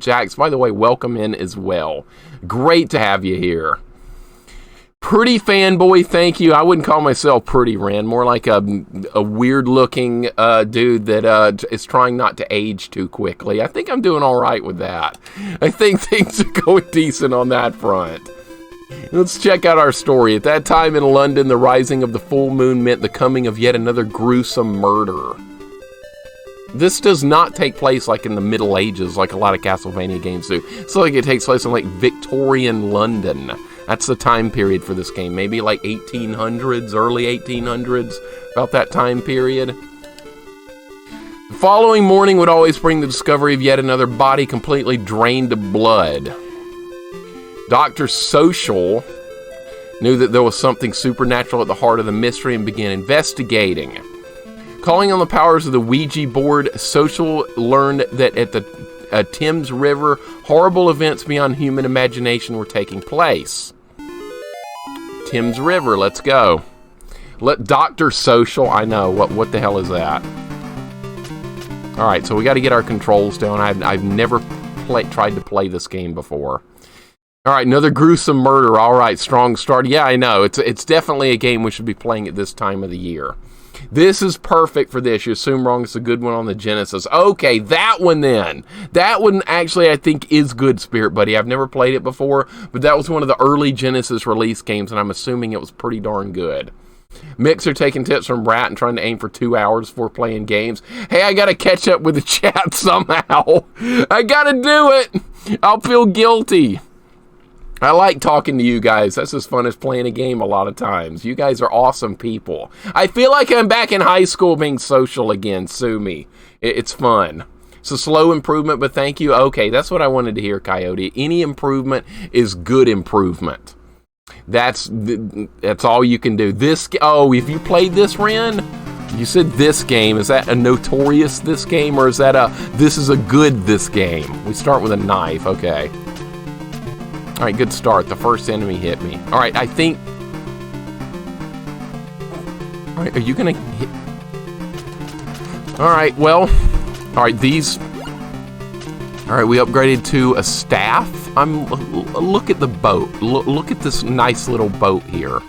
Jax, by the way, welcome in as well. Great to have you here. Pretty fanboy, thank you. I wouldn't call myself pretty, Ren. More like a weird-looking dude that is trying not to age too quickly. I think I'm doing all right with that. I think things are going decent on that front. Let's check out our story. At that time in London, the rising of the full moon meant the coming of yet another gruesome murder. This does not take place like in the Middle Ages, like a lot of Castlevania games do. It's like it takes place in like Victorian London. That's the time period for this game. Maybe like 1800s, early 1800s, about that time period. The following morning would always bring the discovery of yet another body completely drained of blood. Dr. Social knew that there was something supernatural at the heart of the mystery and began investigating. Calling on the powers of the Ouija board, Social learned that at the Thames River, horrible events beyond human imagination were taking place. Thames River, let's go. Let Dr. Social, I know, what the hell is that? Alright, so we got to get our controls down. I've never tried to play this game before. Alright, another gruesome murder. Alright, strong start. Yeah, I know. It's definitely a game we should be playing at this time of the year. This is perfect for this. You assume wrong. It's a good one on the Genesis. Okay, that one then. That one actually I think is good, Spirit Buddy. I've never played it before, but that was one of the early Genesis release games, and I'm assuming it was pretty darn good. Mixer taking tips from Rat and trying to aim for 2 hours before playing games. Hey, I gotta catch up with the chat somehow. I gotta do it. I'll feel guilty. I like talking to you guys. That's as fun as playing a game a lot of times. You guys are awesome people. I feel like I'm back in high school being social again. Sue me. It's fun. It's a slow improvement, but thank you. Okay, that's what I wanted to hear, Coyote. Any improvement is good improvement. That's all you can do. If you played this, Ren, you said this game. Is that a notorious this game, or is that this is a good this game? We start with a knife. Okay. Alright, good start. The first enemy hit me. Alright, I think... Alright, are you gonna hit... Alright, well... Alright, these... Alright, we upgraded to a staff. Look at the boat. Look at this nice little boat here.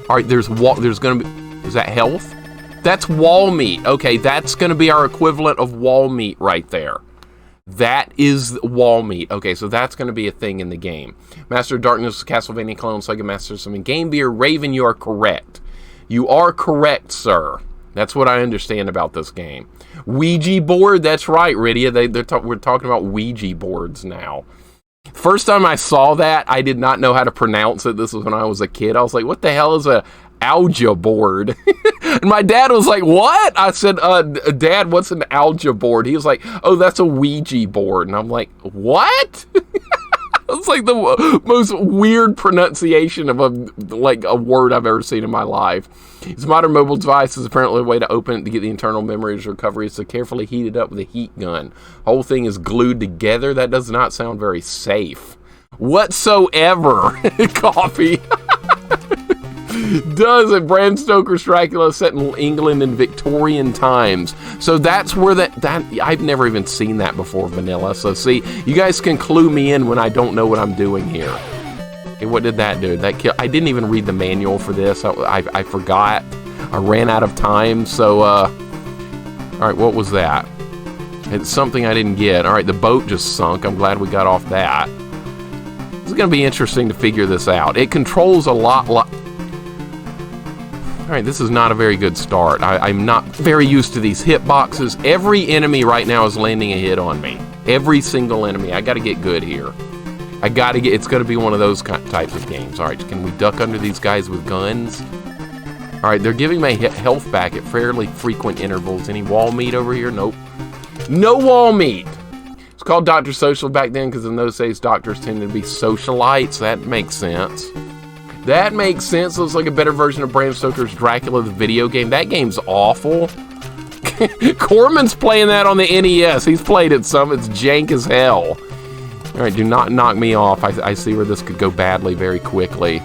Alright, there's gonna be... Is that health? That's wall meat. Okay, that's gonna be our equivalent of wall meat right there. That is wall meat. Okay, so that's going to be a thing in the game. Master of Darkness, Castlevania clone, Sega Master System, Game Beer, Raven, you are correct. You are correct, sir. That's what I understand about this game. Ouija board, that's right, Rydia. We're talking about Ouija boards now. First time I saw that, I did not know how to pronounce it. This was when I was a kid. I was like, what the hell is a Ouija board? And my dad was like, what? I said, Dad, what's an Ouija board? He was like, oh, that's a Ouija board. And I'm like, what? It's like the most weird pronunciation of a word I've ever seen in my life. His modern mobile device is apparently a way to open it to get the internal memories recovery. It's carefully heated up with a heat gun. Whole thing is glued together. That does not sound very safe whatsoever. Coffee. Does it? Bram Stoker's Dracula set in England in Victorian times. So that's where that I've never even seen that before, Vanilla. So see, you guys can clue me in when I don't know what I'm doing here. Okay, what did that do? I didn't even read the manual for this. I forgot. I ran out of time. So, all right, what was that? It's something I didn't get. All right, the boat just sunk. I'm glad we got off that. It's going to be interesting to figure this out. It controls a lot. Alright, this is not a very good start. I'm not very used to these hitboxes. Every enemy right now is landing a hit on me. Every single enemy. I gotta get good here. It's gonna be one of those types of games. Alright, can we duck under these guys with guns? Alright, they're giving my health back at fairly frequent intervals. Any wall meat over here? Nope. No wall meat! It's called Dr. Social back then because in those days doctors tended to be socialites. That makes sense. That makes sense. Looks like a better version of Bram Stoker's Dracula, the video game. That game's awful. Corman's playing that on the NES. He's played it some. It's jank as hell. Alright, do not knock me off. I see where this could go badly very quickly.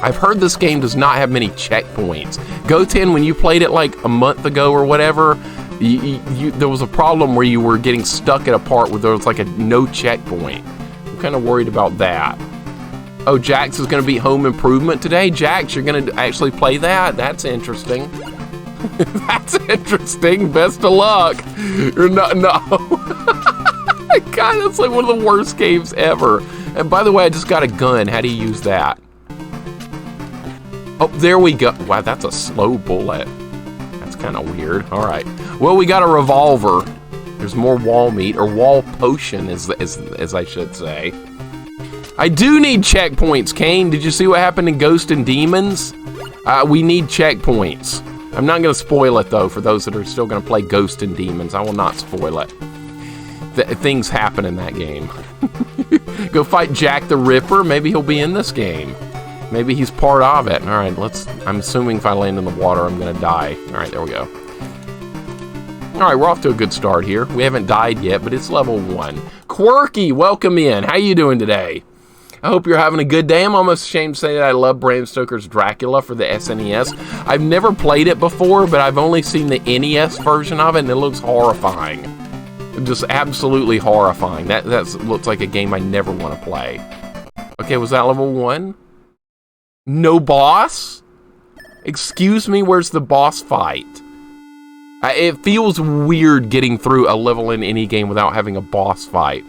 I've heard this game does not have many checkpoints. Goten, when you played it like a month ago or whatever, there was a problem where you were getting stuck at a part where there was like a no checkpoint. I'm kind of worried about that. Oh, Jax is going to be Home Improvement today? Jax, you're going to actually play that? That's interesting. That's interesting. Best of luck. No. God, that's like one of the worst games ever. And by the way, I just got a gun. How do you use that? Oh, there we go. Wow, that's a slow bullet. That's kind of weird. All right. Well, we got a revolver. There's more wall meat, or wall potion, as I should say. I do need checkpoints, Kane. Did you see what happened in Ghost and Demons? We need checkpoints. I'm not going to spoil it, though, for those that are still going to play Ghost and Demons. I will not spoil it. Things happen in that game. Go fight Jack the Ripper. Maybe he'll be in this game. Maybe he's part of it. All right, I'm assuming if I land in the water, I'm going to die. All right, there we go. All right, we're off to a good start here. We haven't died yet, but it's level 1. Quirky, welcome in. How you doing today? I hope you're having a good day. I'm almost ashamed to say that I love Bram Stoker's Dracula for the SNES. I've never played it before, but I've only seen the NES version of it, and it looks horrifying. Just absolutely horrifying. That looks like a game I never want to play. Okay, was that level 1? No boss? Excuse me, where's the boss fight? It feels weird getting through a level in any game without having a boss fight.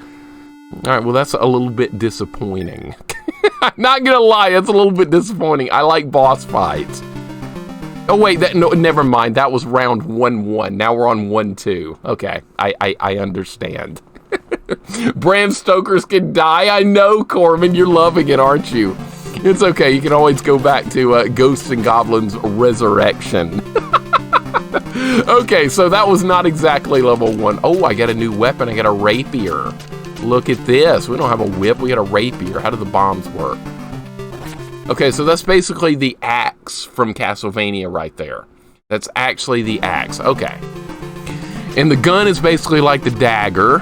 Alright, well that's a little bit disappointing. I'm not gonna lie, it's a little bit disappointing. I like boss fights. Oh wait, no, never mind. That was round 1-1. Now we're on 1-2. Okay, I understand. Bram Stokers can die. I know, Corbin, you're loving it, aren't you? It's okay. You can always go back to Ghosts and Goblins Resurrection. Okay, so that was not exactly level 1. Oh, I got a new weapon. I got a rapier. Look at this. We don't have a whip. We got a rapier. How do the bombs work? Okay, so that's basically the axe from Castlevania right there. That's actually the axe. Okay. And the gun is basically like the dagger.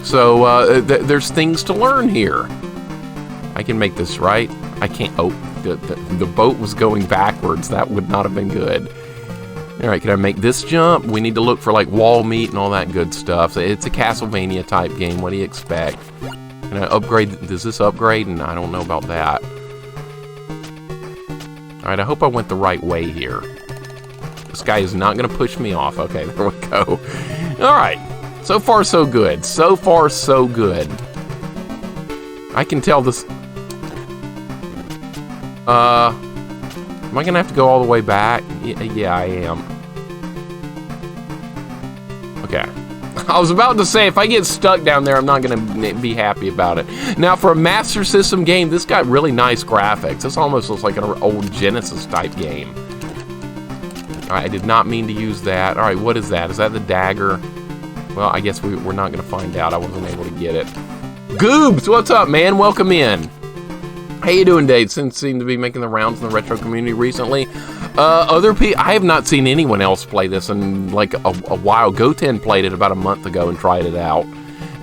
So there's things to learn here. I can make this right. I can't. Oh, the boat was going backwards. That would not have been good. All right, can I make this jump? We need to look for like wall meat and all that good stuff. It's a Castlevania type game. What do you expect? Can I upgrade? Does this upgrade? And I don't know about that. All right, I hope I went the right way here. This guy is not going to push me off. Okay, there we go. All right, so far so good. So far so good. I can tell this. Am I gonna have to go all the way back? Yeah, I am. Okay. I was about to say, if I get stuck down there, I'm not gonna be happy about it. Now, for a Master System game, this got really nice graphics. This almost looks like an old Genesis type game. Alright, I did not mean to use that. Alright, what is that? Is that the dagger? Well, I guess we're not gonna find out. I wasn't able to get it. Goobs, what's up, man? Welcome in. How you doing, Dave? Since seem to be making the rounds in the retro community recently. Other people, I have not seen anyone else play this in like a while. Goten played it about a month ago and tried it out.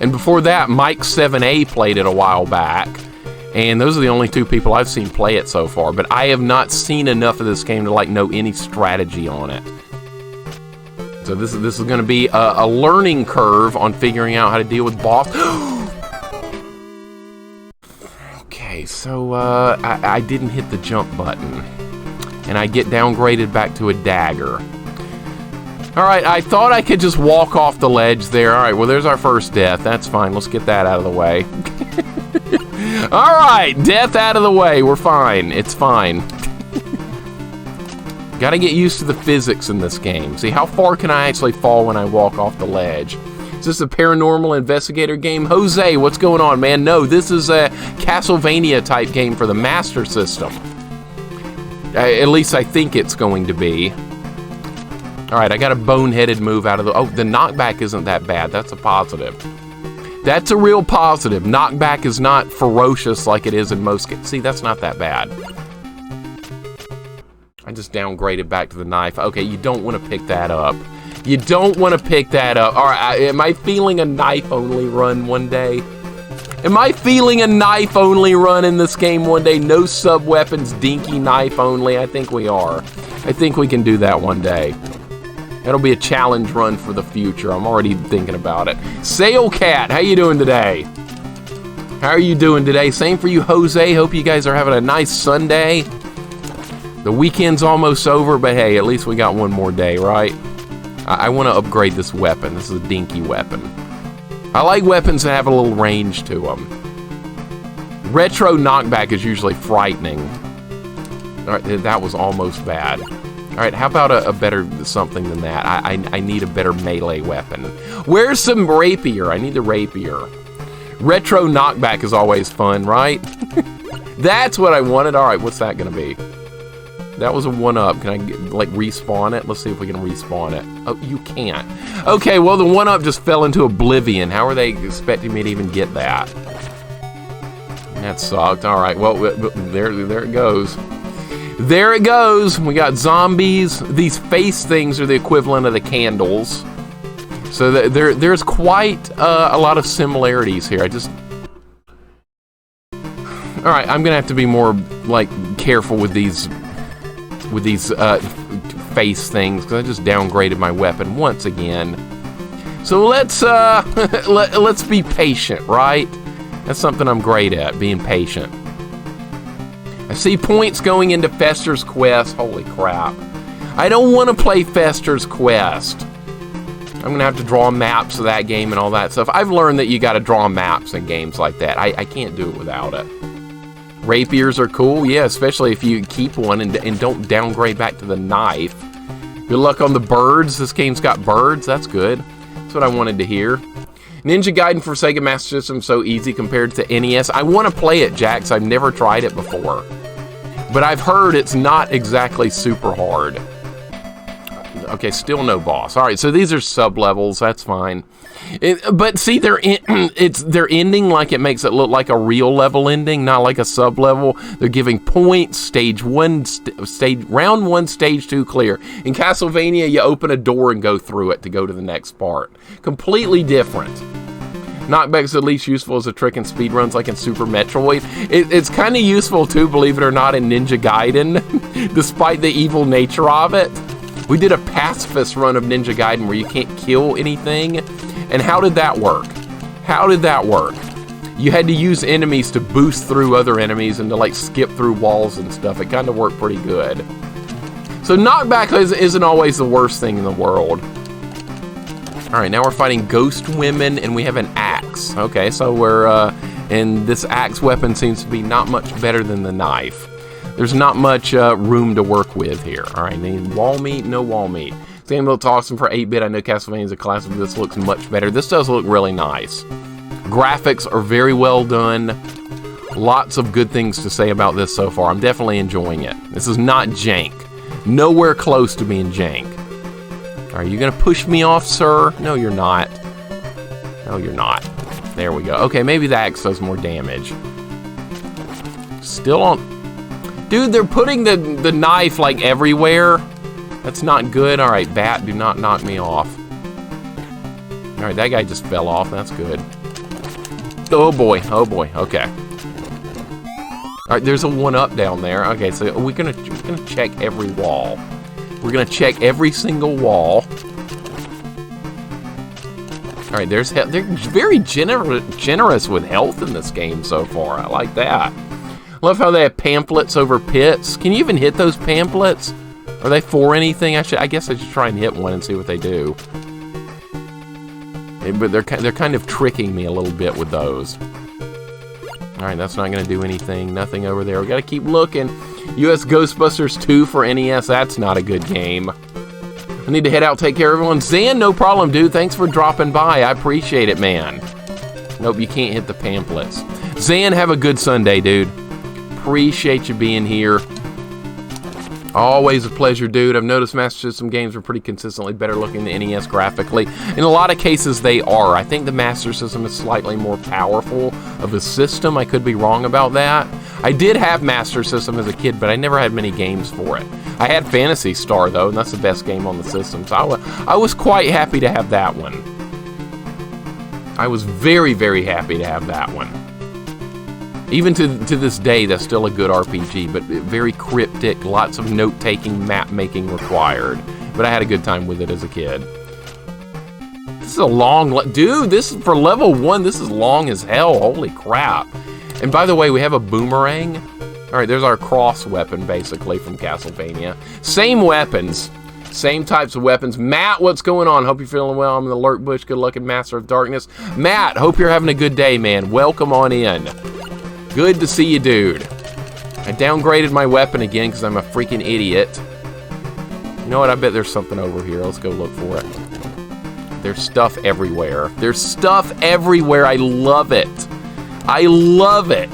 And before that, Mike7A played it a while back. And those are the only two people I've seen play it so far. But I have not seen enough of this game to like know any strategy on it. So this is going to be a learning curve on figuring out how to deal with boss. Okay, so I didn't hit the jump button, and I get downgraded back to a dagger. Alright, I thought I could just walk off the ledge there. Alright, well there's our first death. That's fine, let's get that out of the way. Alright, death out of the way. We're fine, it's fine. Gotta get used to the physics in this game. See, how far can I actually fall when I walk off the ledge? Is this a paranormal investigator game? Jose, what's going on, man? No, this is a Castlevania type game for the Master System. At least I think it's going to be. Alright, I got a boneheaded move out of the... Oh, the knockback isn't that bad. That's a positive. That's a real positive. Knockback is not ferocious like it is in most games. See, that's not that bad. I just downgraded back to the knife. Okay, you don't want to pick that up. You don't want to pick that up. Alright, am I feeling a knife-only run one day? Am I feeling a knife-only run in this game one day? No sub-weapons, dinky knife only? I think we are. I think we can do that one day. That'll be a challenge run for the future. I'm already thinking about it. Sail Cat, how you doing today? How are you doing today? Same for you, Jose. Hope you guys are having a nice Sunday. The weekend's almost over, but hey, at least we got one more day, right? I want to upgrade this weapon. This is a dinky weapon. I like weapons that have a little range to them. Retro knockback is usually frightening. All right, that was almost bad. All right, how about a better something than that? I need a better melee weapon. Where's some rapier? I need the rapier. Retro knockback is always fun, right? That's what I wanted. All right, what's that gonna be? That was a 1-up. Can I like respawn it? Let's see if we can respawn it. Oh, you can't. Okay, well the 1-up just fell into oblivion. How are they expecting me to even get that? That sucked. All right, well there it goes. There it goes. We got zombies. These face things are the equivalent of the candles. So there's quite a lot of similarities here. All right, I'm gonna have to be more like careful with these face things because I just downgraded my weapon once again. So let's let's be patient, right? That's something I'm great at, being patient. I see points going into Fester's Quest. Holy crap. I don't want to play Fester's Quest. I'm going to have to draw maps of that game and all that stuff. I've learned that you got to draw maps in games like that. I can't do it without it. Rapiers are cool, yeah, especially if you keep one and don't downgrade back to the knife. Good luck on the birds. This game's got birds. That's good. That's what I wanted to hear. Ninja Gaiden for Sega Master System, so easy compared to NES. I want to play it, Jax. I've never tried it before. But I've heard it's not exactly super hard. Okay, still no boss. All right, so these are sub-levels. That's fine. But see, they're ending like it makes it look like a real level ending, not like a sub-level. They're giving points, stage 1, round 1, stage 2 clear. In Castlevania, you open a door and go through it to go to the next part. Completely different. Knockback's at least useful as a trick in speedruns like in Super Metroid. It's kind of useful too, believe it or not, in Ninja Gaiden, despite the evil nature of it. We did a pacifist run of Ninja Gaiden where you can't kill anything. And how did that work? How did that work? You had to use enemies to boost through other enemies and to like skip through walls and stuff. It kind of worked pretty good. So knockback isn't always the worst thing in the world. All right, now we're fighting ghost women and we have an axe. Okay, so we're, and this axe weapon seems to be not much better than the knife. There's not much room to work with here. All right, need wall meat, no wall meat. Same looks awesome for 8-bit. I know Castlevania is a classic, but this looks much better. This does look really nice. Graphics are very well done. Lots of good things to say about this so far. I'm definitely enjoying it. This is not jank. Nowhere close to being jank. Are you gonna push me off, sir? No, you're not. No, you're not. There we go. Okay, maybe the axe does more damage. Still on... Dude, they're putting the knife, like, everywhere. That's not good. All right, bat, do not knock me off. All right, that guy just fell off. That's good. Oh, boy. Oh, boy. Okay. All right, there's a 1-up down there. Okay, so we're gonna check every wall. We're gonna check every single wall. All right, they're very generous with health in this game so far. I like that. Love how they have pamphlets over pits. Can you even hit those pamphlets? Are they for anything? I guess I should try and hit one and see what they do. But they're kind of tricking me a little bit with those. All right, that's not gonna do anything. Nothing over there. We gotta keep looking. US Ghostbusters 2 for NES. That's not a good game. I need to head out, take care of everyone. Zan, no problem, dude. Thanks for dropping by. I appreciate it, man. Nope, you can't hit the pamphlets. Zan, have a good Sunday, dude. Appreciate you being here. Always a pleasure, dude. I've noticed Master System games are pretty consistently better looking than NES graphically. In a lot of cases, they are. I think the Master System is slightly more powerful of a system. I could be wrong about that. I did have Master System as a kid, but I never had many games for it. I had Phantasy Star, though, and that's the best game on the system. So I was quite happy to have that one. I was very, very happy to have that one. Even to this day, that's still a good RPG, but very cryptic, lots of note-taking, map-making required. but I had a good time with it as a kid. This is a long... Dude, this is for level 1, this is long as hell. Holy crap. And by the way, we have a boomerang. All right, there's our cross weapon, basically, from Castlevania. Same weapons. Same types of weapons. Matt, what's going on? Hope you're feeling well. I'm in the Lurk Bush. Good luck in Master of Darkness. Matt, hope you're having a good day, man. Welcome on in. Good to see you, dude. I downgraded my weapon again because I'm a freaking idiot. You know what? I bet there's something over here. Let's go look for it. There's stuff everywhere. There's stuff everywhere. I love it. I love it.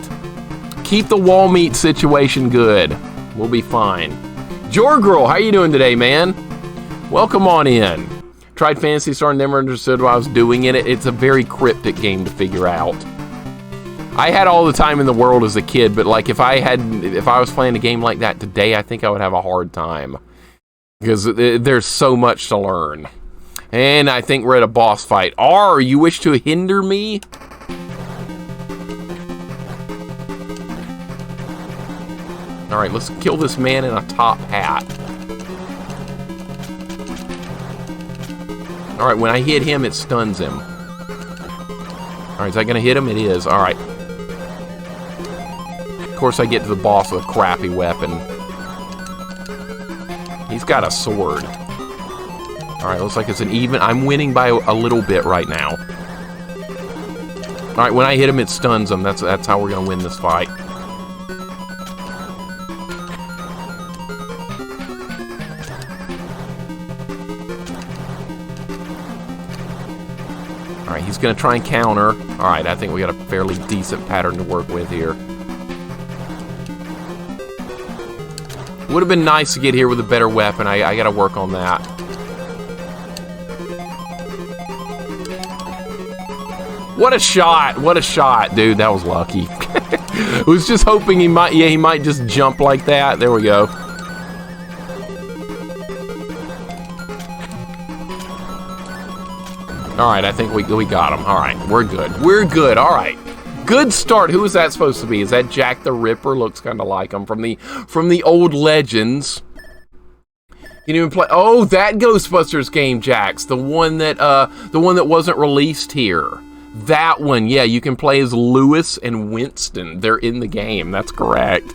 Keep the wall meat situation good. We'll be fine. Jorgirl, how you doing today, man? Welcome on in. Tried Phantasy Star, never understood why I was doing it. It's a very cryptic game to figure out. I had all the time in the world as a kid, but like if I was playing a game like that today, I think I would have a hard time. Because there's so much to learn. And I think we're at a boss fight. R, you wish to hinder me? Alright, let's kill this man in a top hat. Alright, when I hit him, it stuns him. Alright, is that gonna hit him? It is. Alright. Of course, I get to the boss with a crappy weapon. He's got a sword. Alright, looks like it's an even... I'm winning by a little bit right now. Alright, when I hit him, it stuns him. That's how we're gonna win this fight. Alright, he's gonna try and counter. Alright, I think we got a fairly decent pattern to work with here. Would have been nice to get here with a better weapon. I gotta work on that. What a shot! What a shot, dude. That was lucky. I was just hoping he might just jump like that. There we go. Alright, I think we got him. Alright, we're good. We're good. Alright. Good start. Who is that supposed to be? Is that Jack the Ripper? Looks kind of like him from the old legends. You can even play... Oh, that Ghostbusters game, Jax. The one that wasn't released here. That one, yeah, you can play as Lewis and Winston. They're in the game. That's correct.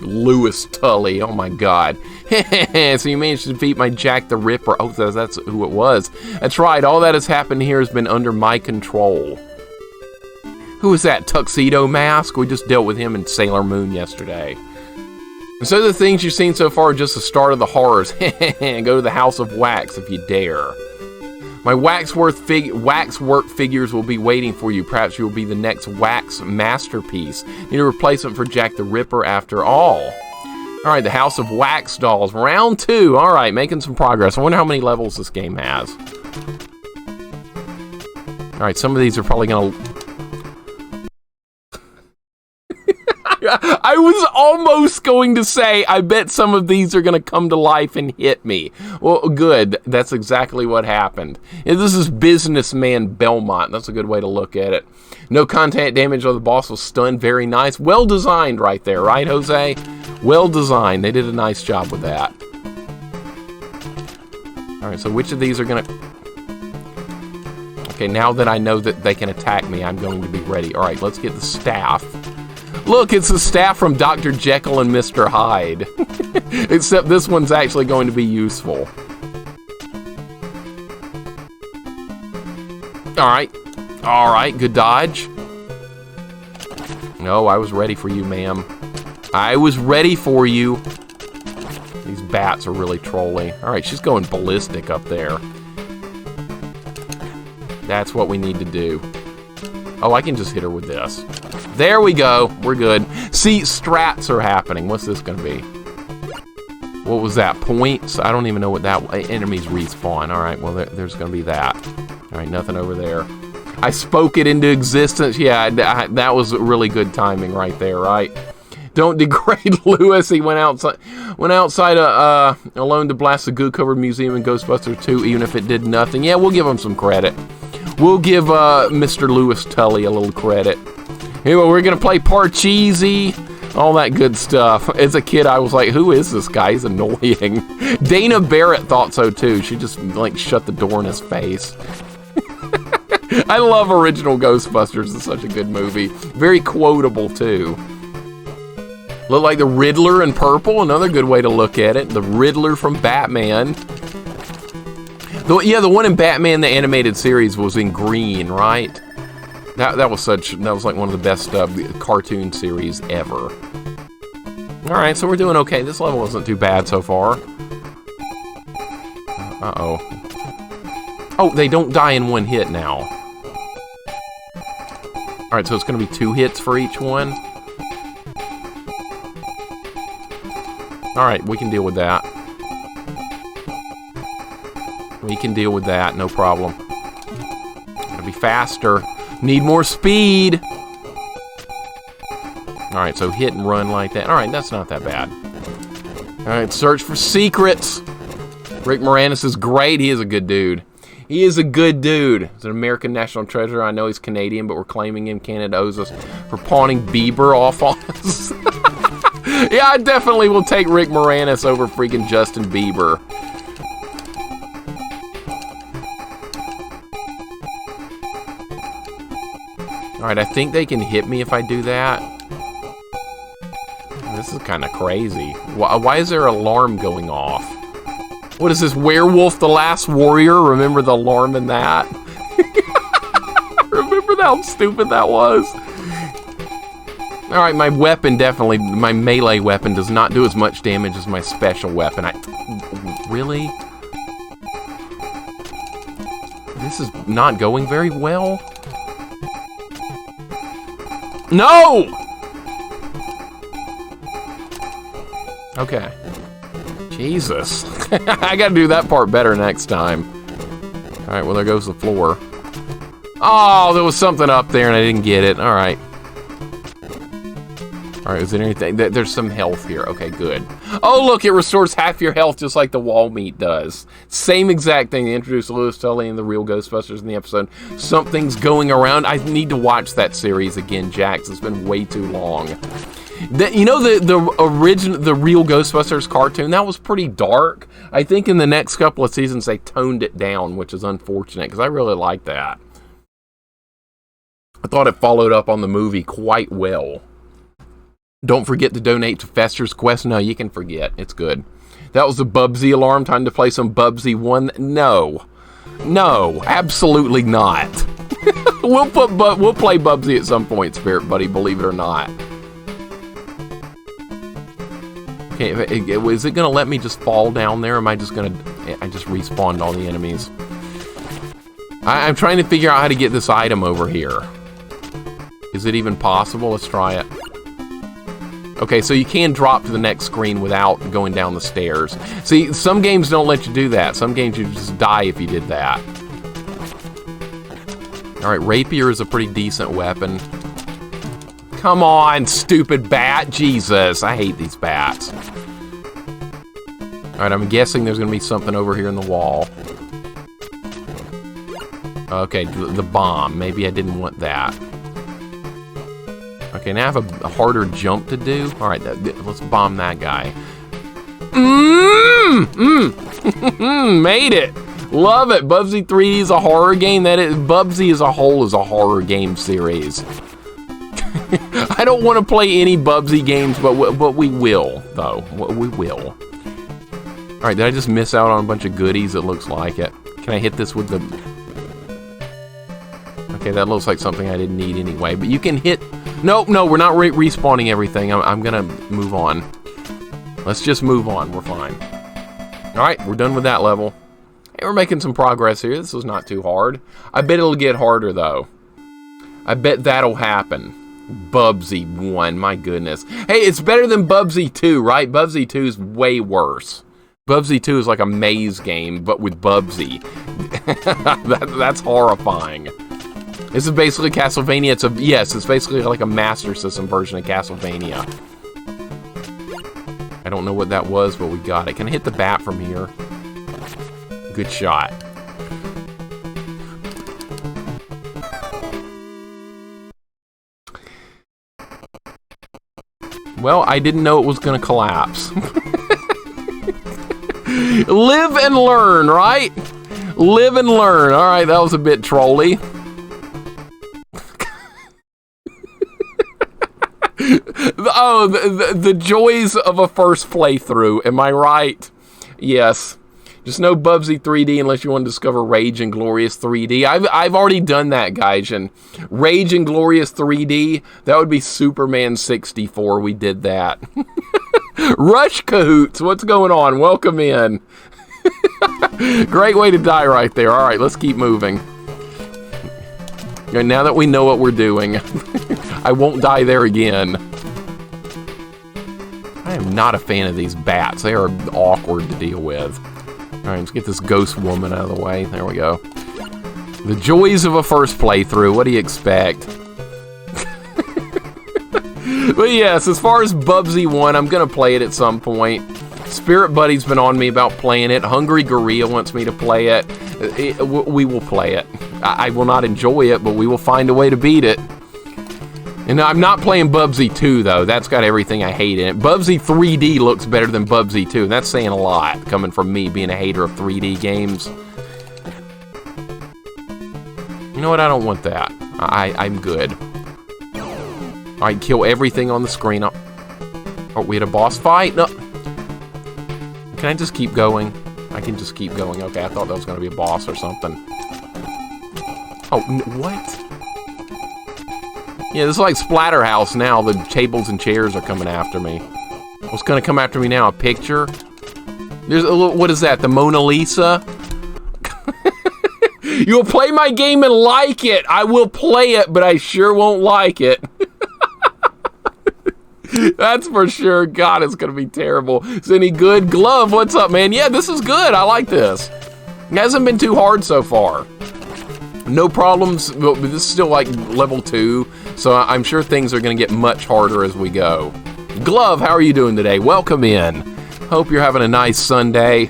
Lewis Tully. Oh my God. So you managed to defeat my Jack the Ripper. Oh, that's who it was. That's right. All that has happened here has been under my control. Who is that? Tuxedo Mask? We just dealt with him in Sailor Moon yesterday. And so the things you've seen so far are just the start of the horrors. Go to the House of Wax if you dare. My waxwork figures will be waiting for you. Perhaps you will be the next wax masterpiece. Need a replacement for Jack the Ripper after all. Alright, the House of Wax dolls. Round 2. Alright, making some progress. I wonder how many levels this game has. Alright, some of these are probably going to... I was almost going to say, I bet some of these are going to come to life and hit me. Well, good. That's exactly what happened. And this is Businessman Belmont. That's a good way to look at it. No contact damage on the boss was stunned. Very nice. Well designed right there, right, Jose? Well designed. They did a nice job with that. Alright, so which of these are going to... Okay, now that I know that they can attack me, I'm going to be ready. Alright, let's get the staff. Look, it's the staff from Dr. Jekyll and Mr. Hyde. Except this one's actually going to be useful. Alright. Alright, good dodge. No, I was ready for you, ma'am. I was ready for you. These bats are really trolly. Alright, she's going ballistic up there. That's what we need to do. Oh, I can just hit her with this. There we go. We're good. See, strats are happening. What's this going to be? What was that? Points? I don't even know what that... Enemies respawn. All right, well, there's going to be that. All right, nothing over there. I spoke it into existence. Yeah, that was really good timing right there, right? Don't degrade Lewis. He went outside alone to blast the goo-covered museum in Ghostbusters 2, even if it did nothing. Yeah, we'll give him some credit. We'll give Mr. Lewis Tully a little credit. Anyway, we're going to play Parcheesi. All that good stuff. As a kid, I was like, who is this guy? He's annoying. Dana Barrett thought so too. She just like shut the door in his face. I love original Ghostbusters. It's such a good movie. Very quotable too. Look like the Riddler in purple. Another good way to look at it. The Riddler from Batman. The one in Batman the animated series was in green, right? That was like one of the best cartoon series ever. All right, so we're doing okay. This level isn't too bad so far. Uh-oh. Oh, they don't die in one hit now. All right, so it's going to be 2 hits for each one. All right, we can deal with that. We can deal with that, no problem. Gotta be faster. Need more speed. All right, so hit and run like that. All right, that's not that bad. All right, search for secrets. Rick Moranis is great. He is a good dude. He is a good dude. He's an American national treasure. I know he's Canadian, but we're claiming him. Canada owes us for pawning Bieber off on us. Yeah, I definitely will take Rick Moranis over freaking Justin Bieber. Alright, I think they can hit me if I do that. This is kind of crazy. Why is there an alarm going off? What is this, Werewolf the Last Warrior? Remember the alarm in that? Remember how stupid that was? Alright, my weapon definitely, my melee weapon does not do as much damage as my special weapon. Really? This is not going very well. No! Okay. Jesus. I gotta do that part better next time. Alright, well there goes the floor. Oh, there was something up there and I didn't get it. Alright. Alright, is there anything? There's some health here. Okay, good. Oh, look, it restores half your health just like the wall meat does. Same exact thing. They introduced Louis Tully and the real Ghostbusters in the episode. Something's going around. I need to watch that series again, Jax. It's been way too long. You know the real Ghostbusters cartoon? That was pretty dark. I think in the next couple of seasons they toned it down, which is unfortunate because I really like that. I thought it followed up on the movie quite well. Don't forget to donate to Fester's Quest. No, you can forget. It's good. That was the Bubsy alarm. Time to play some Bubsy 1. No. No, absolutely not. We'll play Bubsy at some point, Spirit Buddy, believe it or not. Okay, is it going to let me just fall down there? Or am I just going to... I just respawned all the enemies. I'm trying to figure out how to get this item over here. Is it even possible? Let's try it. Okay, so you can drop to the next screen without going down the stairs. See, some games don't let you do that. Some games you just die if you did that. Alright, Rapier is a pretty decent weapon. Come on, stupid bat. Jesus, I hate these bats. Alright, I'm guessing there's going to be something over here in the wall. Okay, the bomb. Maybe I didn't want that. Okay, now I have a harder jump to do. All right, let's bomb that guy. Made it. Love it. Bubsy 3 is a horror game. Bubsy as a whole is a horror game series. I don't want to play any Bubsy games, but we will, though. We will. All right, did I just miss out on a bunch of goodies? It looks like it. Can I hit this with the... Okay, that looks like something I didn't need anyway, but you can hit... Nope, no, we're not respawning everything. I'm gonna move on. Let's just move on. We're fine. Alright, we're done with that level. Hey, we're making some progress here. This was not too hard. I bet it'll get harder, though. I bet that'll happen. Bubsy 1, my goodness. Hey, it's better than Bubsy 2, right? Bubsy 2 is way worse. Bubsy 2 is like a maze game, but with Bubsy. That's horrifying. This is basically Castlevania. It's basically like a Master System version of Castlevania. I don't know what that was, but we got it. Can I hit the bat from here? Good shot. Well, I didn't know it was gonna collapse. Live and learn, right? Live and learn. All right, that was a bit trolly. Oh, the joys of a first playthrough. Am I right? Yes. Just no Bubsy 3D unless you want to discover Rage and Glorious 3D. I've already done that, guys. And Rage and Glorious 3D, that would be Superman 64. We did that. Rush Cahoots, what's going on? Welcome in. Great way to die right there. All right, let's keep moving. And now that we know what we're doing, I won't die there again. I am not a fan of these bats. They are awkward to deal with. All right, let's get this ghost woman out of the way. There we go. The joys of a first playthrough. What do you expect? But yes, as far as Bubsy 1, I'm going to play it at some point. Spirit Buddy's been on me about playing it. Hungry Gorilla wants me to play it. We will play it. I will not enjoy it, but we will find a way to beat it. And I'm not playing Bubsy 2, though. That's got everything I hate in it. Bubsy 3D looks better than Bubsy 2. And that's saying a lot, coming from me being a hater of 3D games. You know what? I don't want that. I'm good. Alright, kill everything on the screen. Oh, we had a boss fight? No. Can I just keep going? I can just keep going. Okay, I thought that was going to be a boss or something. Oh, what? Yeah, this is like Splatterhouse now. The tables and chairs are coming after me. What's going to come after me now? A picture? There's a little, what is that? The Mona Lisa? You'll play my game and like it. I will play it, but I sure won't like it. That's for sure. God, it's going to be terrible. Is any good? Glove, what's up, man? Yeah, this is good. I like this. It hasn't been too hard so far. No problems, but this is still like level 2, so I'm sure things are going to get much harder as we go. Glove, how are you doing today? Welcome in. Hope you're having a nice Sunday.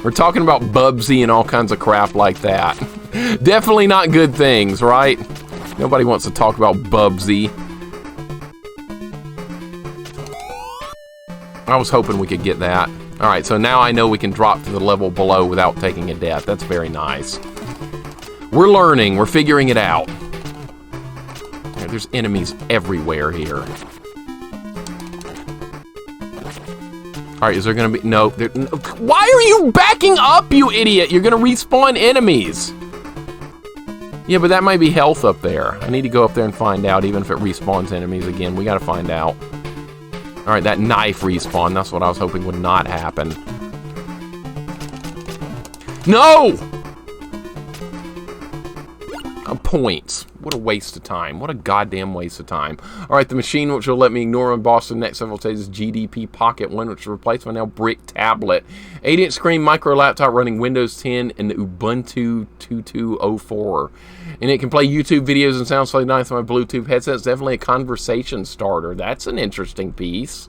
We're talking about Bubsy and all kinds of crap like that. Definitely not good things, right? Nobody wants to talk about Bubsy. I was hoping we could get that. All right, so now I know we can drop to the level below without taking a death. That's very nice. We're learning. We're figuring it out. Yeah, there's enemies everywhere here. All right, is there going to be... No, no. Why are you backing up, you idiot? You're going to respawn enemies. Yeah, but that might be health up there. I need to go up there and find out, even if it respawns enemies again. We got to find out. All right, that knife respawn. That's what I was hoping would not happen. No! Points. What a waste of time. What a goddamn waste of time. All right, the machine which will let me ignore my boss in the next several stages is GDP Pocket 1, which will replace my now brick tablet. 8-inch screen micro laptop running Windows 10 and Ubuntu 2204. And it can play YouTube videos and sounds really nice on my Bluetooth headset. It's definitely a conversation starter. That's an interesting piece.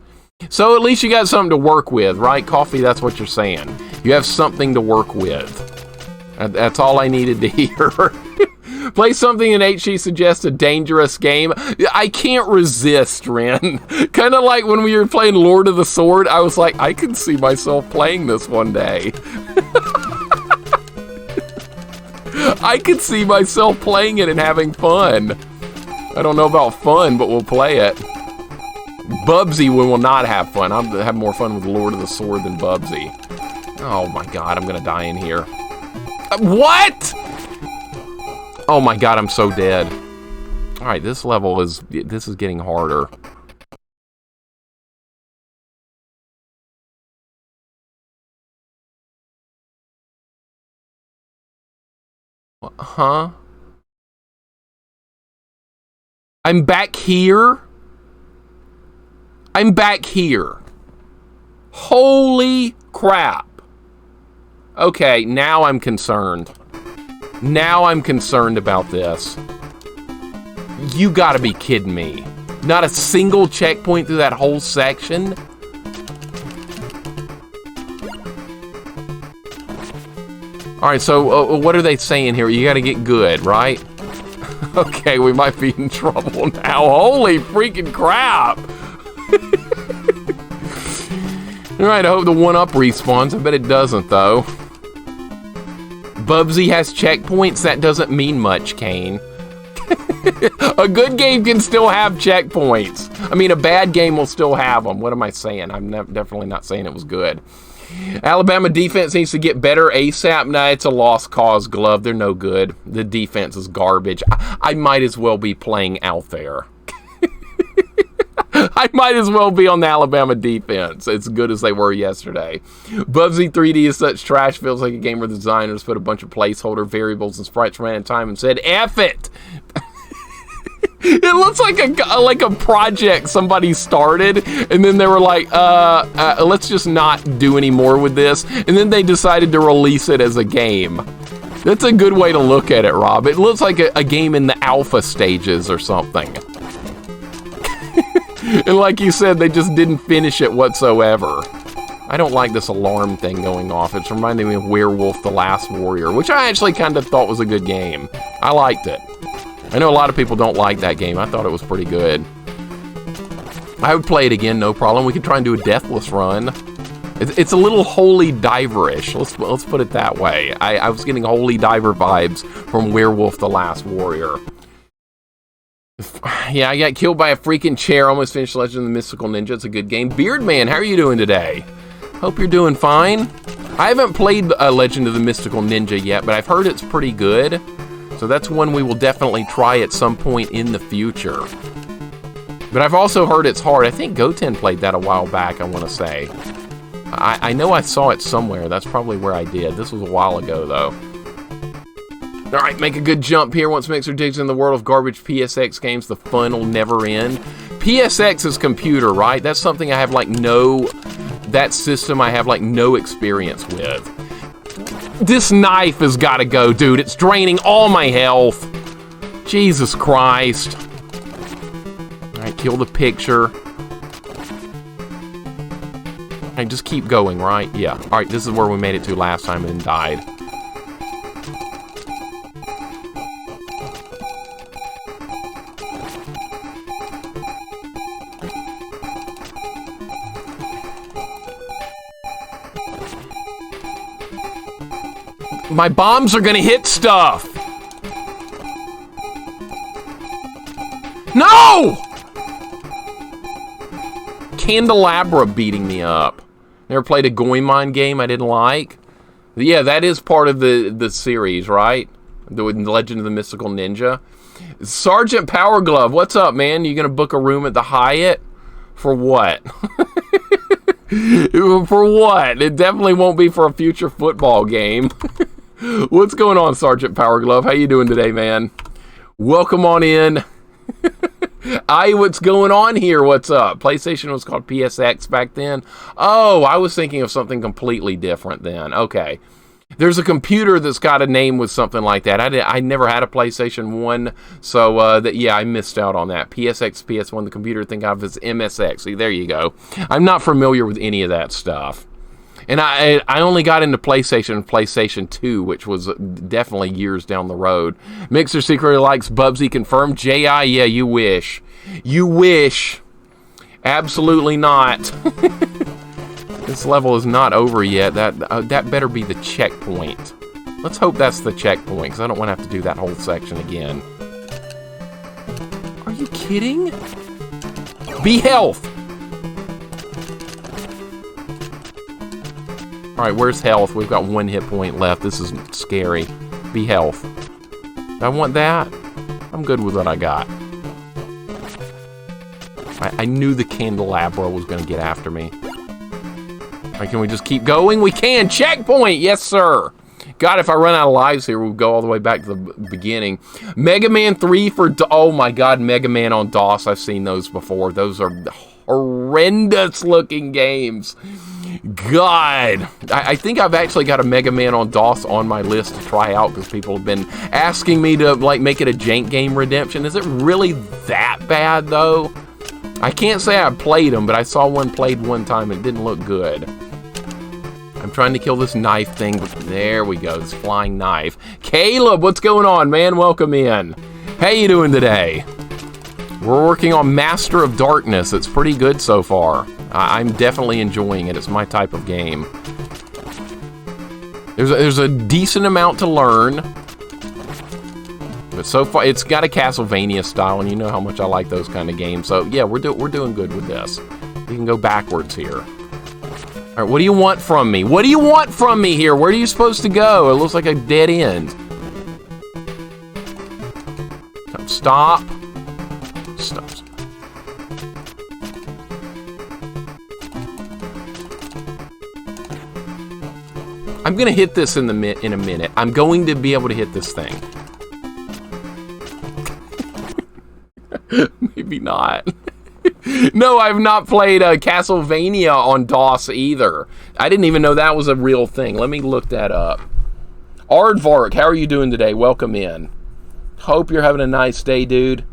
So at least you got something to work with, right? Coffee, that's what you're saying. You have something to work with. That's all I needed to hear. Play something in HC suggests a dangerous game. I can't resist, Ren. Kind of like when we were playing Lord of the Sword, I was like, I can see myself playing this one day. I could see myself playing it and having fun. I don't know about fun, but we'll play it. Bubsy we will not have fun. I'll have more fun with Lord of the Sword than Bubsy. Oh my god, I'm gonna die in here. What?! Oh my god, I'm so dead. Alright, this level is getting harder. Huh? I'm back here? I'm back here. Holy crap. Okay, now I'm concerned. Now I'm concerned about this. You gotta be kidding me. Not a single checkpoint through that whole section? Alright, so what are they saying here? You gotta get good, right? Okay, we might be in trouble now. Holy freaking crap! Alright, I hope the 1-up respawns. I bet it doesn't, though. Bubsy has checkpoints. That doesn't mean much, Kane. A good game can still have checkpoints. I mean, a bad game will still have them. What am I saying? I'm definitely not saying it was good. Alabama defense needs to get better ASAP. Nah, it's a lost cause, Glove. They're no good. The defense is garbage. I might as well be playing out there. I might as well be on the Alabama defense, as good as they were yesterday. Bubsy 3D is such trash. Feels like a game where the designers put a bunch of placeholder variables and sprites ran in time and said, F it! It looks like a project somebody started, and then they were like, let's just not do any more with this. And then they decided to release it as a game. That's a good way to look at it, Rob. It looks like a game in the alpha stages or something. And like you said, they just didn't finish it whatsoever. I don't like this alarm thing going off. It's reminding me of Werewolf: The Last Warrior, which I actually kind of thought was a good game. I liked it. I know a lot of people don't like that game. I thought it was pretty good. I would play it again, no problem. We could try and do a deathless run. It's a little Holy Diver-ish. Let's put it that way. I was getting Holy Diver vibes from Werewolf: The Last Warrior. Yeah, I got killed by a freaking chair. Almost finished Legend of the Mystical Ninja. It's a good game. Beardman, how are you doing today? Hope you're doing fine. I haven't played Legend of the Mystical Ninja yet, but I've heard it's pretty good. So that's one we will definitely try at some point in the future. But I've also heard it's hard. I think Goten played that a while back, I want to say. I know I saw it somewhere. That's probably where I did. This was a while ago, though. All right, make a good jump here. Once Mixer digs in the world of garbage PSX games, the fun will never end. PSX is computer, right? That's something I have that system I have no experience with. This knife has got to go, dude. It's draining all my health. Jesus Christ. All right, kill the picture. All right, just keep going, right? Yeah. All right, this is where we made it to last time and then died. My bombs are gonna hit stuff! No! Candelabra beating me up. Never played a Goemon game I didn't like? Yeah, that is part of the series, right? The Legend of the Mystical Ninja. Sergeant Power Glove, what's up, man? You gonna book a room at the Hyatt? For what? For what? It definitely won't be for a future football game. What's going on, Sergeant Power Glove? How you doing today, man? Welcome on in. What's going on here? What's up? PlayStation was called PSX back then. Oh, I was thinking of something completely different then. Okay. There's a computer that's got a name with something like that. I never had a PlayStation 1, so I missed out on that. PSX, PS1, the computer thing of is MSX. See, there you go. I'm not familiar with any of that stuff. And I only got into PlayStation 2, which was definitely years down the road. Mixer secretly likes Bubsy, confirmed. J.I., yeah, you wish. You wish. Absolutely not. This level is not over yet. That better be the checkpoint. Let's hope that's the checkpoint, because I don't want to have to do that whole section again. Are you kidding? Be health. Alright, where's health? We've got 1 hit point left. This is scary. Be health. Do I want that? I'm good with what I got. I knew the candelabra was going to get after me. Alright, can we just keep going? We can! Checkpoint! Yes, sir! God, if I run out of lives here, we'll go all the way back to the beginning. Mega Man 3 for... Oh my god, Mega Man on DOS. I've seen those before. Those are horrendous looking games. God, I think I've actually got a Mega Man on DOS on my list to try out because people have been asking me to make it a jank game redemption. Is it really that bad though? I can't say I played them, but I saw one played one time and it didn't look good. I'm trying to kill this knife thing, but there we go, this flying knife. Caleb, what's going on, man? Welcome in. How you doing today? We're working on Master of Darkness. It's pretty good so far. I'm definitely enjoying it. It's my type of game. There's a decent amount to learn. But so far, it's got a Castlevania style, and you know how much I like those kind of games. So, yeah, we're doing good with this. We can go backwards here. All right, what do you want from me? What do you want from me here? Where are you supposed to go? It looks like a dead end. Stop. Stop. I'm gonna hit this in a minute. I'm going to be able to hit this thing. Maybe not. No, I've not played Castlevania on DOS either. I didn't even know that was a real thing. Let me look that up. Aardvark, how are you doing today? Welcome in. Hope you're having a nice day, dude.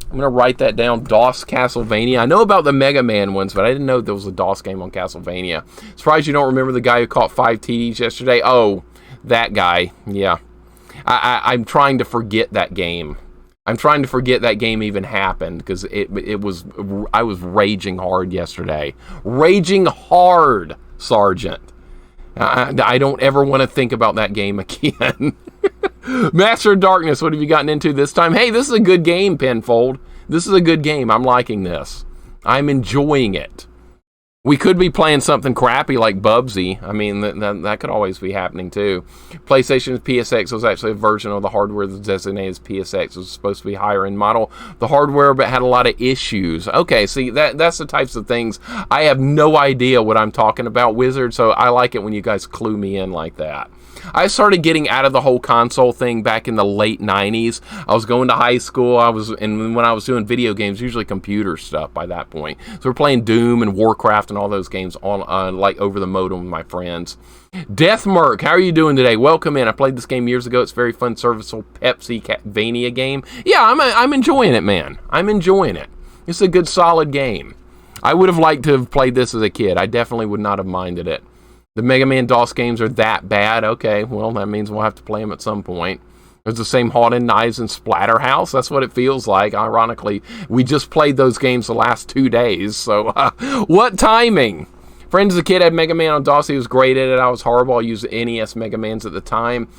I'm going to write that down. DOS Castlevania. I know about the Mega Man ones, but I didn't know there was a DOS game on Castlevania. Surprised you don't remember the guy who caught 5 TDs yesterday. Oh, that guy. Yeah. I'm trying to forget that game. I'm trying to forget that game even happened because I was raging hard yesterday. Raging hard, Sergeant. I don't ever want to think about that game again. Master of Darkness, what have you gotten into this time? Hey, this is a good game, Penfold. This is a good game. I'm liking this. I'm enjoying it. We could be playing something crappy like Bubsy. I mean, that could always be happening, too. PlayStation's PSX was actually a version of the hardware that's designated as PSX. It was supposed to be higher-end model. The hardware but had a lot of issues. Okay, see, that's the types of things. I have no idea what I'm talking about, Wizard, so I like it when you guys clue me in like that. I started getting out of the whole console thing back in the late 90s. I was going to high school, and when I was doing video games, usually computer stuff by that point. So we're playing Doom and Warcraft and all those games on like over the modem with my friends. Deathmerk, how are you doing today? Welcome in. I played this game years ago. It's a very fun, serviceable Pepsi-Vania game. Yeah, I'm enjoying it, man. I'm enjoying it. It's a good, solid game. I would have liked to have played this as a kid. I definitely would not have minded it. The Mega Man DOS games are that bad. Okay, well, that means we'll have to play them at some point. There's the same Haunted Knives and Splatterhouse. That's what it feels like. Ironically, we just played those games the last 2 days. So, what timing? Friends, as a kid, had Mega Man on DOS. He was great at it. I was horrible. I used NES Mega Mans at the time.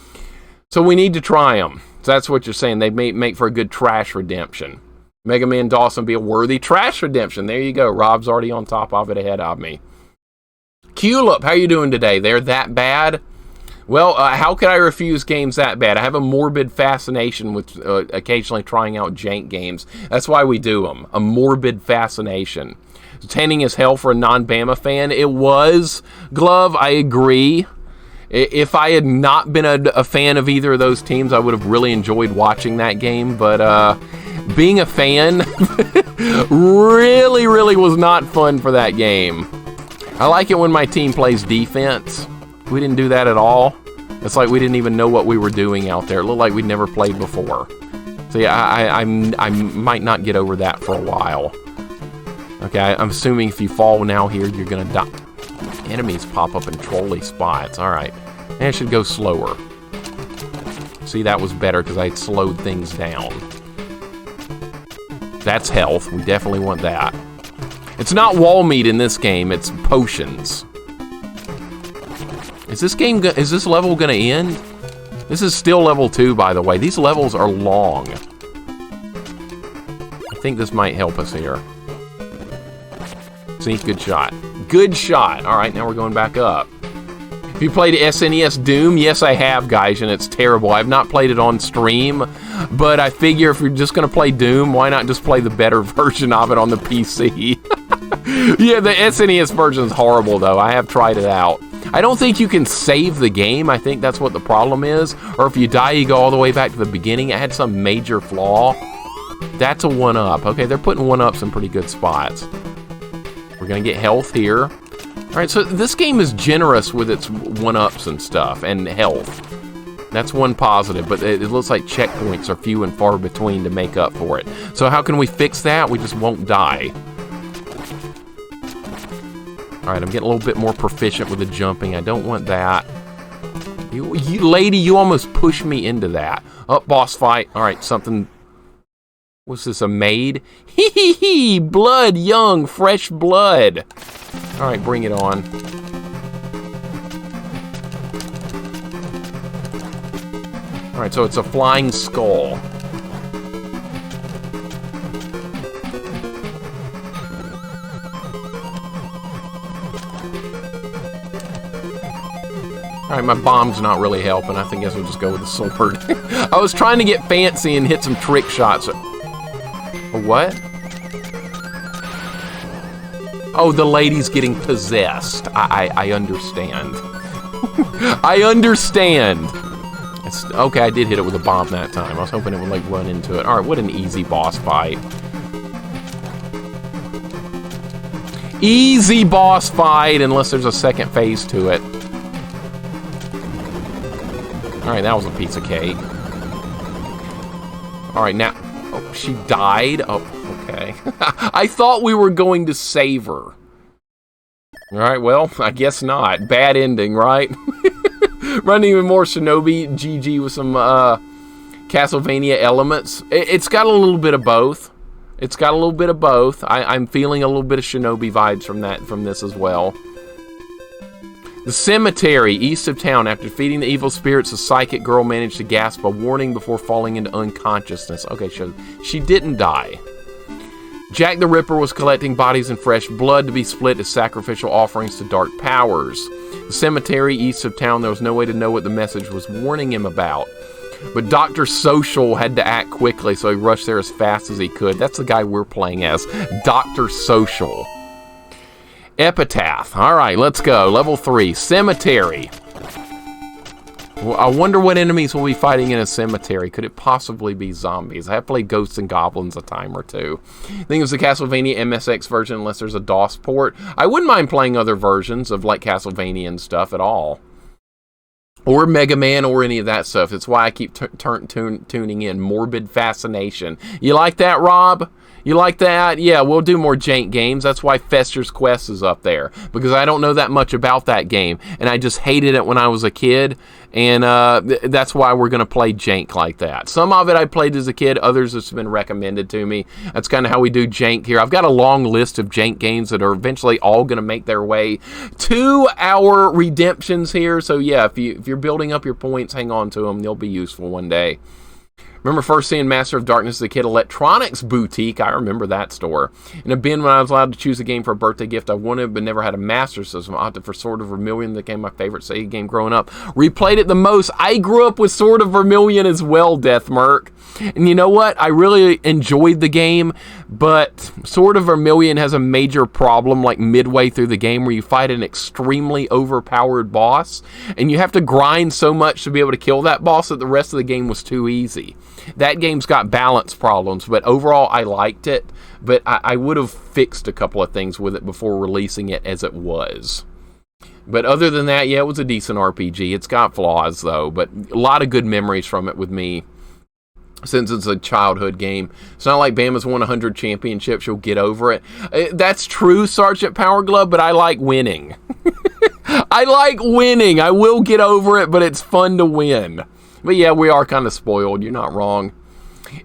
So we need to try them. So that's what you're saying. They may make for a good trash redemption. Mega Man DOS would be a worthy trash redemption. There you go. Rob's already on top of it ahead of me. Culip, how you doing today? They're that bad? Well, how could I refuse games that bad? I have a morbid fascination with occasionally trying out jank games. That's why we do them. A morbid fascination. Tanning as hell for a non-Bama fan. It was. Glove, I agree. If I had not been a fan of either of those teams, I would have really enjoyed watching that game. But being a fan really, really was not fun for that game. I like it when my team plays defense. We didn't do that at all. It's like we didn't even know what we were doing out there. It looked like we'd never played before. So yeah, I might not get over that for a while. Okay, I'm assuming if you fall now here, you're gonna die. Enemies pop up in trolley spots. All right, and it should go slower. See, that was better because I slowed things down. That's health. We definitely want that. It's not wall meat in this game, it's potions. Is this level gonna end? This is still level 2, by the way. These levels are long. I think this might help us here. See, good shot. Good shot. All right, now we're going back up. Have you played SNES Doom? Yes, I have, guys, and it's terrible. I've not played it on stream, but I figure if you're just gonna play Doom, why not just play the better version of it on the PC? Yeah, the SNES version is horrible, though. I have tried it out. I don't think you can save the game. I think that's what the problem is. Or if you die, you go all the way back to the beginning. It had some major flaw. That's a 1-up. Okay, they're putting 1-ups in pretty good spots. We're going to get health here. All right, so this game is generous with its 1-ups and stuff, and health. That's one positive, but it looks like checkpoints are few and far between to make up for it. So how can we fix that? We just won't die. All right, I'm getting a little bit more proficient with the jumping. I don't want that. You lady, you almost pushed me into that. Up, boss fight. All right, something What's this, a maid? Hee hee hee! Blood, young, fresh blood. All right, bring it on. All right, so it's a flying skull. All right, my bomb's not really helping. I think I guess we'll just go with the sword. I was trying to get fancy and hit some trick shots. What? Oh, the lady's getting possessed. I understand. I understand. Okay, I did hit it with a bomb that time. I was hoping it would, like, run into it. All right, what an easy boss fight. Easy boss fight, unless there's a second phase to it. All right, that was a piece of cake. All right, now... Oh, she died? Oh, okay. I thought we were going to save her. All right, well, I guess not. Bad ending, right? Running even more Shinobi GG with some Castlevania elements. It's got a little bit of both. It's got a little bit of both. I'm feeling a little bit of Shinobi vibes from this as well. The cemetery east of town. After defeating the evil spirits, the psychic girl managed to gasp a warning before falling into unconsciousness. Okay, so she didn't die. Jack the Ripper was collecting bodies and fresh blood to be split as sacrificial offerings to dark powers. The cemetery east of town, there was no way to know what the message was warning him about. But Dr. Social had to act quickly, so he rushed there as fast as he could. That's the guy we're playing as, Dr. Social. Epitaph. All right, let's go. Level 3, cemetery. Well, I wonder what enemies we'll be fighting in a cemetery. Could it possibly be zombies? I have played Ghosts and Goblins a time or two. I think it was the Castlevania MSX version, unless there's a DOS port. I wouldn't mind playing other versions of, like, Castlevania and stuff at all. Or Mega Man or any of that stuff. That's why I keep tuning in. Morbid Fascination. You like that, Rob? You like that? Yeah, we'll do more jank games. That's why Fester's Quest is up there. Because I don't know that much about that game. And I just hated it when I was a kid. And that's why we're going to play jank like that. Some of it I played as a kid. Others it's been recommended to me. That's kind of how we do jank here. I've got a long list of jank games that are eventually all going to make their way to our redemptions here. So yeah, if you're building up your points, hang on to them. They'll be useful one day. Remember first seeing Master of Darkness as a kid, Electronics Boutique. I remember that store. In a bin when I was allowed to choose a game for a birthday gift I wanted, but never had a Master System. I opted for Sword of Vermilion. That became my favorite Sega game growing up. Replayed it the most. I grew up with Sword of Vermilion as well, Deathmerk. And you know what? I really enjoyed the game, but Sword of Vermilion has a major problem like midway through the game where you fight an extremely overpowered boss, and you have to grind so much to be able to kill that boss that the rest of the game was too easy. That game's got balance problems, but overall I liked it, but I would have fixed a couple of things with it before releasing it as it was. But other than that, yeah, it was a decent RPG. It's got flaws, though, but a lot of good memories from it with me. Since it's a childhood game. It's not like Bama's won 100 championships, you'll get over it. That's true, Sergeant Power Glove, but I like winning. I like winning. I will get over it, but it's fun to win. But yeah, we are kind of spoiled. You're not wrong.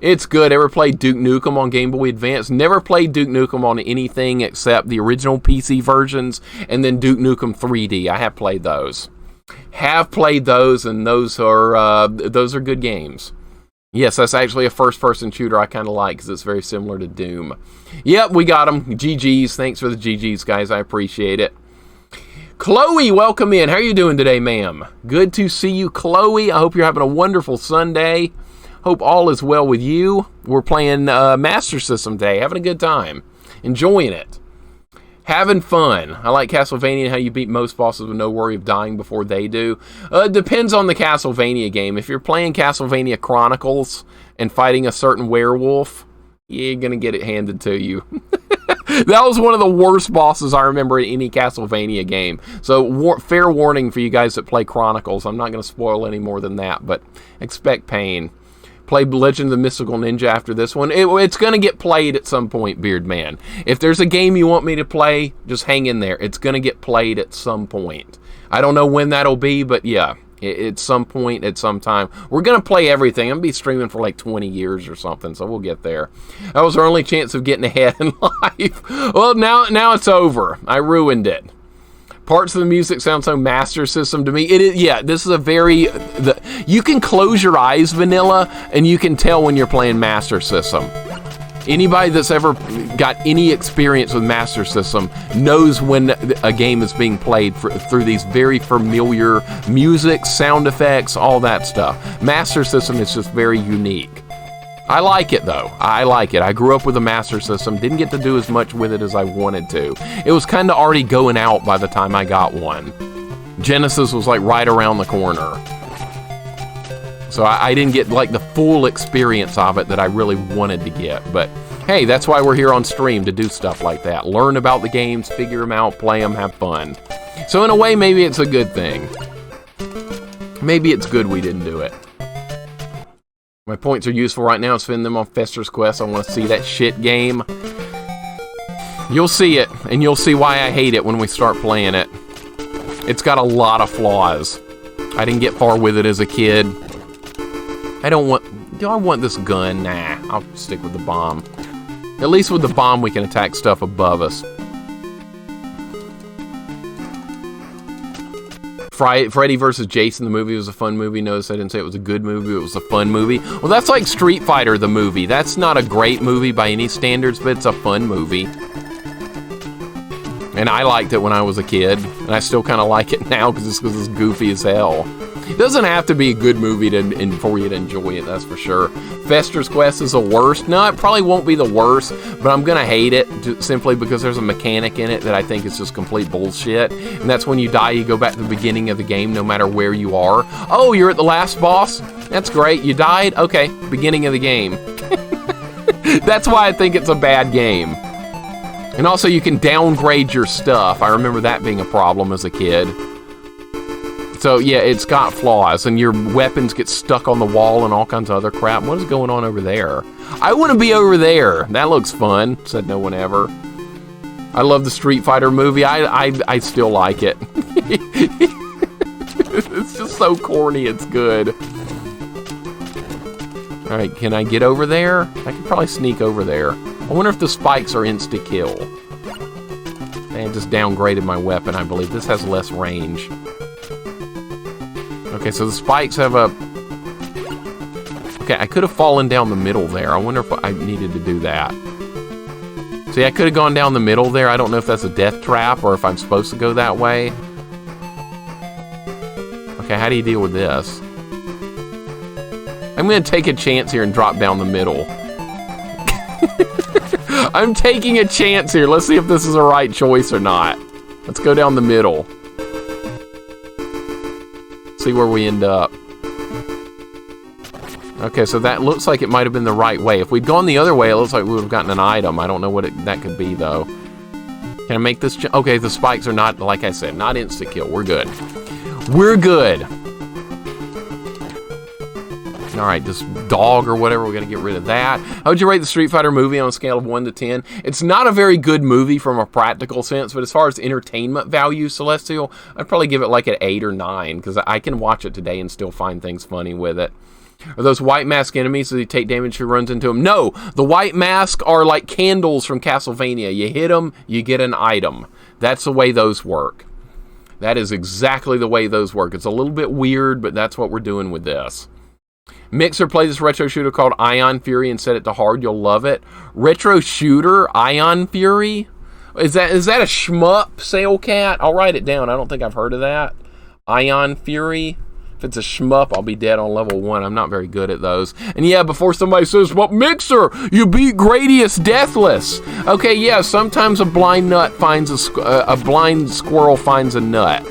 It's good. Ever played Duke Nukem on Game Boy Advance? Never played Duke Nukem on anything except the original PC versions and then Duke Nukem 3D. I have played those. And those are good games. Yes, that's actually a first-person shooter I kind of like because it's very similar to Doom. Yep, we got them. GG's. Thanks for the GG's, guys. I appreciate it. Chloe, welcome in. How are you doing today, ma'am? Good to see you, Chloe. I hope you're having a wonderful Sunday. Hope all is well with you. We're playing Master System Day. Having a good time. Enjoying it. Having fun. I like Castlevania and how you beat most bosses with no worry of dying before they do. It depends on the Castlevania game. If you're playing Castlevania Chronicles and fighting a certain werewolf, you're going to get it handed to you. That was one of the worst bosses I remember in any Castlevania game. So fair warning for you guys that play Chronicles. I'm not going to spoil any more than that, but expect pain. Play Legend of the Mystical Ninja after this one. It's going to get played at some point, Beard Man. If there's a game you want me to play, just hang in there. It's going to get played at some point. I don't know when that'll be, but yeah. At some point, at some time. We're going to play everything. I'm going to be streaming for like 20 years or something, so we'll get there. That was our only chance of getting ahead in life. Well, now it's over. I ruined it. Parts of the music sound so Master System to me. It is, yeah, this is a very... you can close your eyes, Vanilla, and you can tell when you're playing Master System. Anybody that's ever got any experience with Master System knows when a game is being played through these very familiar music, sound effects, all that stuff. Master System is just very unique. I like it, though. I like it. I grew up with a Master System. Didn't get to do as much with it as I wanted to. It was kind of already going out by the time I got one. Genesis was like right around the corner. So I didn't get like the full experience of it that I really wanted to get. But hey, that's why we're here on stream, to do stuff like that. Learn about the games, figure them out, play them, have fun. So in a way, maybe it's a good thing. Maybe it's good we didn't do it. My points are useful right now. Spend them on Fester's Quest. I want to see that shit game. You'll see it, and you'll see why I hate it when we start playing it. It's got a lot of flaws. I didn't get far with it as a kid. Do I want this gun? Nah, I'll stick with the bomb. At least with the bomb we can attack stuff above us. Freddy vs. Jason, the movie, was a fun movie. Notice I didn't say it was a good movie, it was a fun movie. Well, that's like Street Fighter, the movie. That's not a great movie by any standards, but it's a fun movie. And I liked it when I was a kid, and I still kind of like it now because it's goofy as hell. It doesn't have to be a good movie for you to enjoy it, that's for sure. Fester's Quest is the worst. No, it probably won't be the worst, but I'm going to hate it simply because there's a mechanic in it that I think is just complete bullshit. And that's when you die, you go back to the beginning of the game no matter where you are. Oh, you're at the last boss? That's great. You died? Okay, beginning of the game. That's why I think it's a bad game. And also, you can downgrade your stuff. I remember that being a problem as a kid. So, yeah, it's got flaws, and your weapons get stuck on the wall and all kinds of other crap. What is going on over there? I want to be over there. That looks fun, said no one ever. I love the Street Fighter movie. I still like it. It's just so corny, it's good. All right, can I get over there? I could probably sneak over there. I wonder if the spikes are insta-kill. I just downgraded my weapon, I believe. This has less range. Okay, so the spikes have a... Okay, I could have fallen down the middle there. I wonder if I needed to do that. See, I could have gone down the middle there. I don't know if that's a death trap or if I'm supposed to go that way. Okay, how do you deal with this? I'm going to take a chance here and drop down the middle. I'm taking a chance here. Let's see if this is a right choice or not. Let's go down the middle. See where we end up. Okay, so that looks like it might have been the right way. If we'd gone the other way, it looks like we would have gotten an item. I don't know what that could be, though. Can I make this... Okay, the spikes are not, like I said, not insta-kill. We're good. We're good. Alright, this dog or whatever, we're going to get rid of that. How would you rate the Street Fighter movie on a scale of 1 to 10? It's not a very good movie from a practical sense, but as far as entertainment value, Celestial, I'd probably give it like an 8 or 9, because I can watch it today and still find things funny with it. Are those white mask enemies? Does he take damage who runs into them? No! The white mask are like candles from Castlevania. You hit them, you get an item. That's the way those work. That is exactly the way those work. It's a little bit weird, but that's what we're doing with this. Mixer played this retro shooter called Ion Fury and set it to hard. You'll love it. Retro shooter, Ion Fury? Is that a shmup, Sail Cat? I'll write it down. I don't think I've heard of that. Ion Fury. If it's a shmup, I'll be dead on level 1. I'm not very good at those. And yeah, before somebody says, well, Mixer, you beat Gradius Deathless. Okay, yeah, sometimes a blind nut finds a blind squirrel finds a nut.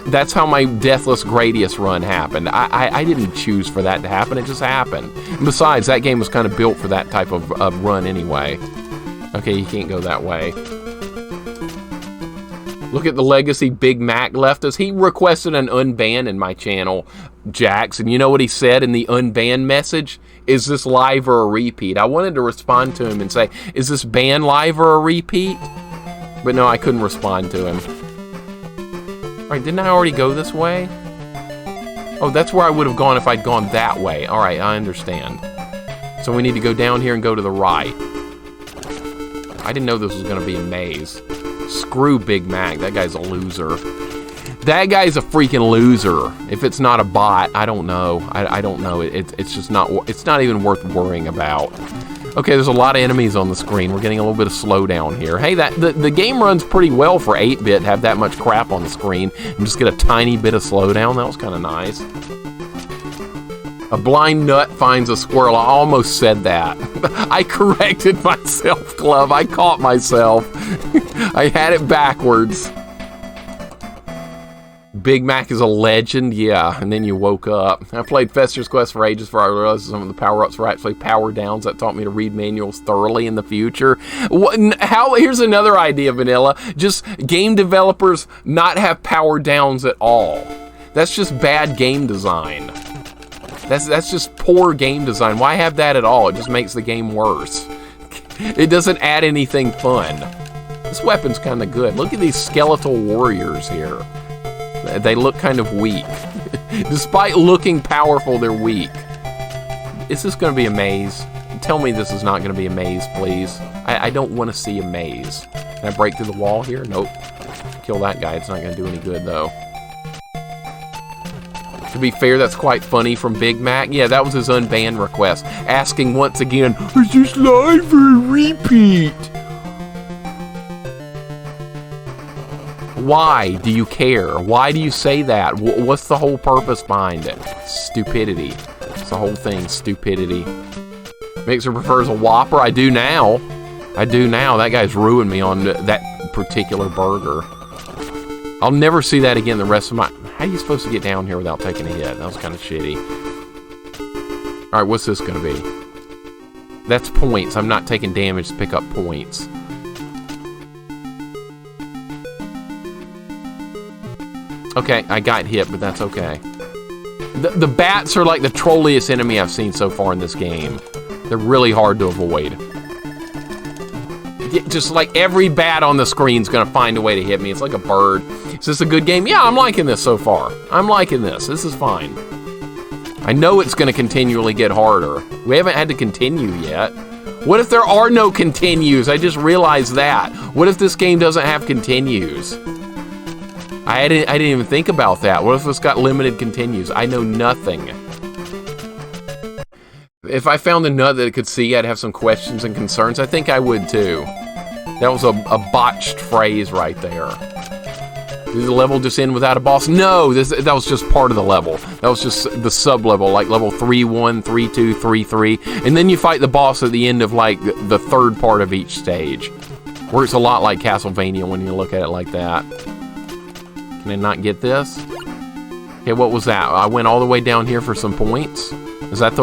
That's how my Deathless Gradius run happened. I didn't choose for that to happen. It just happened. And besides, that game was kind of built for that type of run anyway. Okay, you can't go that way. Look at the legacy Big Mac left us. He requested an unban in my channel, Jax. And you know what he said in the unban message? Is this live or a repeat? I wanted to respond to him and say, is this ban live or a repeat? But no, I couldn't respond to him. Alright, didn't I already go this way? Oh, that's where I would have gone if I'd gone that way. All right, I understand. So we need to go down here and go to the right. I didn't know this was going to be a maze. Screw Big Mac. That guy's a loser. That guy's a freaking loser. If it's not a bot, I don't know. I don't know. It's just not. It's not even worth worrying about. Okay, there's a lot of enemies on the screen. We're getting a little bit of slowdown here. Hey, the game runs pretty well for 8-bit. Have that much crap on the screen and just get a tiny bit of slowdown. That was kind of nice. A blind nut finds a squirrel. I almost said that. I corrected myself, Glove. I caught myself. I had it backwards. Big Mac is a legend, yeah, and then you woke up. I played Fester's Quest for ages before I realized some of the power-ups were actually power-downs. That taught me to read manuals thoroughly in the future. Here's another idea, Vanilla. Just game developers not have power-downs at all. That's just bad game design. That's just poor game design. Why have that at all? It just makes the game worse. It doesn't add anything fun. This weapon's kind of good. Look at these skeletal warriors here. They look kind of weak. Despite looking powerful, they're weak. Is this going to be a maze? Tell me this is not going to be a maze, please. I don't want to see a maze. Can I break through the wall here? Nope. Kill that guy. It's not going to do any good, though. To be fair, that's quite funny from Big Mac. Yeah, that was his unbanned request. Asking once again, is this live or repeat? Why do you care? Why do you say that? What's the whole purpose behind it? Stupidity. It's the whole thing, stupidity. Mixer prefers a Whopper. I do now. I do now. That guy's ruined me on that particular burger. I'll never see that again the rest of my... How are you supposed to get down here without taking a hit? That was kind of shitty. Alright, what's this going to be? That's points. I'm not taking damage to pick up points. Okay, I got hit, but that's okay. The bats are like the trolliest enemy I've seen so far in this game. They're really hard to avoid. Just like every bat on the screen's gonna find a way to hit me. It's like a bird. Is this a good game? Yeah, I'm liking this so far. I'm liking this. This is fine. I know it's gonna continually get harder. We haven't had to continue yet. What if there are no continues? I just realized that. What if this game doesn't have continues? I didn't even think about that. What if it's got limited continues? I know nothing. If I found a nut that it could see, I'd have some questions and concerns. I think I would too. That was a botched phrase right there. Did the level just end without a boss? No, that was just part of the level. That was just the sub-level, like level 3-1, 3-2, 3-3. And then you fight the boss at the end of like the third part of each stage. Works a lot like Castlevania when you look at it like that. Can I not get this? Okay, what was that? I went all the way down here for some points? Is that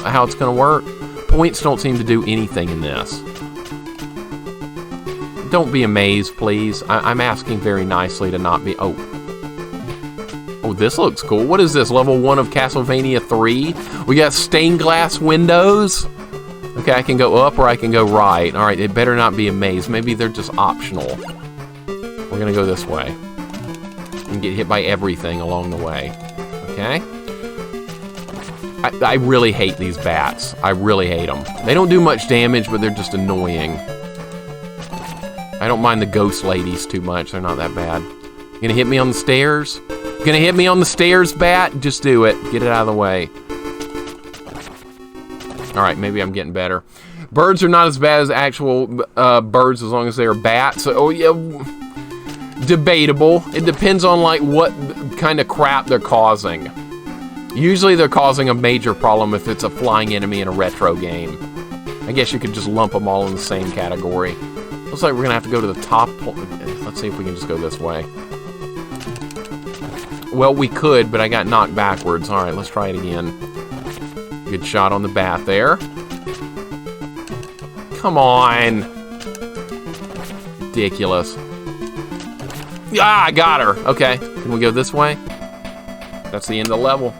how it's gonna work? Points don't seem to do anything in this. Don't be amazed, please. I'm asking very nicely to not be... Oh, this looks cool. What is this? Level 1 of Castlevania 3? We got stained glass windows? Okay, I can go up or I can go right. Alright, it better not be a maze. Maybe they're just optional. We're gonna go this way. And get hit by everything along the way. Okay? I really hate these bats. I really hate them. They don't do much damage, but they're just annoying. I don't mind the ghost ladies too much. They're not that bad. You gonna hit me on the stairs? You gonna hit me on the stairs, bat? Just do it. Get it out of the way. Alright, maybe I'm getting better. Birds are not as bad as actual birds as long as they are bats. Oh, yeah. Debatable. It depends on, like, what kind of crap they're causing. Usually they're causing a major problem if it's a flying enemy in a retro game. I guess you could just lump them all in the same category. Looks like we're gonna have to go to the top. Let's see if we can just go this way. Well, we could, but I got knocked backwards. Alright, let's try it again. Good shot on the bat there. Come on. Ridiculous. Ah, I got her. Okay, can we go this way? That's the end of the level.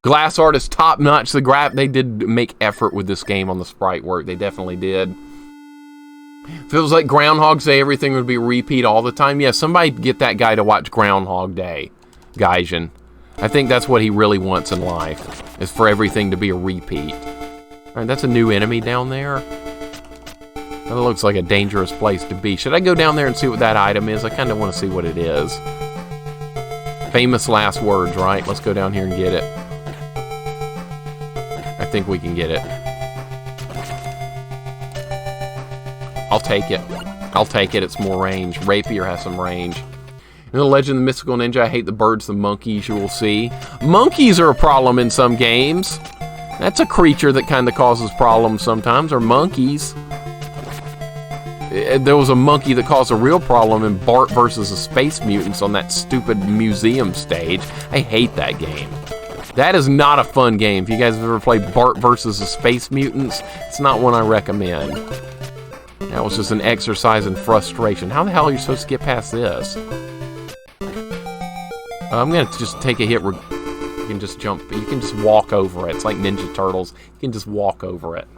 Glass art is top notch. They did make effort with this game on the sprite work. They definitely did. Feels like Groundhog Day, everything would be repeat all the time. Yeah, somebody get that guy to watch Groundhog Day. Gaijin. I think that's what he really wants in life, is for everything to be a repeat. Alright, that's a new enemy down there. That looks like a dangerous place to be. Should I go down there and see what that item is? I kind of want to see what it is. Famous last words, right? Let's go down here and get it. I think we can get it. I'll take it. I'll take it. It's more range. Rapier has some range. In The Legend of the Mystical Ninja, I hate the birds, the monkeys you will see. Monkeys are a problem in some games. That's a creature that kind of causes problems sometimes, or monkeys. There was a monkey that caused a real problem in Bart versus the Space Mutants on that stupid museum stage. I hate that game. That is not a fun game. If you guys have ever played Bart versus the Space Mutants, it's not one I recommend. That was just an exercise in frustration. How the hell are you supposed to get past this? I'm going to just take a hit. You can just jump. You can just walk over it. It's like Ninja Turtles. You can just walk over it.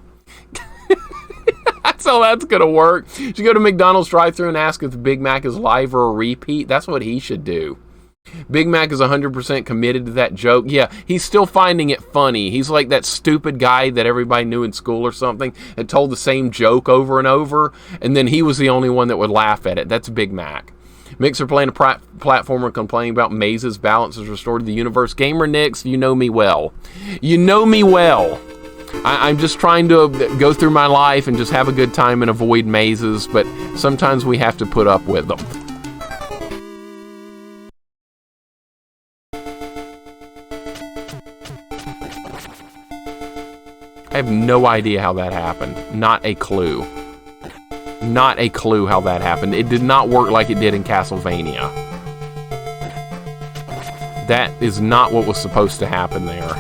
That's how that's going to work. You should go to McDonald's drive-thru and ask if the Big Mac is live or a repeat. That's what he should do. Big Mac is 100% committed to that joke. Yeah, he's still finding it funny. He's like that stupid guy that everybody knew in school or something that told the same joke over and over, and then he was the only one that would laugh at it. That's Big Mac. Mixer playing a platformer complaining about mazes, balance is restored to the universe. Gamer Nix, you know me well. You know me well. I'm just trying to go through my life and just have a good time and avoid mazes, but sometimes we have to put up with them. I have no idea how that happened. Not a clue. Not a clue how that happened. It did not work like it did in Castlevania. That is not what was supposed to happen there.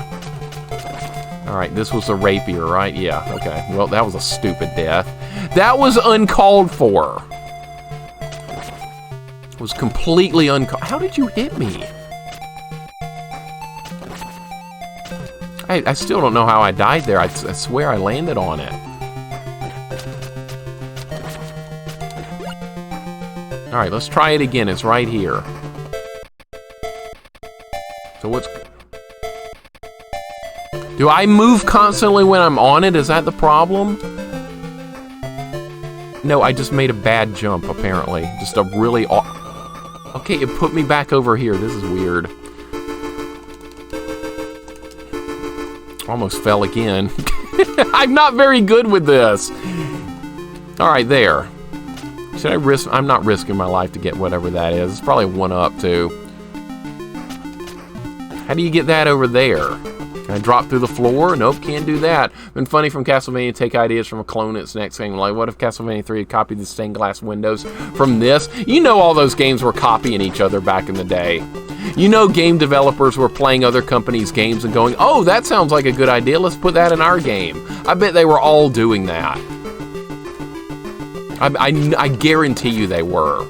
Alright, this was a rapier, right? Yeah, okay. Well, that was a stupid death. That was uncalled for. It was completely uncalled. How did you hit me? I still don't know how I died there. I swear I landed on it. Alright, let's try it again. It's right here. So what's... Do I move constantly when I'm on it? Is that the problem? No, I just made a bad jump, apparently. Just a really... Okay, it put me back over here. This is weird. Almost fell again. I'm not very good with this. Alright, there. Should I risk... I'm not risking my life to get whatever that is. It's probably a 1-up, too. How do you get that over there? Can I drop through the floor? Nope, can't do that. Been funny from Castlevania to take ideas from a clone its next game. Like, what if Castlevania 3 had copied the stained glass windows from this? You know all those games were copying each other back in the day. You know game developers were playing other companies' games and going, oh, that sounds like a good idea. Let's put that in our game. I bet they were all doing that. I guarantee you they were.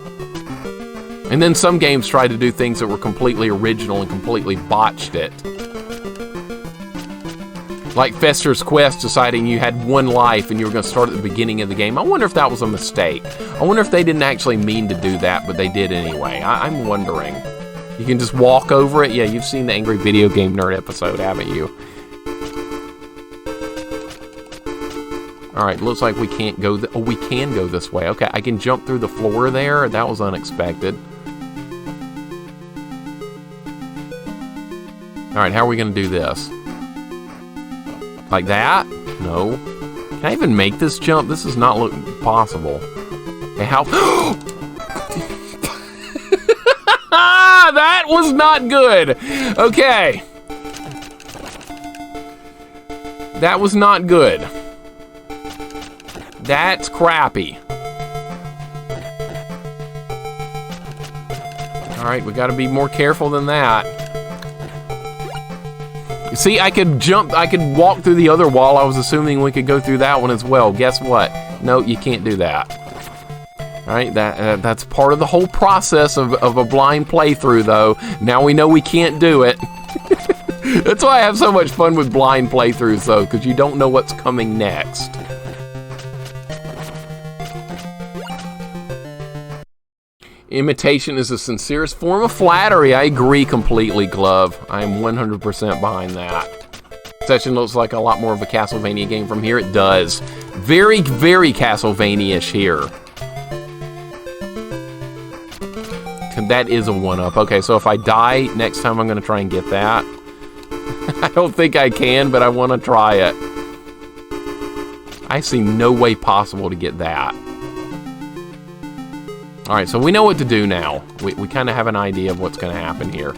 And then some games tried to do things that were completely original and completely botched it. Like Fester's Quest deciding you had one life and you were going to start at the beginning of the game. I wonder if that was a mistake. I wonder if they didn't actually mean to do that, but they did anyway. I'm wondering. You can just walk over it. Yeah, you've seen the Angry Video Game Nerd episode, haven't you? Alright, looks like we can't go... Oh, we can go this way. Okay, I can jump through the floor there. That was unexpected. Alright, how are we going to do this? Like that? No. Can I even make this jump? This does not look possible. Okay, how... That was not good! Okay. That was not good. That's crappy. Alright, we gotta be more careful than that. See, I could jump, I could walk through the other wall. I was assuming we could go through that one as well. Guess what? No, you can't do that. Alright, that's part of the whole process of a blind playthrough, though. Now we know we can't do it. That's why I have so much fun with blind playthroughs, though, because you don't know what's coming next. Imitation is the sincerest form of flattery. I agree completely, Glove. I am 100% behind that. Session looks like a lot more of a Castlevania game from here. It does. Very, very Castlevania-ish here. That is a 1-up. Okay, so if I die next time, I'm going to try and get that. I don't think I can, but I want to try it. I see no way possible to get that. Alright, so we know what to do now. We kind of have an idea of what's going to happen here.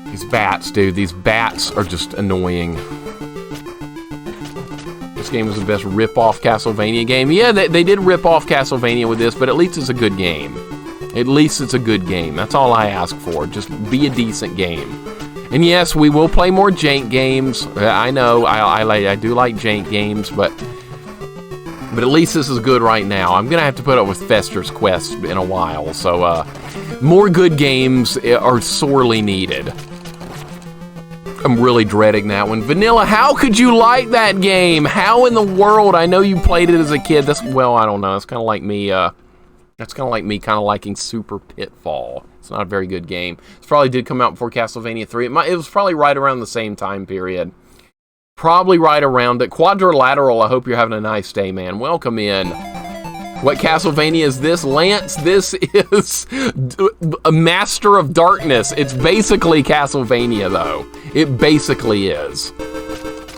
These bats, dude. These bats are just annoying. This game is the best rip-off Castlevania game. Yeah, they did rip off Castlevania with this, but at least it's a good game. At least it's a good game. That's all I ask for. Just be a decent game. And yes, we will play more jank games. I know, I do like jank games, but at least this is good right now. I'm gonna have to put up with Fester's Quest in a while, so more good games are sorely needed. I'm really dreading that one. Vanilla, how could you like that game? How in the world? I know you played it as a kid. Well, I don't know. It's kind of like me. That's kind of like me kind of liking Super Pitfall. It's not a very good game. It probably did come out before Castlevania 3. It was probably right around the same time period. Probably right around it. Quadrilateral, I hope you're having a nice day, man. Welcome in. What Castlevania is this, Lance? This is a Master of Darkness. It's basically Castlevania, though. It basically is.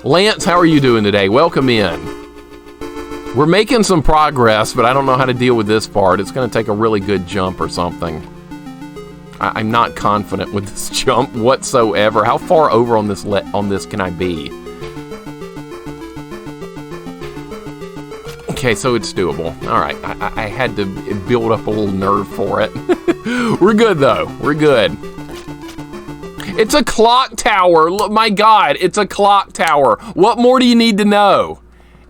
Lance, how are you doing today? Welcome in. We're making some progress, but I don't know how to deal with this part. It's going to take a really good jump or something. I'm not confident with this jump whatsoever. How far over on this can I be? Okay, so it's doable. All right, I had to build up a little nerve for it. We're good, though. We're good. It's a clock tower. Look, my God, it's a clock tower. What more do you need to know?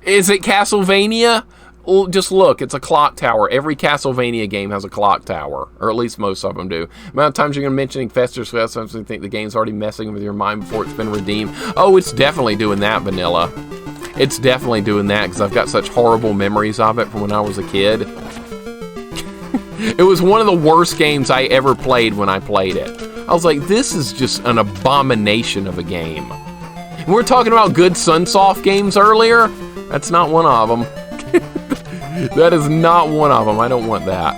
Is it Castlevania? Well, just look, it's a clock tower. Every Castlevania game has a clock tower, or at least most of them do. The amount of times you're going to mention Fester's Quest, I think the game's already messing with your mind before it's been redeemed. Oh, it's definitely doing that, Vanilla. It's definitely doing that, because I've got such horrible memories of it from when I was a kid. It was one of the worst games I ever played when I played it. I was like, this is just an abomination of a game. We were talking about good Sunsoft games earlier. That's not one of them. That is not one of them. I don't want that.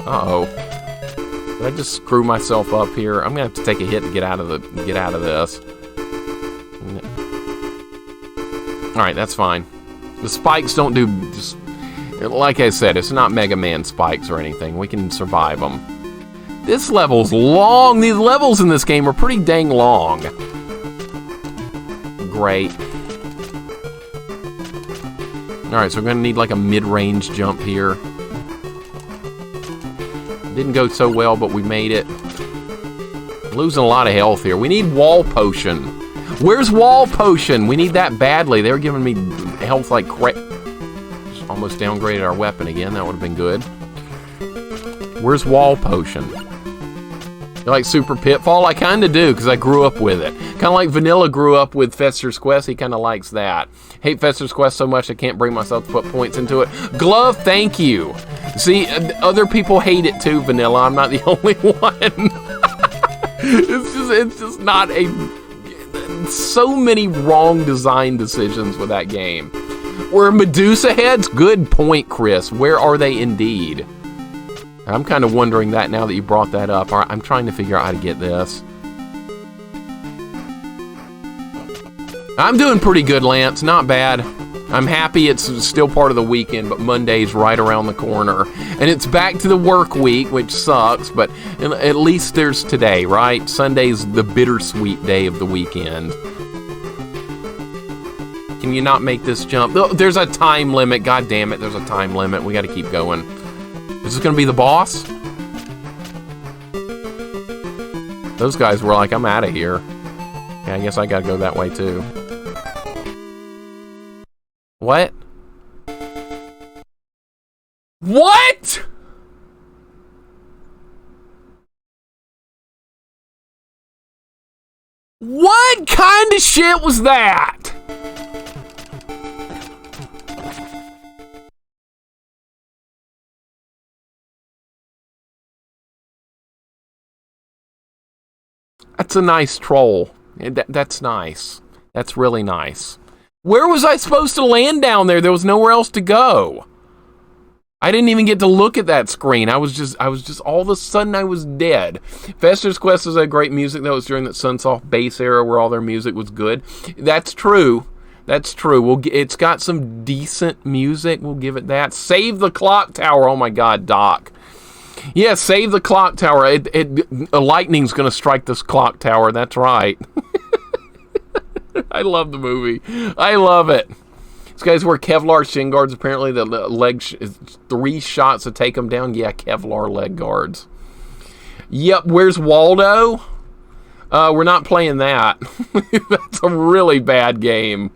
Uh-oh. Did I just screw myself up here? I'm gonna have to take a hit to get out of this. All right, that's fine. The spikes don't do just like I said. It's not Mega Man spikes or anything. We can survive them. This level's long. These levels in this game are pretty dang long. Great. Alright, so we're going to need like a mid-range jump here. Didn't go so well, but we made it. Losing a lot of health here. We need Wall Potion. Where's Wall Potion? We need that badly. They were giving me health like crap. Just almost downgraded our weapon again. That would have been good. Where's Wall Potion? You like Super Pitfall? I kind of do, because I grew up with it. Kind of like Vanilla grew up with Fester's Quest. He kind of likes that. Hate Fester's Quest so much I can't bring myself to put points into it. Glove, thank you. See, other people hate it too, Vanilla. I'm not the only one. It's just not so many wrong design decisions with that game. Were Medusa heads? Good point, Chris. Where are they indeed? I'm kind of wondering that now that you brought that up. All right, I'm trying to figure out how to get this. I'm doing pretty good, Lance. Not bad. I'm happy it's still part of the weekend, but Monday's right around the corner. And it's back to the work week, which sucks, but at least there's today, right? Sunday's the bittersweet day of the weekend. Can you not make this jump? There's a time limit. God damn it, there's a time limit. We got to keep going. Is this going to be the boss? Those guys were like, I'm out of here. Yeah, I guess I got to go that way, too. What? What? What kind of shit was that? That's a nice troll. That's nice. That's really nice. Where was I supposed to land down there? There was nowhere else to go. I didn't even get to look at that screen. I was just all of a sudden I was dead. Fester's Quest is a great music that was during that Sunsoft bass era where all their music was good. That's true. That's true. It's got some decent music. We'll give it that. Save the Clock Tower. Oh my God, Doc. Yeah, save the clock tower. A lightning's going to strike this clock tower. That's right. I love the movie. I love it. These guys wear Kevlar shin guards. Apparently, the leg 3 shots to take them down. Yeah, Kevlar leg guards. Yep, where's Waldo? We're not playing that. That's a really bad game.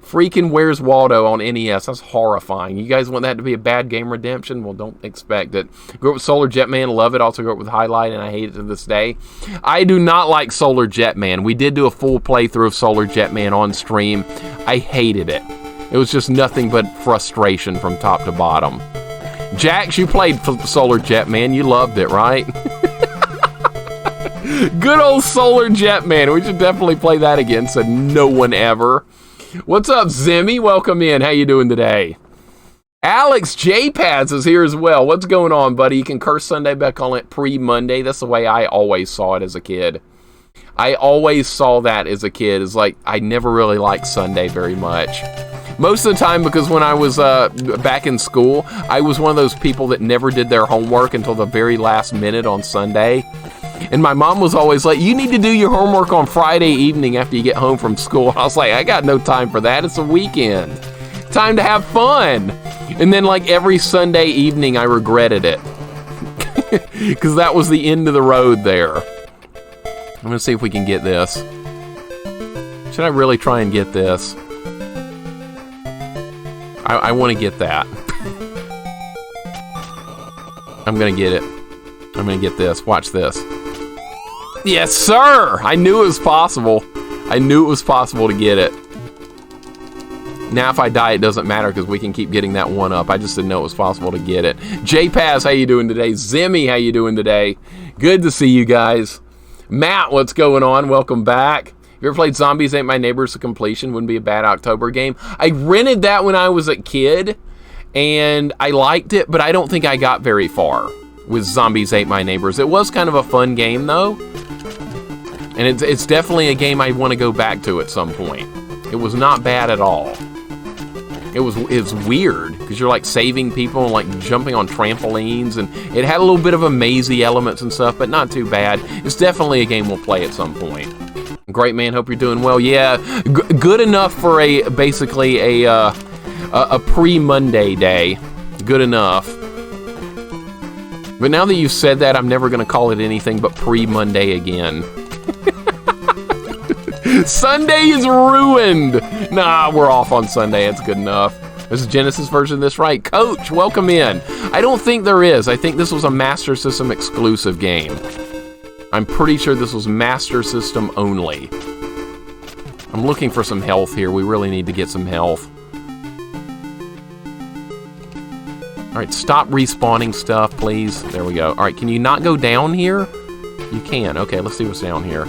Freaking Where's Waldo on NES. That's horrifying. You guys want that to be a bad game redemption? Well, don't expect it. Grew up with Solar Jetman. Love it. Also grew up with Highlight, and I hate it to this day. I do not like Solar Jetman. We did do a full playthrough of Solar Jetman on stream. I hated it. It was just nothing but frustration from top to bottom. Jax, you played Solar Jetman. You loved it, right? Good old Solar Jetman. We should definitely play that again, so no one ever. What's up, Zimmy? Welcome in. How you doing today? Alex J-Pads is here as well. What's going on, buddy? You can curse Sunday back on it pre-Monday. That's the way I always saw it as a kid. I always saw that as a kid. It's like, I never really liked Sunday very much. Most of the time, because when I was back in school, I was one of those people that never did their homework until the very last minute on Sunday. And my mom was always like, you need to do your homework on Friday evening after you get home from school. I was like, I got no time for that. It's a weekend. Time to have fun. And then like every Sunday evening, I regretted it. Because that was the end of the road there. I'm going to see if we can get this. Should I really try and get this? I want to get that. I'm going to get it. I'm going to get this. Watch this. Yes, sir! I knew it was possible. I knew it was possible to get it. Now, if I die, it doesn't matter because we can keep getting that one up. I just didn't know it was possible to get it. J-Paz, how you doing today? Zimmy, how you doing today? Good to see you guys. Matt, what's going on? Welcome back. Have you ever played Zombies Ain't My Neighbors to completion? Wouldn't be a bad October game. I rented that when I was a kid, and I liked it, but I don't think I got very far with Zombies Ain't My Neighbors. It was kind of a fun game, though. And it's definitely a game I want to go back to at some point. It was not bad at all. It was weird, because you're like saving people and like jumping on trampolines, and it had a little bit of a mazy elements and stuff, but not too bad. It's definitely a game we'll play at some point. Great, man. Hope you're doing well. Yeah, good enough for basically a pre-Monday day. Good enough. But now that you've said that, I'm never going to call it anything but pre-Monday again. Sunday is ruined. Nah, we're off on Sunday. It's good enough. This is Genesis version of this, right? Coach, welcome in. I don't think there is. I think this was a Master System exclusive game. I'm pretty sure this was Master System only. I'm looking for some health here. We really need to get some health. All right, stop respawning stuff, please. There we go. All right, can you not go down here? You can. Okay, let's see what's down here.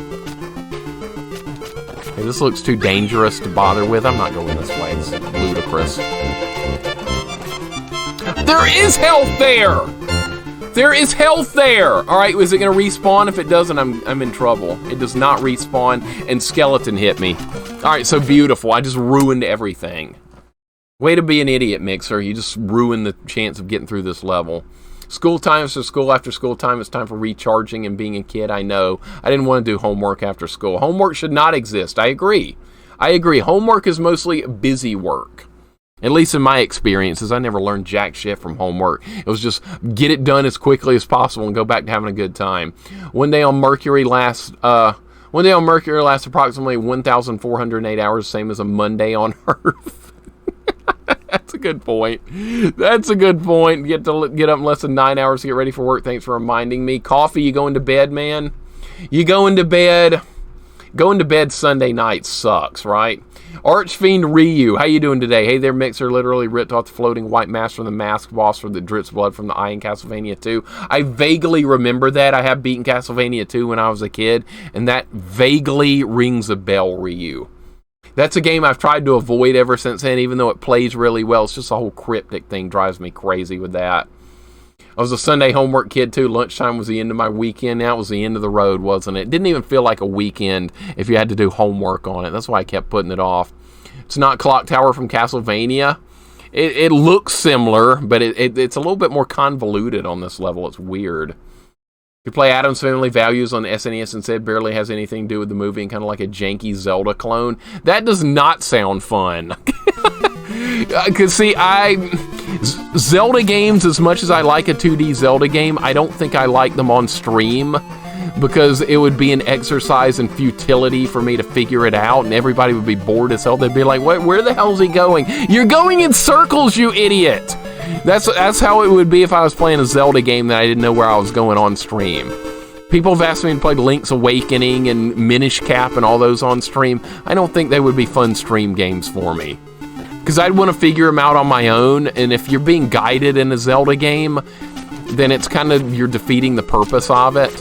Okay, this looks too dangerous to bother with. I'm not going this way. It's ludicrous. There is health there! There is health there! All right, is it going to respawn? If it doesn't, I'm in trouble. It does not respawn, and skeleton hit me. All right, so beautiful. I just ruined everything. Way to be an idiot, Mixer. You just ruined the chance of getting through this level. School time is school. After school time, it's time for recharging and being a kid. I know. I didn't want to do homework after school. Homework should not exist. I agree. Homework is mostly busy work. At least in my experiences, I never learned jack shit from homework. It was just get it done as quickly as possible and go back to having a good time. One day on Mercury lasts approximately 1,408 hours, same as a Monday on Earth. That's a good point. That's a good point. Get up in less than 9 hours to get ready for work. Thanks for reminding me. Coffee, you going to bed, man? You going to bed? Going to bed Sunday night sucks, right? Archfiend Ryu, how you doing today? Hey there, Mixer. Literally ripped off the floating white mask from the mask boss that drips blood from the eye in Castlevania 2. I vaguely remember that. I have beaten Castlevania 2 when I was a kid, and that vaguely rings a bell, Ryu. That's a game I've tried to avoid ever since then, even though it plays really well. It's just the whole cryptic thing drives me crazy with that. I was a Sunday homework kid, too. Lunchtime was the end of my weekend. Now it was the end of the road, wasn't it? It didn't even feel like a weekend if you had to do homework on it. That's why I kept putting it off. It's not Clock Tower from Castlevania. It looks similar, but it's a little bit more convoluted on this level. It's weird. If you play Addams Family Values on SNES and said barely has anything to do with the movie and kind of like a janky Zelda clone, that does not sound fun. Because, see, Zelda games, as much as I like a 2D Zelda game, I don't think I like them on stream because it would be an exercise in futility for me to figure it out, and everybody would be bored as hell. They'd be like, where the hell is he going? You're going in circles, you idiot! That's how it would be if I was playing a Zelda game that I didn't know where I was going on stream. People have asked me to play Link's Awakening and Minish Cap and all those on stream. I don't think they would be fun stream games for me. Because I'd want to figure them out on my own, and if you're being guided in a Zelda game, then it's kind of, you're defeating the purpose of it.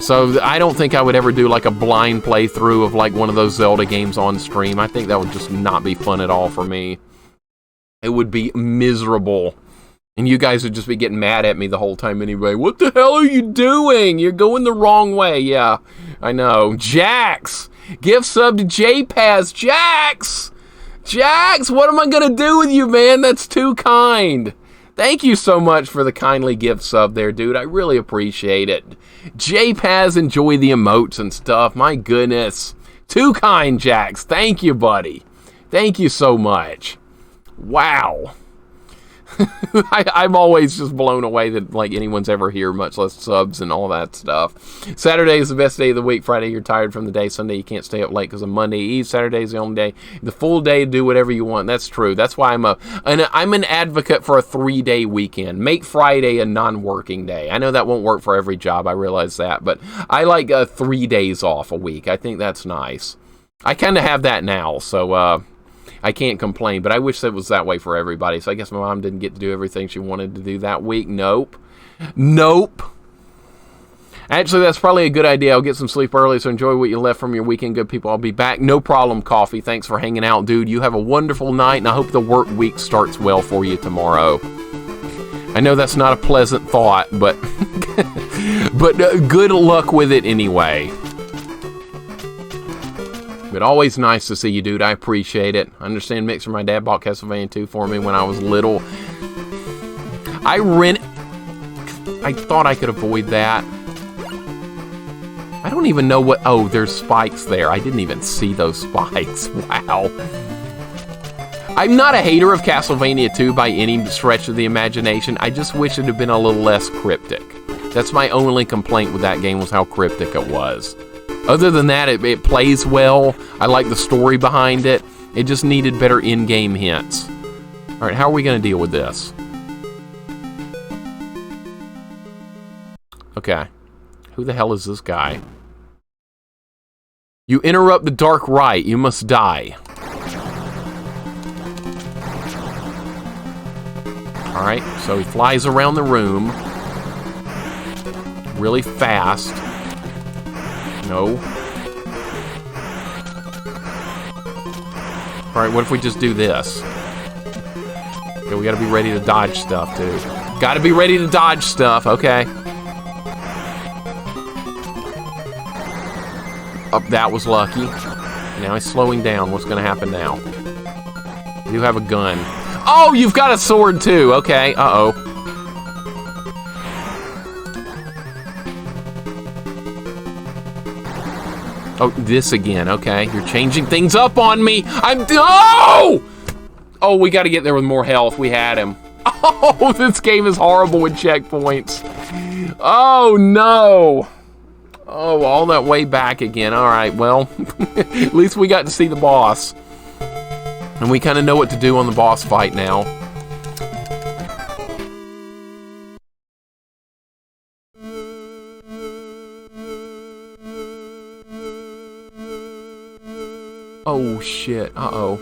So I don't think I would ever do like a blind playthrough of like one of those Zelda games on stream. I think that would just not be fun at all for me. It would be miserable. And you guys would just be getting mad at me the whole time anyway. What the hell are you doing? You're going the wrong way. Yeah, I know. Jax! Gift sub to JPaz. Jax! Jax, what am I going to do with you, man? That's too kind. Thank you so much for the kindly gift sub there, dude. I really appreciate it. JPaz, enjoy the emotes and stuff. My goodness. Too kind, Jax. Thank you, buddy. Thank you so much. Wow. I'm always just blown away that like anyone's ever here, much less subs and all that stuff. Saturday is the best day of the week. Friday, you're tired from the day. Sunday, you can't stay up late because of Monday Eve. Saturday is the only day, the full day to do whatever you want. That's true. That's why I'm an advocate for a 3-day weekend. Make Friday a non-working day. I know that won't work for every job. I realize that, but I like 3 days off a week. I think that's nice. I kind of have that now, so I can't complain, but I wish that was that way for everybody. So I guess my mom didn't get to do everything she wanted to do that week. Nope. Actually, that's probably a good idea. I'll get some sleep early, so enjoy what you left from your weekend, good people. I'll be back. No problem, Coffee. Thanks for hanging out, dude. You have a wonderful night, and I hope the work week starts well for you tomorrow. I know that's not a pleasant thought, but, but good luck with it anyway. But always nice to see you, dude. I appreciate it. I understand, Mixer, my dad bought Castlevania 2 for me when I was little. I thought I could avoid that. I don't even know what... Oh, there's spikes there. I didn't even see those spikes. Wow. I'm not a hater of Castlevania 2 by any stretch of the imagination. I just wish it had been a little less cryptic. That's my only complaint with that game, was how cryptic it was. Other than that, it plays well. I like the story behind it. It just needed better in-game hints. All right, how are we going to deal with this? Okay. Who the hell is this guy? You interrupt the dark rite. You must die. All right, so he flies around the room really fast. No. Alright, what if we just do this? Okay, we gotta be ready to dodge stuff, too. Gotta be ready to dodge stuff, okay. Oh, that was lucky. Now he's slowing down. What's gonna happen now? You have a gun. Oh, you've got a sword, too. Okay, uh-oh. Oh, this again. Okay, you're changing things up on me. Oh! Oh, we got to get there with more health. We had him. Oh, this game is horrible with checkpoints. Oh, no. Oh, all that way back again. All right, well, at least we got to see the boss. And we kind of know what to do on the boss fight now. Oh, shit. Uh-oh.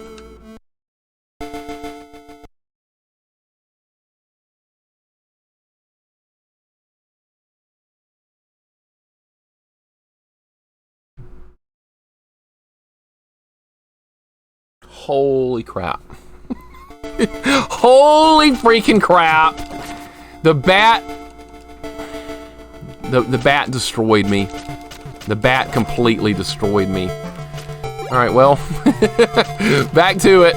Holy crap. Holy freaking crap. The bat... The bat destroyed me. The bat completely destroyed me. Alright, well. Back to it.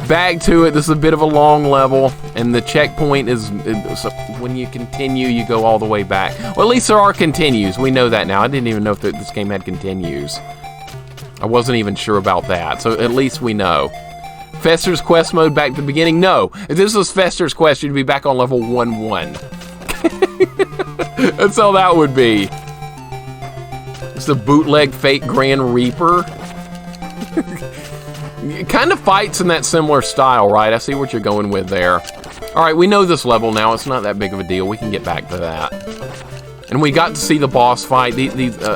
Back to it. This is a bit of a long level. And the checkpoint is... So when you continue, you go all the way back. Well, at least there are continues. We know that now. I didn't even know if this game had continues. I wasn't even sure about that. So at least we know. Fester's Quest mode back to the beginning? No. If this was Fester's Quest, you'd be back on level 1-1. That's all that would be. It's the bootleg fake Grand Reaper. It kind of fights in that similar style, right? I see what you're going with there. Alright, we know this level now. It's not that big of a deal. We can get back to that. And we got to see the boss fight.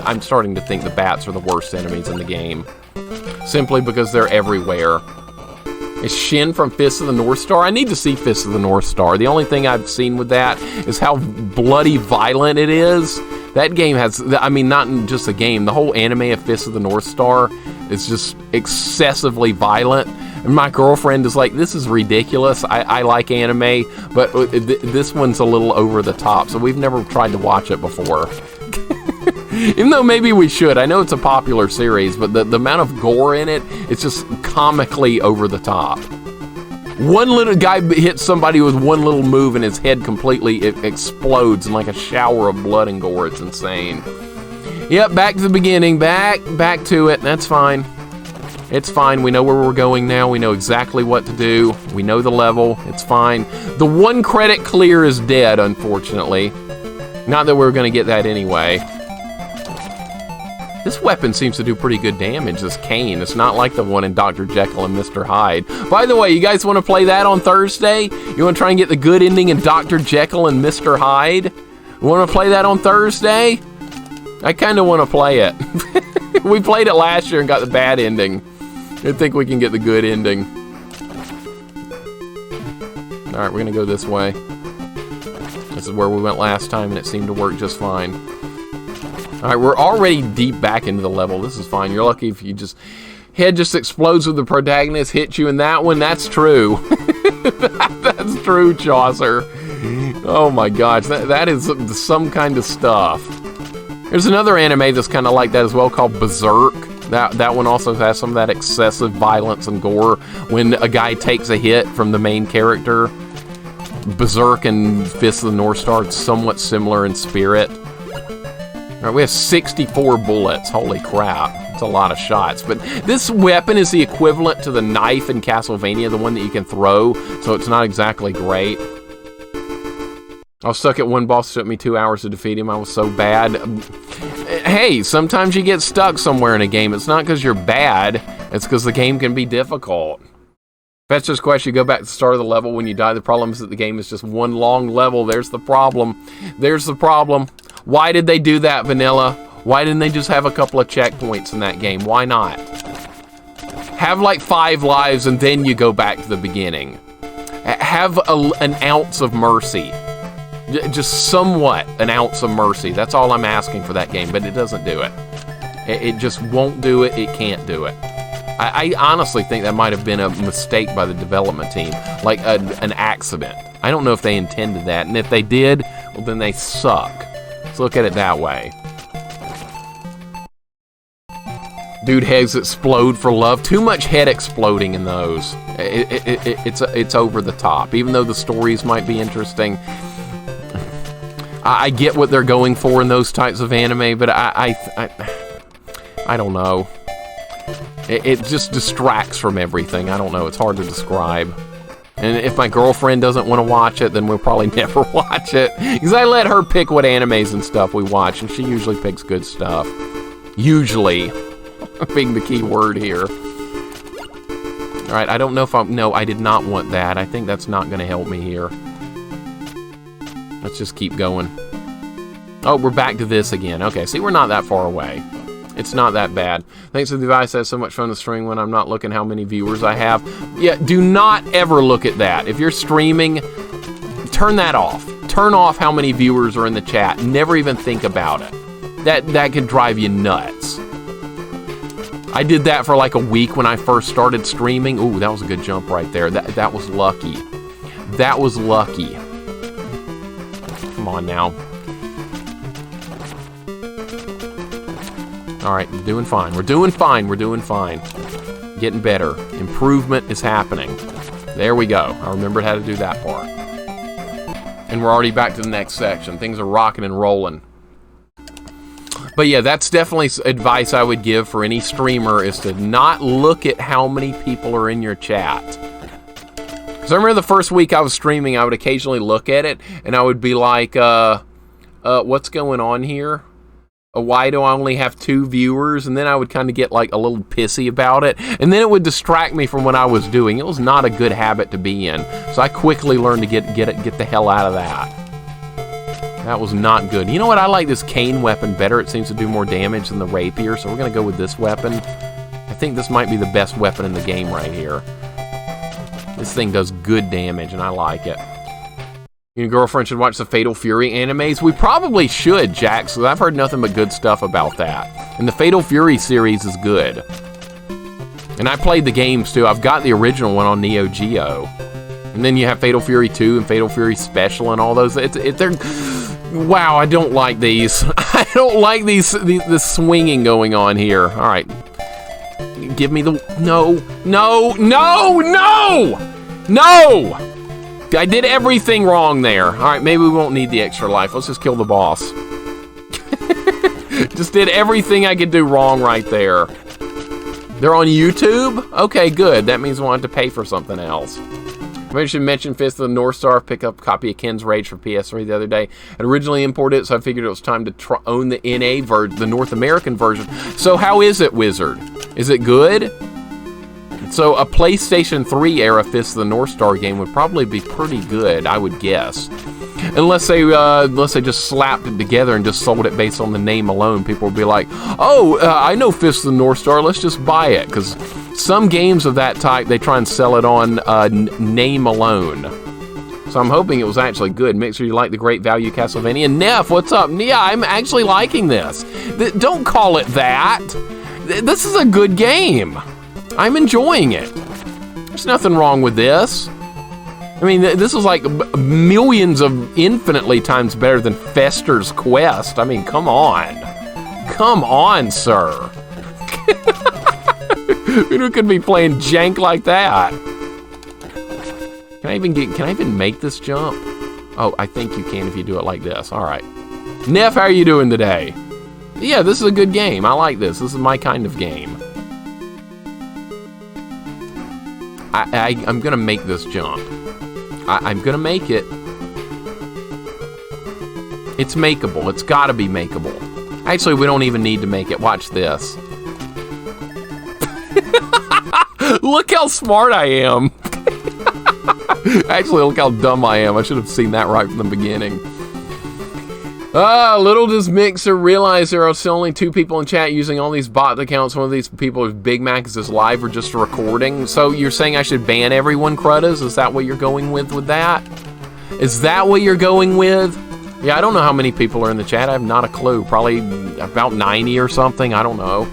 I'm starting to think the bats are the worst enemies in the game. Simply because they're everywhere. Is Shin from Fist of the North Star? I need to see Fist of the North Star. The only thing I've seen with that is how bloody violent it is. That game has, I mean, not just a game, the whole anime of Fist of the North Star is just excessively violent. And my girlfriend is like, this is ridiculous. I like anime, but this one's a little over the top, so we've never tried to watch it before. Even though maybe we should. I know it's a popular series, but the amount of gore in it, it's just comically over the top. One little guy hits somebody with one little move and his head completely explodes in like a shower of blood and gore. It's insane. Yep, back to the beginning. Back to it. That's fine. It's fine. We know where we're going now. We know exactly what to do. We know the level. It's fine. The 1 credit clear is dead, unfortunately. Not that we're going to get that anyway. This weapon seems to do pretty good damage, this cane. It's not like the one in Dr. Jekyll and Mr. Hyde. By the way, you guys want to play that on Thursday? You want to try and get the good ending in Dr. Jekyll and Mr. Hyde? You want to play that on Thursday? I kind of want to play it. We played it last year and got the bad ending. I think we can get the good ending. Alright, we're going to go this way. This is where we went last time and it seemed to work just fine. Alright, we're already deep back into the level. This is fine. You're lucky if you just... Head just explodes with the protagonist, hits you in that one. That's true. That's true, Chaucer. Oh my gosh, that is some kind of stuff. There's another anime that's kind of like that as well called Berserk. That one also has some of that excessive violence and gore when a guy takes a hit from the main character. Berserk and Fist of the North Star, it's somewhat similar in spirit. All right, we have 64 bullets. Holy crap. It's a lot of shots. But this weapon is the equivalent to the knife in Castlevania, the one that you can throw, so it's not exactly great. I was stuck at one boss. It took me 2 hours to defeat him. I was so bad. Hey, sometimes you get stuck somewhere in a game. It's not because you're bad. It's because the game can be difficult. Fester's Quest, you go back to the start of the level when you die. The problem is that the game is just one long level. There's the problem. There's the problem. Why did they do that, Vanilla? Why didn't they just have a couple of checkpoints in that game? Why not? Have like 5 lives and then you go back to the beginning. Have an ounce of mercy. Just somewhat an ounce of mercy. That's all I'm asking for that game, but it doesn't do it. It just won't do it. It can't do it. I honestly think that might have been a mistake by the development team, like an accident. I don't know if they intended that, and if they did, well, then they suck. Let's look at it that way. Dude, heads explode for love. Too much head exploding in those. It's over the top. Even though the stories might be interesting, I get what they're going for in those types of anime, but I don't know. It just distracts from everything. I don't know. It's hard to describe. And if my girlfriend doesn't want to watch it, then we'll probably never watch it. Because I let her pick what animes and stuff we watch, and she usually picks good stuff. Usually. Being the key word here. Alright, I don't know if I'm... No, I did not want that. I think that's not going to help me here. Let's just keep going. Oh, we're back to this again. Okay, see, we're not that far away. It's not that bad. Thanks to the device, I have so much fun to stream when I'm not looking how many viewers I have. Yeah, do not ever look at that. If you're streaming, turn that off. Turn off how many viewers are in the chat. Never even think about it. That could drive you nuts. I did that for like a week when I first started streaming. Ooh, that was a good jump right there. That was lucky. That was lucky. Come on now. All right, doing fine. We're doing fine. We're doing fine. Getting better. Improvement is happening. There we go. I remembered how to do that part. And we're already back to the next section. Things are rocking and rolling. But yeah, that's definitely advice I would give for any streamer, is to not look at how many people are in your chat. Because I remember the first week I was streaming, I would occasionally look at it, and I would be like, what's going on here? Why do I only have 2 viewers? And then I would kind of get like a little pissy about it. And then it would distract me from what I was doing. It was not a good habit to be in. So I quickly learned to get the hell out of that. That was not good. You know what? I like this cane weapon better. It seems to do more damage than the rapier. So we're going to go with this weapon. I think this might be the best weapon in the game right here. This thing does good damage and I like it. Your girlfriend should watch the Fatal Fury animes. We probably should, Jax, because I've heard nothing but good stuff about that. And the Fatal Fury series is good. And I played the games too. I've got the original one on Neo Geo. And then you have Fatal Fury 2 and Fatal Fury Special and all those. They're... Wow, I don't like these. I don't like the swinging going on here. All right. Give me the... No! I did everything wrong there. Alright, maybe we won't need the extra life. Let's just kill the boss. Just did everything I could do wrong right there. They're on YouTube? Okay, good. That means we won't have to pay for something else. I should mention Fist of the North Star. Pick up a copy of Ken's Rage for PS3 the other day. I originally imported it, so I figured it was time to own the NA version, the North American version. So how is it, Wizard? Is it good? So a PlayStation 3 era Fist of the North Star game would probably be pretty good, I would guess. Unless they just slapped it together and just sold it based on the name alone. People would be like, oh, I know Fist of the North Star, let's just buy it. Because some games of that type, they try and sell it on name alone. So I'm hoping it was actually good. Make sure you like the great value Castlevania. Neff, what's up? Yeah, I'm actually liking this. Don't call it that. This is a good game. I'm enjoying it. There's nothing wrong with this. I mean, this is like millions of infinitely times better than Fester's Quest. I mean, come on. Come on, sir. Who could be playing jank like that? Can I even make this jump? Oh, I think you can if you do it like this. All right. Neff, how are you doing today? Yeah, this is a good game. I like this. This is my kind of game. I'm gonna make this jump. I'm gonna make it. It's makeable. It's gotta be makeable. Actually, we don't even need to make it. Watch this. Look how smart I am. Actually, look how dumb I am. I should have seen that right from the beginning. Little does Mixer realize there are still only 2 people in chat using all these bot accounts. One of these people is Big Mac. Is this live or just a recording? So you're saying I should ban everyone, Cruddas? Is that what you're going with that? Is that what you're going with? Yeah, I don't know how many people are in the chat. I have not a clue. Probably about 90 or something. I don't know.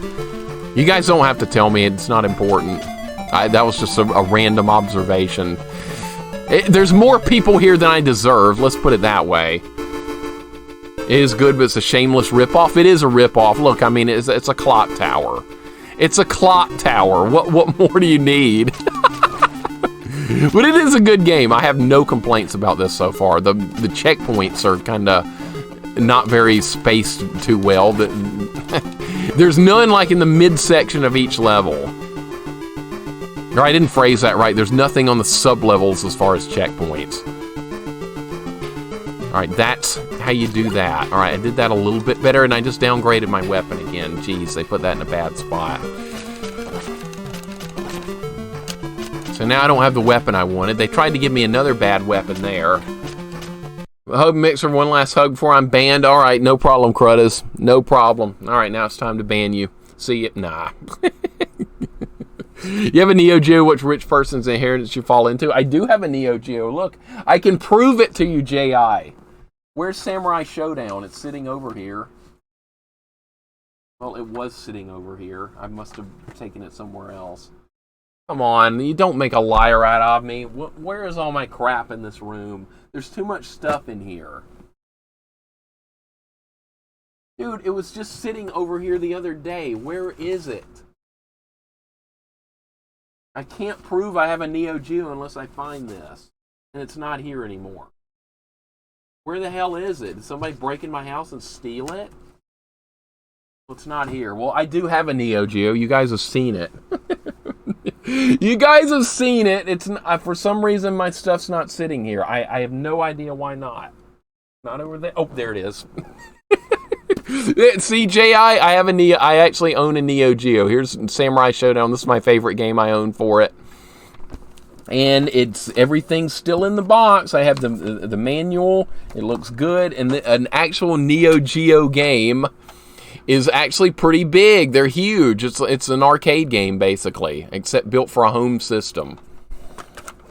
You guys don't have to tell me. It's not important. That was just a random observation. There's more people here than I deserve. Let's put it that way. It is good, but it's a shameless ripoff. It is a ripoff. Look, I mean, it's a clock tower. It's a clock tower. What more do you need? But it is a good game. I have no complaints about this so far. The checkpoints are kind of not very spaced too well. There's none like in the midsection of each level. Or I didn't phrase that right. There's nothing on the sub-levels as far as checkpoints. Alright, that's how you do that. Alright, I did that a little bit better, and I just downgraded my weapon again. Jeez, they put that in a bad spot. So now I don't have the weapon I wanted. They tried to give me another bad weapon there. Hug Mixer, one last hug before I'm banned. All right, no problem, Cruddas. No problem. All right, now it's time to ban you. See it? Nah. You have a Neo Geo, which rich person's inheritance you fall into? I do have a Neo Geo. Look, I can prove it to you, J.I. Where's Samurai Showdown? It's sitting over here. Well, it was sitting over here. I must have taken it somewhere else. Come on, you don't make a liar out of me. Where is all my crap in this room? There's too much stuff in here. Dude, it was just sitting over here the other day. Where is it? I can't prove I have a Neo Geo unless I find this. And it's not here anymore. Where the hell is it? Did somebody break in my house and steal it? Well, it's not here. Well, I do have a Neo Geo. You guys have seen it. You guys have seen it. It's not, for some reason my stuff's not sitting here. I have no idea why not. Not over there. Oh, there it is. See, J.I., I actually own a Neo Geo. Here's Samurai Showdown. This is my favorite game. I own for it. And everything's still in the box. I have the manual. It looks good. And an actual Neo Geo game is actually pretty big. They're huge. It's an arcade game, basically, except built for a home system.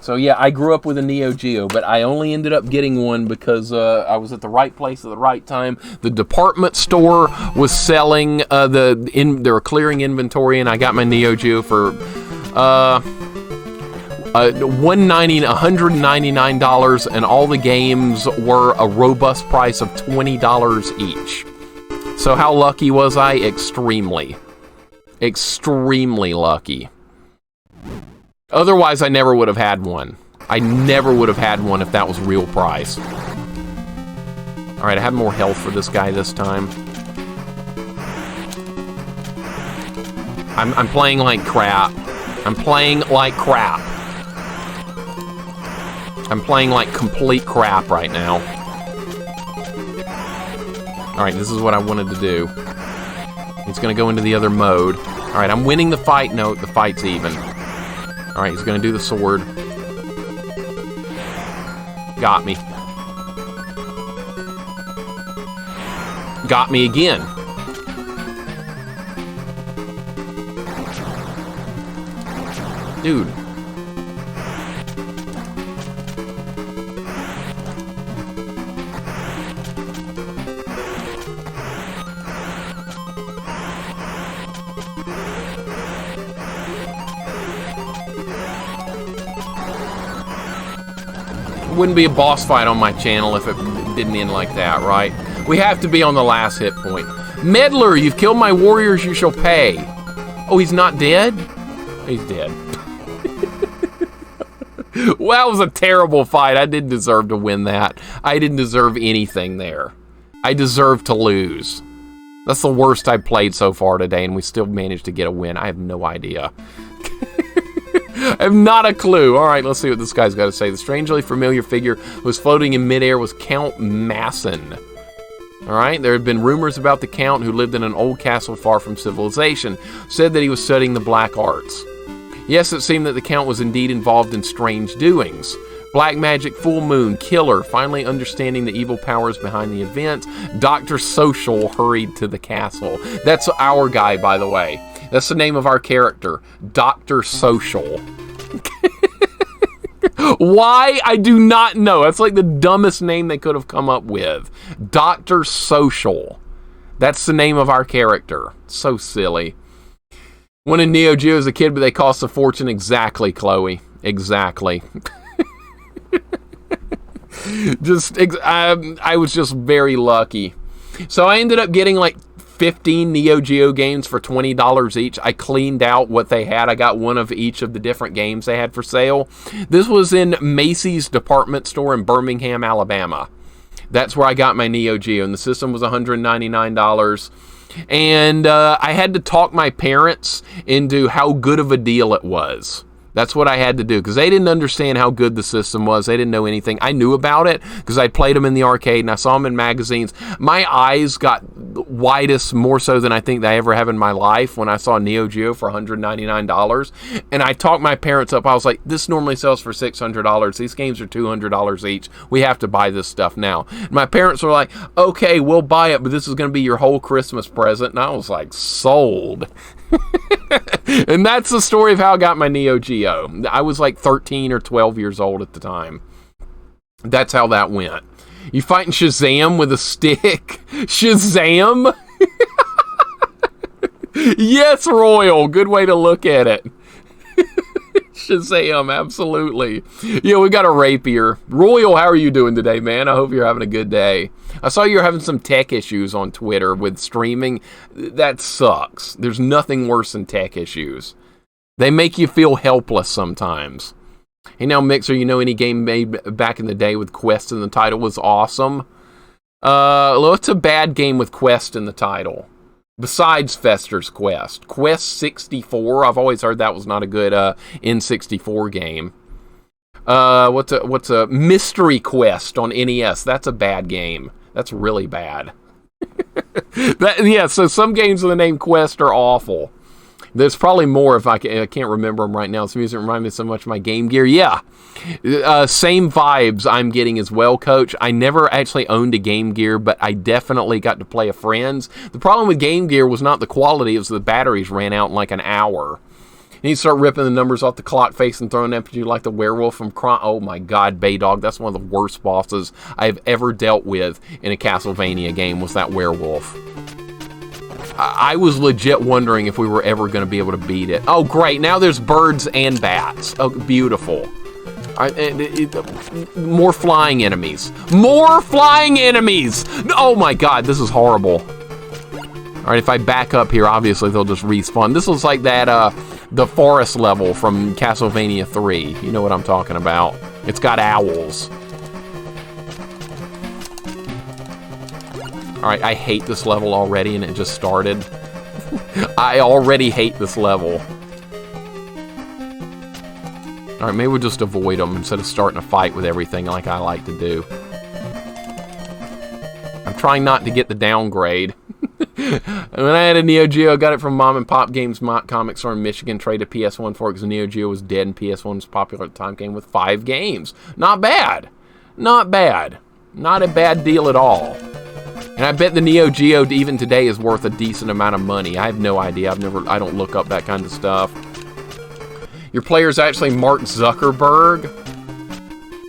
So yeah, I grew up with a Neo Geo, but I only ended up getting one because I was at the right place at the right time. The department store was selling they were clearing inventory, and I got my Neo Geo for $199, and all the games were a robust price of $20 each. So how lucky was I? Extremely. Extremely lucky. Otherwise, I never would have had one. I never would have had one if that was real price. All right, I have more health for this guy this time. I'm playing like crap. I'm playing like crap. I'm playing like complete crap right now. All right, this is what I wanted to do. He's gonna go into the other mode. All right, I'm winning the fight. No, the fight's even. All right, he's gonna do the sword. Got me. Got me again. Dude. Wouldn't be a boss fight on my channel if it didn't end like that, right? We have to be on the last hit point. Meddler, you've killed my warriors, you shall pay. Oh, he's not dead? He's dead. Well, that was a terrible fight. I didn't deserve to win that. I didn't deserve anything there. I deserve to lose. That's the worst I've played so far today, and we still managed to get a win. I have no idea. I have not a clue. All right, let's see what this guy's got to say. The strangely familiar figure who was floating in midair was Count Masson. All right, there had been rumors about the Count, who lived in an old castle far from civilization, said that he was studying the black arts. Yes, it seemed that the Count was indeed involved in strange doings. Black magic, full moon, killer. Finally understanding the evil powers behind the event, Dr. Social hurried to the castle. That's our guy, by the way. That's the name of our character, Dr. Social. Why? I do not know. That's like the dumbest name they could have come up with. Dr. Social. That's the name of our character. So silly. One in Neo Geo as a kid, but they cost a fortune. Exactly, Chloe. Exactly. I was just very lucky. So I ended up getting like 15 Neo Geo games for $20 each. I cleaned out what they had. I got one of each of the different games they had for sale. This was in Macy's department store in Birmingham, Alabama. That's where I got my Neo Geo, and the system was $199. And I had to talk my parents into how good of a deal it was. That's what I had to do, because they didn't understand how good the system was. They didn't know anything. I knew about it because I played them in the arcade and I saw them in magazines. My eyes got widest more so than I think I ever have in my life when I saw Neo Geo for $199. And I talked my parents up. I was like, this normally sells for $600. These games are $200 each. We have to buy this stuff now. And my parents were like, okay, we'll buy it, but this is going to be your whole Christmas present. And I was like, sold. And that's the story of how I got my Neo Geo. I was like 13 or 12 years old at the time. That's how that went. You fighting Shazam with a stick? Shazam? Yes, Royal. Good way to look at it. Shazam, absolutely. Yeah, we got a rapier. Royal, how are you doing today, man? I hope you're having a good day. I saw you're having some tech issues on Twitter with streaming. That sucks. There's nothing worse than tech issues. They make you feel helpless sometimes. Hey, now, Mixer, you know any game made back in the day with Quest in the title was awesome? What's a bad game with Quest in the title? Besides Fester's Quest. Quest 64, I've always heard that was not a good N64 game. What's a Mystery Quest on NES? That's a bad game. That's really bad. So some games with the name Quest are awful. There's probably more if I can't remember them right now. This music reminds me so much of my Game Gear. Yeah. Same vibes I'm getting as well, Coach. I never actually owned a Game Gear, but I definitely got to play a friend's. The problem with Game Gear was not the quality, it was the batteries ran out in like an hour. And you start ripping the numbers off the clock face and throwing them at you like the werewolf from Oh my God, Baydog, that's one of the worst bosses I've ever dealt with in a Castlevania game, was that werewolf. I was legit wondering if we were ever going to be able to beat it. Oh, great. Now there's birds and bats. Oh, beautiful. More flying enemies. More flying enemies! Oh my God, this is horrible. All right, if I back up here, obviously they'll just respawn. This looks like that, the forest level from Castlevania 3. You know what I'm talking about. It's got owls. Alright, I hate this level already, and it just started. I already hate this level. Alright, maybe we'll just avoid them instead of starting a fight with everything like I like to do. I'm trying not to get the downgrade. When I had a Neo Geo, I got it from Mom and Pop Games Comic Store in Michigan. Traded PS1 for it because Neo Geo was dead and PS1 was popular at the time. Came with 5 games. Not bad. Not bad. Not a bad deal at all. And I bet the Neo Geo even today is worth a decent amount of money. I have no idea. I don't look up that kind of stuff. Your player's actually Mark Zuckerberg.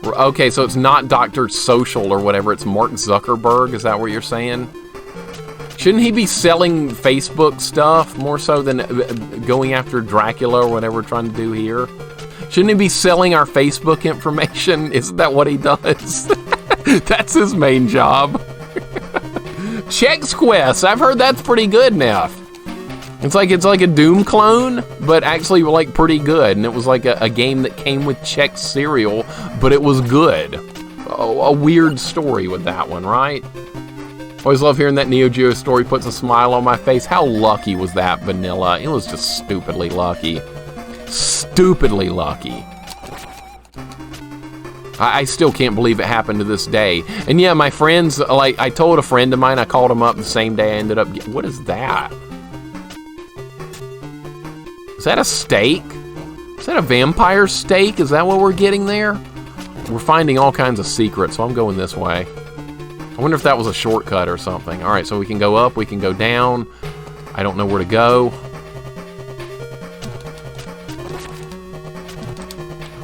Okay, so it's not Dr. Social or whatever. It's Mark Zuckerberg. Is that what you're saying? Shouldn't he be selling Facebook stuff more so than going after Dracula or whatever we're trying to do here? Shouldn't he be selling our Facebook information? Isn't that what he does? That's his main job. Chex Quest. I've heard that's pretty good now. It's like a Doom clone, but actually like pretty good. And it was like a game that came with Chex cereal, but it was good. A weird story with that one, right? Always love hearing that Neo Geo story. Puts a smile on my face. How lucky was that, Vanilla? It was just stupidly lucky. Stupidly lucky. I still can't believe it happened to this day. And yeah, my friends, like, I told a friend of mine, I called him up the same day I ended up what is that? Is that a steak? Is that a vampire steak? Is that what we're getting there? We're finding all kinds of secrets, so I'm going this way. I wonder if that was a shortcut or something. All right, so we can go up, we can go down. I don't know where to go.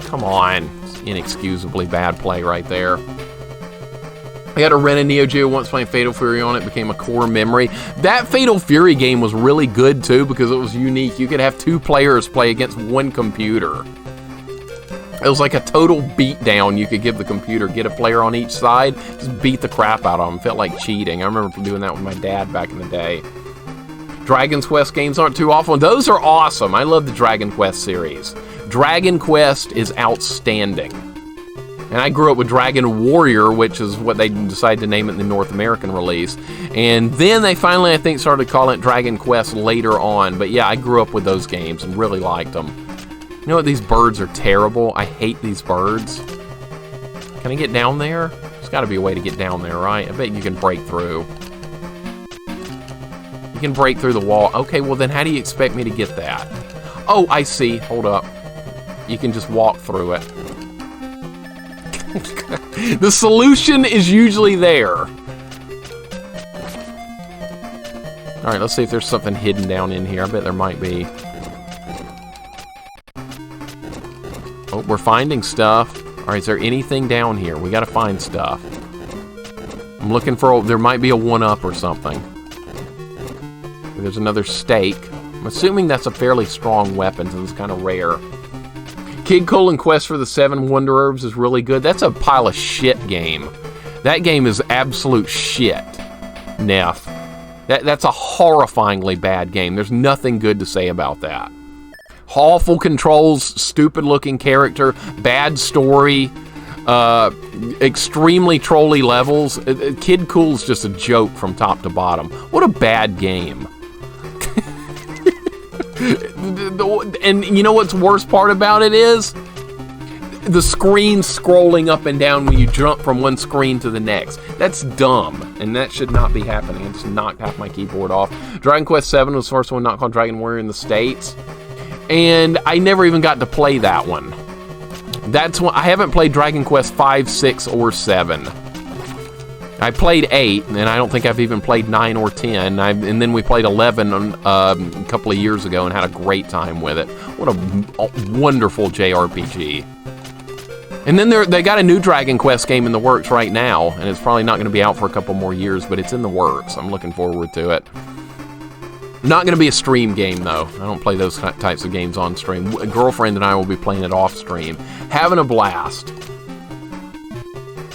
Come on. Inexcusably bad play right there. I got to rent a Neo Geo once playing Fatal Fury on it. Became a core memory. That Fatal Fury game was really good too because it was unique. You could have 2 players play against 1 computer. It was like a total beatdown you could give the computer. Get a player on each side, just beat the crap out of them. Felt like cheating. I remember doing that with my dad back in the day. Dragon Quest games aren't too awful. Those are awesome. I love the Dragon Quest series. Dragon Quest is outstanding. And I grew up with Dragon Warrior, which is what they decided to name it in the North American release. And then they finally, I think, started calling it Dragon Quest later on. But yeah, I grew up with those games and really liked them. You know what? These birds are terrible. I hate these birds. Can I get down there? There's got to be a way to get down there, right? I bet you can break through. You can break through the wall. Okay, well then how do you expect me to get that? Oh, I see. Hold up. You can just walk through it. The solution is usually there. Alright, let's see if there's something hidden down in here. I bet there might be. Oh, we're finding stuff. Alright, is there anything down here? We gotta find stuff. I'm looking for... There might be a 1-up or something. There's another stake. I'm assuming that's a fairly strong weapon, so it's kind of rare. Kid Colon Quest for the 7 Wonder Herbs is really good. That's a pile of shit game. That game is absolute shit. Neff. That's a horrifyingly bad game. There's nothing good to say about that. Awful controls, stupid-looking character, bad story, extremely trolly levels. Kid Cool's just a joke from top to bottom. What a bad game. And you know what's worst part about it is? The screen scrolling up and down when you jump from one screen to the next. That's dumb, and that should not be happening. I just knocked half my keyboard off. Dragon Quest VII was the first one not called Dragon Warrior in the States, and I never even got to play that one. That's one. I haven't played Dragon Quest 5, 6, or 7. I played 8, and I don't think I've even played 9 or 10. And then we played 11 a couple of years ago and had a great time with it. What a wonderful JRPG. And then they got a new Dragon Quest game in the works right now, and it's probably not going to be out for a couple more years, but it's in the works. I'm looking forward to it. Not going to be a stream game, though. I don't play those types of games on stream. A girlfriend and I will be playing it off stream. Having a blast.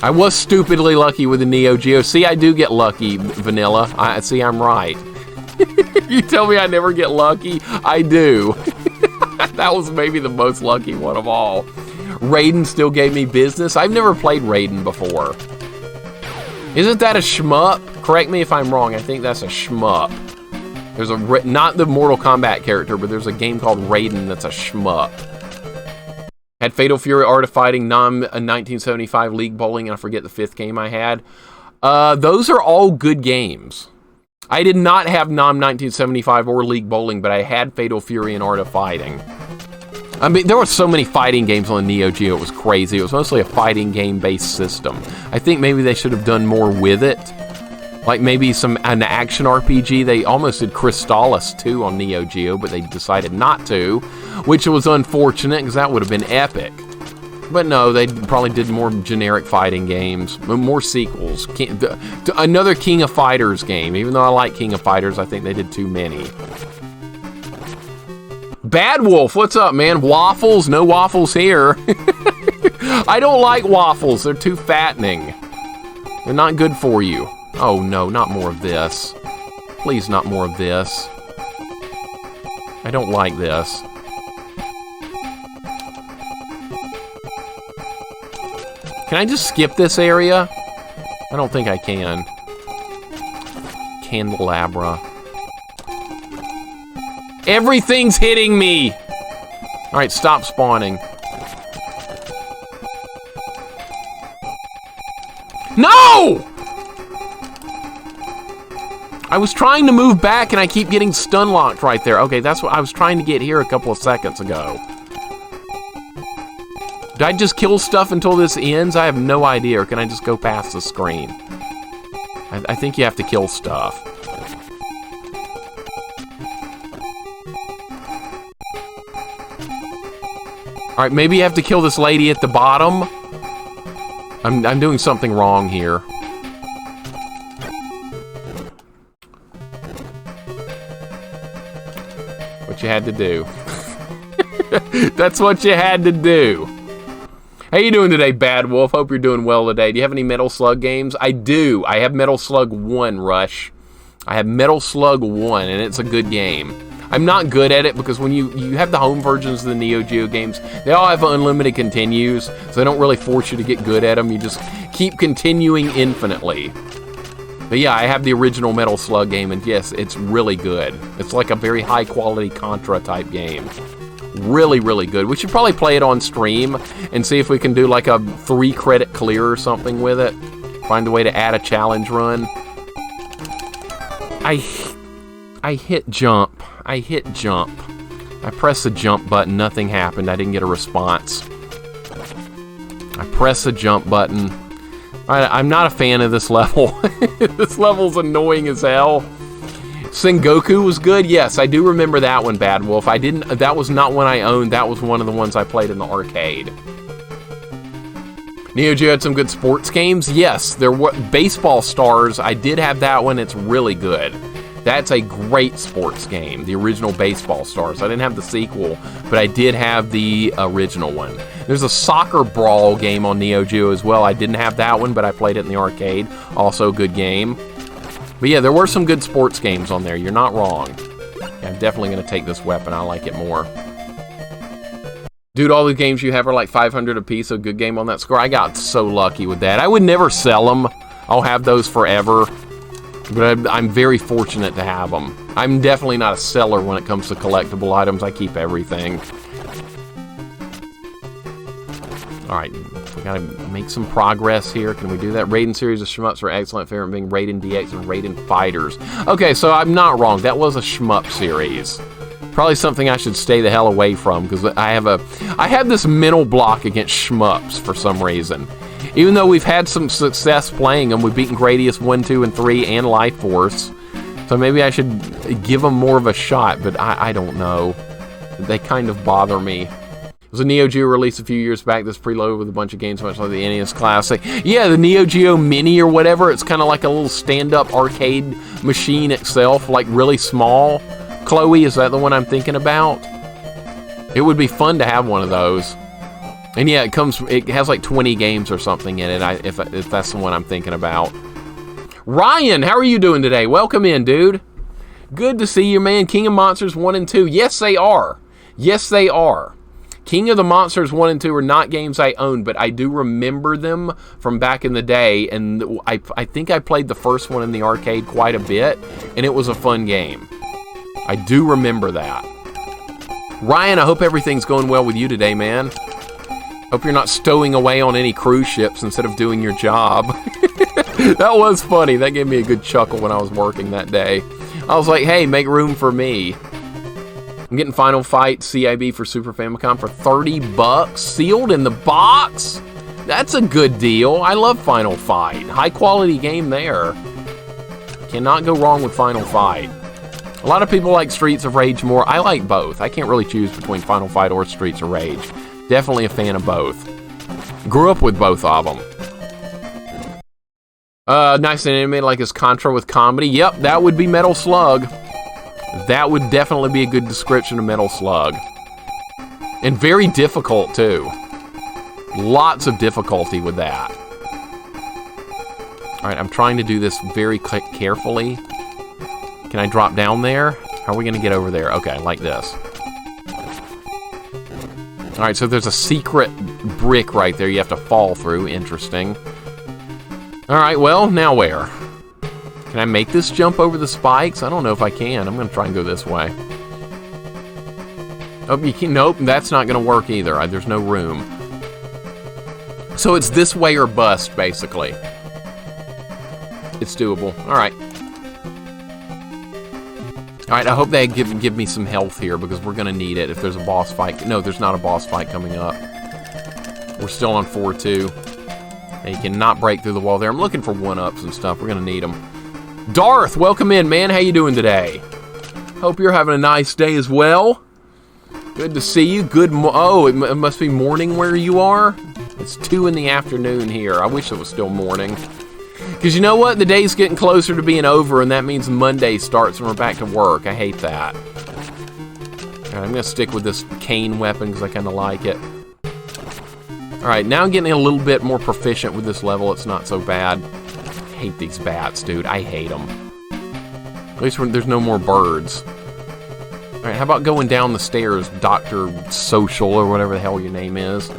I was stupidly lucky with the Neo Geo. See, I do get lucky, Vanilla. See, I'm right. You tell me I never get lucky? I do. That was maybe the most lucky one of all. Raiden still gave me business. I've never played Raiden before. Isn't that a shmup? Correct me if I'm wrong. I think that's a shmup. There's not the Mortal Kombat character, but there's a game called Raiden that's a shmup. Had Fatal Fury, Art of Fighting, Nom 1975, League Bowling, and I forget the 5th game I had. Those are all good games. I did not have Nom 1975 or League Bowling, but I had Fatal Fury and Art of Fighting. I mean, there were so many fighting games on the Neo Geo, it was crazy. It was mostly a fighting game-based system. I think maybe they should have done more with it. Like maybe an action RPG. They almost did Crystallis 2 on Neo Geo, but they decided not to, which was unfortunate because that would have been epic. But no, they probably did more generic fighting games, more sequels. Another King of Fighters game. Even though I like King of Fighters, I think they did too many. Bad Wolf, what's up, man? Waffles? No waffles here. I don't like waffles. They're too fattening. They're not good for you. Oh no, not more of this. Please, not more of this. I don't like this. Can I just skip this area? I don't think I can. Candelabra. Everything's hitting me! Alright, stop spawning. No! I was trying to move back and I keep getting stun locked right there. Okay, that's what I was trying to get here a couple of seconds ago. Did I just kill stuff until this ends? I have no idea. Or can I just go past the screen? I think you have to kill stuff. Alright, maybe you have to kill this lady at the bottom. I'm doing something wrong here. What you had to do. That's what you had to do. How you doing today, Bad Wolf? Hope you're doing well today. Do you have any Metal Slug games? I do. I have Metal Slug 1, Rush. I have Metal Slug 1, and it's a good game. I'm not good at it because when you have the home versions of the Neo Geo games, they all have unlimited continues, so they don't really force you to get good at them. You just keep continuing infinitely. But yeah, I have the original Metal Slug game, and yes, it's really good. It's like a very high-quality Contra-type game. Really, really good. We should probably play it on stream and see if we can do like a 3-credit clear or something with it. Find a way to add a challenge run. I hit jump. I hit jump. I pressed the jump button. Nothing happened. I didn't get a response. I pressed the jump button. I'm not a fan of this level. This level's annoying as hell. Sengoku was good. Yes, I do remember that one, Bad Wolf. That was not one I owned. That was one of the ones I played in the arcade. Neo Geo had some good sports games. Yes, there were Baseball Stars. I did have that one. It's really good. That's a great sports game, the original Baseball Stars. I didn't have the sequel, but I did have the original one. There's a soccer brawl game on Neo Geo as well. I didn't have that one, but I played it in the arcade. Also a good game. But yeah, there were some good sports games on there. You're not wrong. Yeah, I'm definitely going to take this weapon. I like it more. Dude, all the games you have are like 500 a piece. A good game on that score. I got so lucky with that. I would never sell them. I'll have those forever. But I'm very fortunate to have them. I'm definitely not a seller when it comes to collectible items. I keep everything. Alright, we gotta make some progress here. Can we do that? Raiden series of shmups are excellent. Favorite being Raiden DX and Raiden Fighters. Okay, so I'm not wrong. That was a shmup series. Probably something I should stay the hell away from, because I have this mental block against shmups for some reason. Even though we've had some success playing them, we've beaten Gradius 1, 2, and 3, and Life Force. So maybe I should give them more of a shot, but I don't know. They kind of bother me. It was a Neo Geo release a few years back that's preloaded with a bunch of games, much like the NES Classic. Yeah, the Neo Geo Mini or whatever. It's kind of like a little stand-up arcade machine itself, like really small. Chloe, is that the one I'm thinking about? It would be fun to have one of those. And yeah, it has like 20 games or something in it, if that's the one I'm thinking about. Ryan, how are you doing today? Welcome in, dude. Good to see you, man. King of Monsters 1 and 2. Yes, they are. Yes, they are. King of the Monsters 1 and 2 are not games I own, but I do remember them from back in the day, and I think I played the first one in the arcade quite a bit, and it was a fun game. I do remember that. Ryan, I hope everything's going well with you today, man. Hope you're not stowing away on any cruise ships instead of doing your job. That was funny. That gave me a good chuckle when I was working that day. I was like, hey, make room for me. I'm getting Final Fight CIB for Super Famicom for $30, sealed in the box. That's a good deal. I love Final Fight. High quality game there. Cannot go wrong with Final Fight. A lot of people like Streets of Rage more. I like both. I can't really choose between Final Fight or Streets of Rage. Definitely a fan of both. Grew up with both of them. Nice and animated like his Contra with comedy. Yep, that would be Metal Slug. That would definitely be a good description of Metal Slug. And very difficult, too. Lots of difficulty with that. Alright, I'm trying to do this very carefully. Can I drop down there? How are we going to get over there? Okay, like this. Alright, so there's a secret brick right there you have to fall through. Interesting. Alright, well, now where? Can I make this jump over the spikes? I don't know if I can. I'm going to try and go this way. Oh, you can, nope, that's not going to work either. There's no room. So it's this way or bust, basically. It's doable. Alright. Alright, I hope they give me some health here, because we're going to need it if there's a boss fight. No, there's not a boss fight coming up. We're still on 4-2. You cannot break through the wall there. I'm looking for 1-ups and stuff. We're going to need them. Darth, welcome in, man. How you doing today? Hope you're having a nice day as well. Good to see you. Oh, it must be morning where you are? It's 2 in the afternoon here. I wish it was still morning. Because you know what? The day's getting closer to being over, and that means Monday starts and we're back to work. I hate that. Alright, I'm going to stick with this cane weapon because I kind of like it. Alright, now I'm getting a little bit more proficient with this level. It's not so bad. I hate these bats, dude. I hate them. At least there's no more birds. Alright, how about going down the stairs, Dr. Social, or whatever the hell your name is.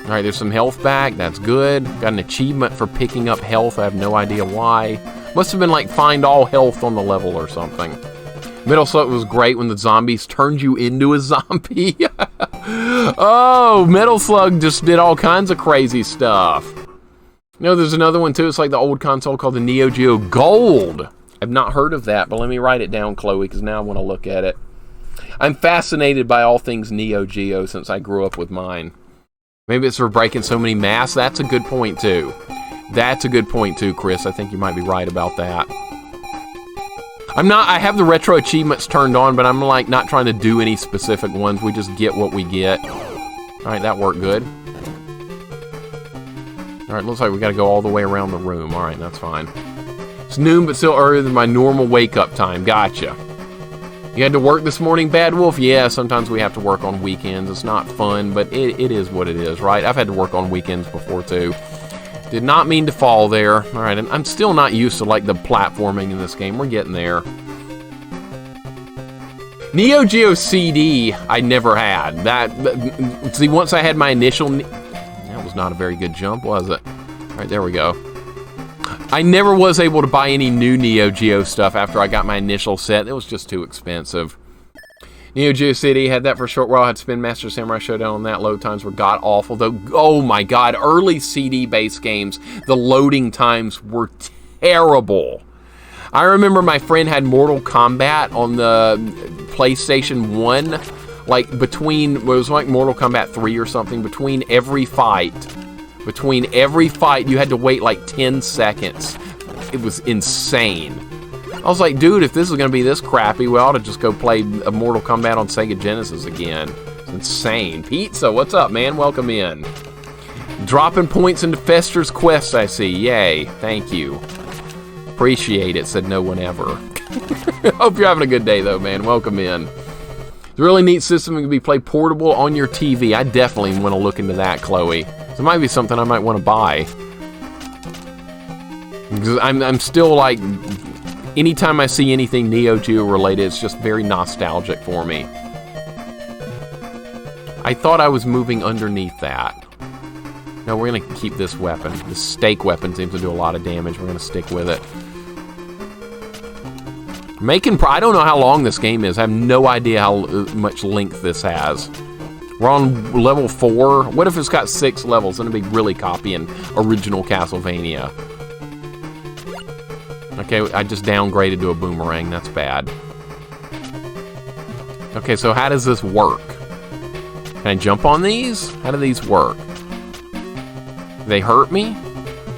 Alright, there's some health back. That's good. Got an achievement for picking up health. I have no idea why. Must have been like find all health on the level or something. Metal Slug was great when the zombies turned you into a zombie. Oh, Metal Slug just did all kinds of crazy stuff. You know, there's another one too. It's like the old console called the Neo Geo Gold. I've not heard of that, but let me write it down, Chloe, because now I want to look at it. I'm fascinated by all things Neo Geo since I grew up with mine. Maybe it's for breaking so many masks. That's a good point too. That's a good point too, Chris. I think you might be right about that. I have the retro achievements turned on, but I'm like not trying to do any specific ones. We just get what we get. All right, that worked good. All right, looks like we got to go all the way around the room. All right, that's fine. It's noon, but still earlier than my normal wake-up time. Gotcha. You had to work this morning, Bad Wolf? Yeah, sometimes we have to work on weekends. It's not fun, but it is what it is, right? I've had to work on weekends before, too. Did not mean to fall there. All right, and I'm still not used to, like, the platforming in this game. We're getting there. Neo Geo CD, I never had. See, once I had my initial... That was not a very good jump, was it? All right, there we go. I never was able to buy any new Neo Geo stuff after I got my initial set. It was just too expensive. Neo Geo City, had that for a short while. I had to spin Master Samurai Showdown on that. Load times were god-awful, though. Oh my god, early CD-based games, the loading times were terrible. I remember my friend had Mortal Kombat on the PlayStation 1, like between, it was like Mortal Kombat 3 or something, between every fight, you had to wait like 10 seconds. It was insane. I was like, dude, if this is going to be this crappy, we ought to just go play a Mortal Kombat on Sega Genesis again. It's insane. Pizza, what's up, man? Welcome in. Dropping points into Fester's Quest, I see. Yay. Thank you. Appreciate it, said no one ever. Hope you're having a good day, though, man. Welcome in. It's a really neat system that can be played portable on your TV. I definitely want to look into that, Chloe. So it might be something I might want to buy. Because I'm still like... Anytime I see anything Neo Geo related, it's just very nostalgic for me. I thought I was moving underneath that. No, we're going to keep this weapon. This stake weapon seems to do a lot of damage. We're going to stick with it. I don't know how long this game is. I have no idea how much length this has. We're on level 4. What if it's got 6 levels? Then it'd be really copying original Castlevania. Okay, I just downgraded to a boomerang. That's bad. Okay, so how does this work? Can I jump on these? How do these work? Do they hurt me?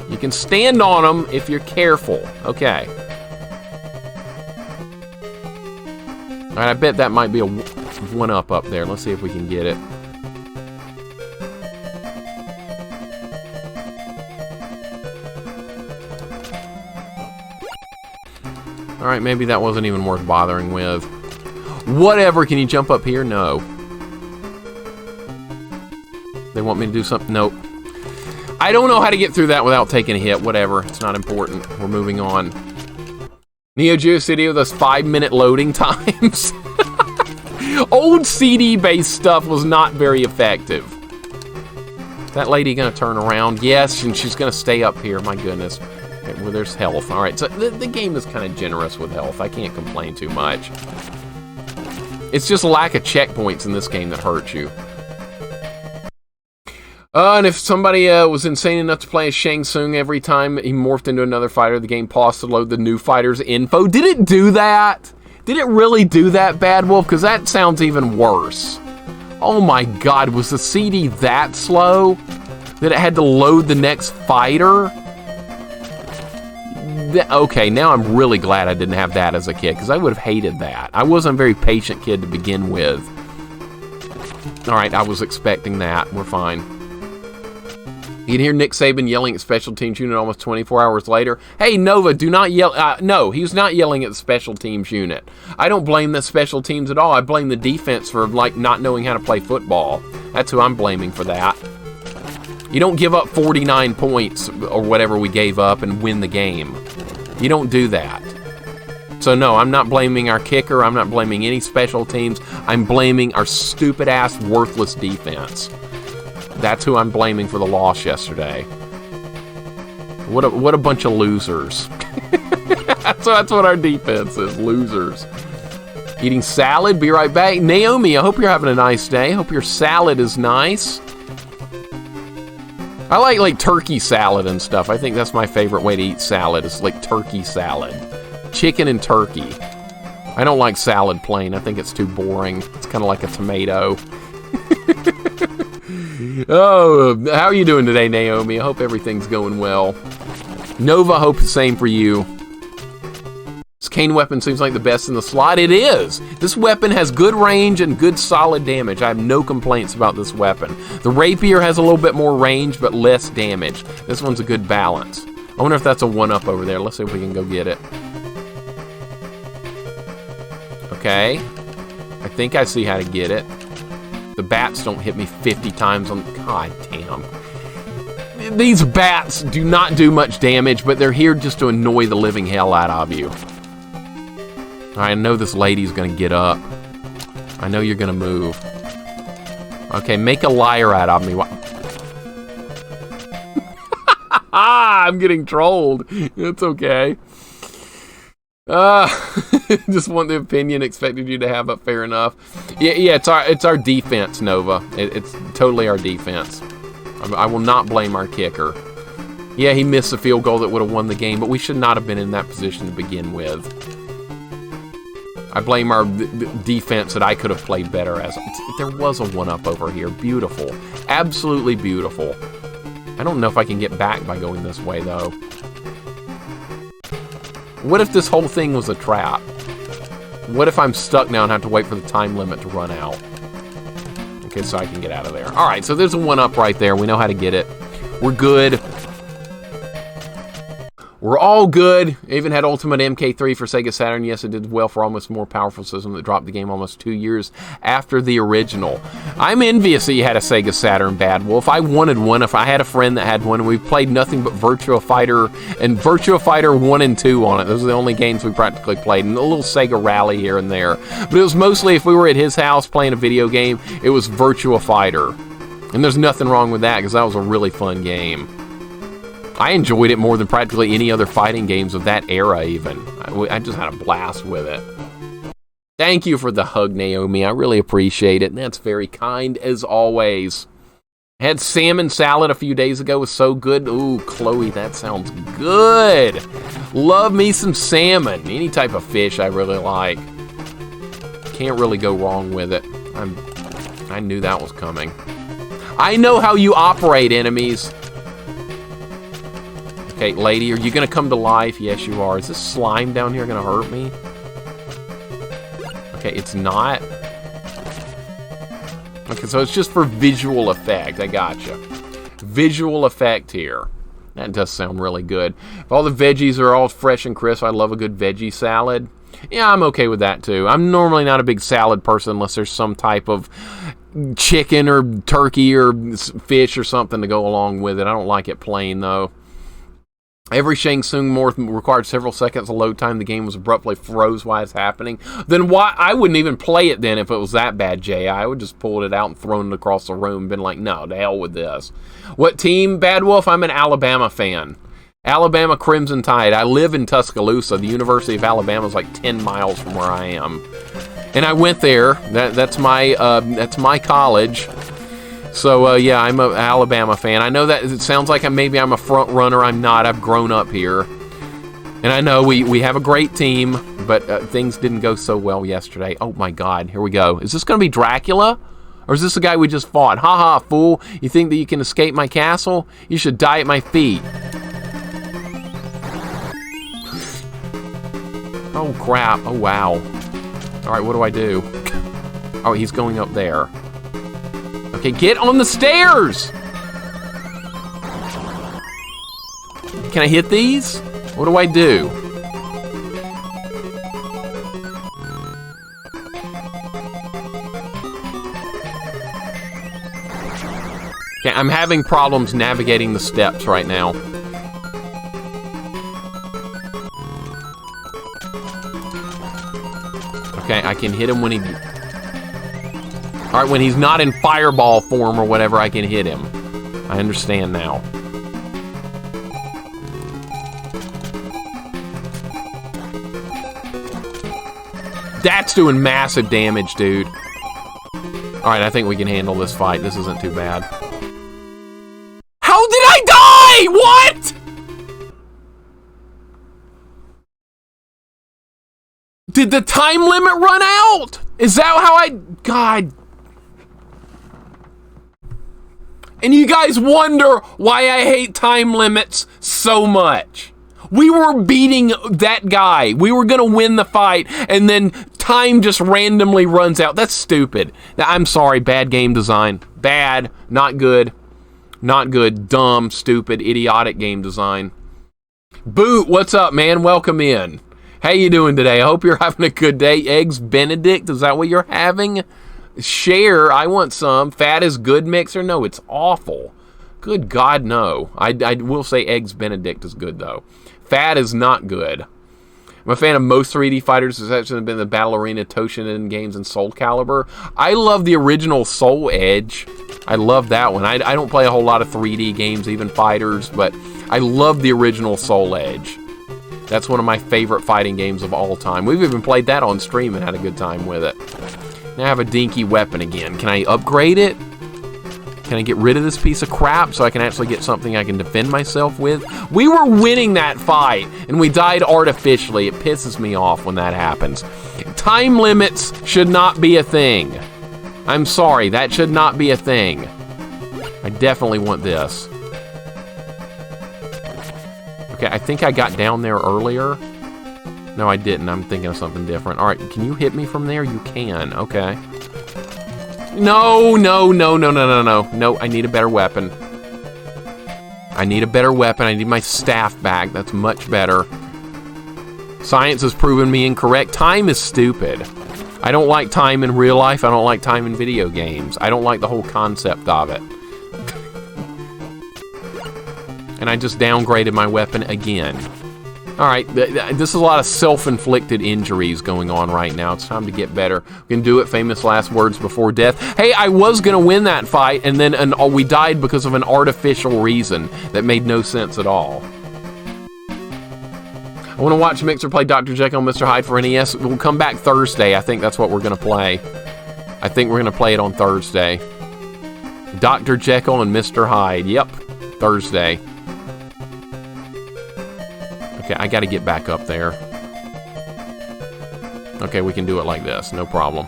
You can stand on them if you're careful. Okay. Alright, I bet that might be a one-up up there. Let's see if we can get it. Alright, maybe that wasn't even worth bothering with. Whatever, can you jump up here? No. They want me to do something? Nope. I don't know how to get through that without taking a hit. Whatever, it's not important. We're moving on. Neo Geo City with those 5-minute loading times. Old CD-based stuff was not very effective. Is that lady gonna turn around? Yes, and she's gonna stay up here. My goodness. Okay, well, there's health. All right, so the game is kind of generous with health. I can't complain too much. It's just a lack of checkpoints in this game that hurts you. And if somebody was insane enough to play as Shang Tsung every time he morphed into another fighter, the game paused to load the new fighter's info. Did it do that? Did it really do that, Bad Wolf? Because that sounds even worse. Oh my god, was the CD that slow that it had to load the next fighter? Okay, now I'm really glad I didn't have that as a kid, because I would have hated that. I wasn't a very patient kid to begin with. Alright, I was expecting that. We're fine. You can hear Nick Saban yelling at Special Teams Unit almost 24 hours later. Hey, Nova, do not yell. No, he was not yelling at the Special Teams Unit. I don't blame the Special Teams at all. I blame the defense for, like, not knowing how to play football. That's who I'm blaming for that. You don't give up 49 points or whatever we gave up and win the game. You don't do that. So no, I'm not blaming our kicker. I'm not blaming any special teams. I'm blaming our stupid-ass, worthless defense. That's who I'm blaming for the loss yesterday. What a bunch of losers. That's what our defense is, losers. Eating salad. Be right back. Naomi, I hope you're having a nice day. Hope your salad is nice. I like turkey salad and stuff. I think that's my favorite way to eat salad. Is like turkey salad. Chicken and turkey. I don't like salad plain. I think it's too boring. It's kind of like a tomato. Oh, how are you doing today, Naomi? I hope everything's going well. Nova, I hope the same for you. This cane weapon seems like the best in the slot. It is. This weapon has good range and good solid damage. I have no complaints about this weapon. The rapier has a little bit more range, but less damage. This one's a good balance. I wonder if that's a 1-up over there. Let's see if we can go get it. Okay. I think I see how to get it. The bats don't hit me 50 times on... God damn. These bats do not do much damage, but they're here just to annoy the living hell out of you. I know this lady's gonna get up. I know you're gonna move. Okay, make a liar out of me. I'm getting trolled. It's okay. Just want the opinion, expected you to have it, fair enough. Yeah, it's our defense, Nova. It's totally our defense. I will not blame our kicker. Yeah, he missed a field goal that would have won the game, but we should not have been in that position to begin with. I blame our defense that I could have played better as. There was a 1-up over here. Beautiful. Absolutely beautiful. I don't know if I can get back by going this way, though. What if this whole thing was a trap? What if I'm stuck now and have to wait for the time limit to run out? Okay, so I can get out of there. All right, so there's a 1-up right there. We know how to get it. We're good. We're all good. I even had Ultimate MK3 for Sega Saturn. Yes, it did well for almost a more powerful system that dropped the game almost 2 years after the original. I'm envious that you had a Sega Saturn, Bad Wolf. I wanted one. If I had a friend that had one, and we played nothing but Virtua Fighter and Virtua Fighter 1 and 2 on it. Those are the only games we practically played, and a little Sega Rally here and there. But it was mostly, if we were at his house playing a video game, it was Virtua Fighter. And there's nothing wrong with that, because that was a really fun game. I enjoyed it more than practically any other fighting games of that era, even. I just had a blast with it. Thank you for the hug, Naomi. I really appreciate it. And that's very kind, as always. I had salmon salad a few days ago. It was so good. Ooh, Chloe, that sounds good. Love me some salmon. Any type of fish I really like. Can't really go wrong with it. I knew that was coming. I know how you operate, enemies. Okay, lady, are you gonna come to life? Yes, you are. Is this slime down here gonna hurt me? Okay, it's not. Okay, so it's just for visual effect. I gotcha. Visual effect here. That does sound really good. If all the veggies are all fresh and crisp, I love a good veggie salad. Yeah, I'm okay with that too. I'm normally not a big salad person unless there's some type of chicken or turkey or fish or something to go along with it. I don't like it plain though. Every Shang Tsung morph required several seconds of load time. The game was abruptly froze while it's happening. Then why? I wouldn't even play it then if it was that bad, Jay. I would just pulled it out and thrown it across the room and been like, no, to hell with this. What team, Bad Wolf? I'm an Alabama fan. Alabama Crimson Tide. I live in Tuscaloosa. The University of Alabama is like 10 miles from where I am. And I went there. That's my college. So, yeah, I'm an Alabama fan. I know that it sounds like maybe I'm a front runner. I'm not. I've grown up here. And I know we have a great team, but things didn't go so well yesterday. Oh, my God. Here we go. Is this going to be Dracula? Or is this the guy we just fought? Ha-ha, fool. You think that you can escape my castle? You should die at my feet. Oh, crap. Oh, wow. All right, what do I do? Oh, he's going up there. Okay, get on the stairs! Can I hit these? What do I do? Okay, I'm having problems navigating the steps right now. Okay, I can hit him when he... Alright, when he's not in fireball form or whatever, I can hit him. I understand now. That's doing massive damage, dude. Alright, I think we can handle this fight. This isn't too bad. How did I die? What? Did the time limit run out? Is that how I... God. And you guys wonder why I hate time limits so much. We were beating that guy. We were gonna win the fight, and then time just randomly runs out. That's stupid. Now, I'm sorry, bad game design. Bad, not good. Not good, dumb, stupid, idiotic game design. Boot, what's up, man? Welcome in. How you doing today? I hope you're having a good day. Eggs Benedict, is that what you're having? Share, I want some. Fat is good mixer? No, it's awful. Good God, no. I will say Eggs Benedict is good, though. Fat is not good. I'm a fan of most 3D fighters, exception have been the Battle Arena, Toshinden games, and Soul Calibur. I love the original Soul Edge. I love that one. I don't play a whole lot of 3D games, even fighters, but I love the original Soul Edge. That's one of my favorite fighting games of all time. We've even played that on stream and had a good time with it. Now I have a dinky weapon again. Can I upgrade it? Can I get rid of this piece of crap so I can actually get something I can defend myself with? We were winning that fight, and we died artificially. It pisses me off when that happens. Time limits should not be a thing. I'm sorry, that should not be a thing. I definitely want this. Okay, I think I got down there earlier. No, I didn't. I'm thinking of something different. All right, can you hit me from there? You can. Okay. No, no, no, no, no, no, no. No, I need a better weapon. I need a better weapon. I need my staff back. That's much better. Science has proven me incorrect. Time is stupid. I don't like time in real life. I don't like time in video games. I don't like the whole concept of it. And I just downgraded my weapon again. Alright, this is a lot of self-inflicted injuries going on right now. It's time to get better. We can do it, famous last words before death. Hey, I was going to win that fight, and then we died because of an artificial reason that made no sense at all. I want to watch Mixer play Dr. Jekyll and Mr. Hyde for NES. We'll come back Thursday. I think that's what we're going to play. I think we're going to play it on Thursday. Dr. Jekyll and Mr. Hyde. Yep, Thursday. Okay, I gotta get back up there. Okay, we can do it like this, no problem.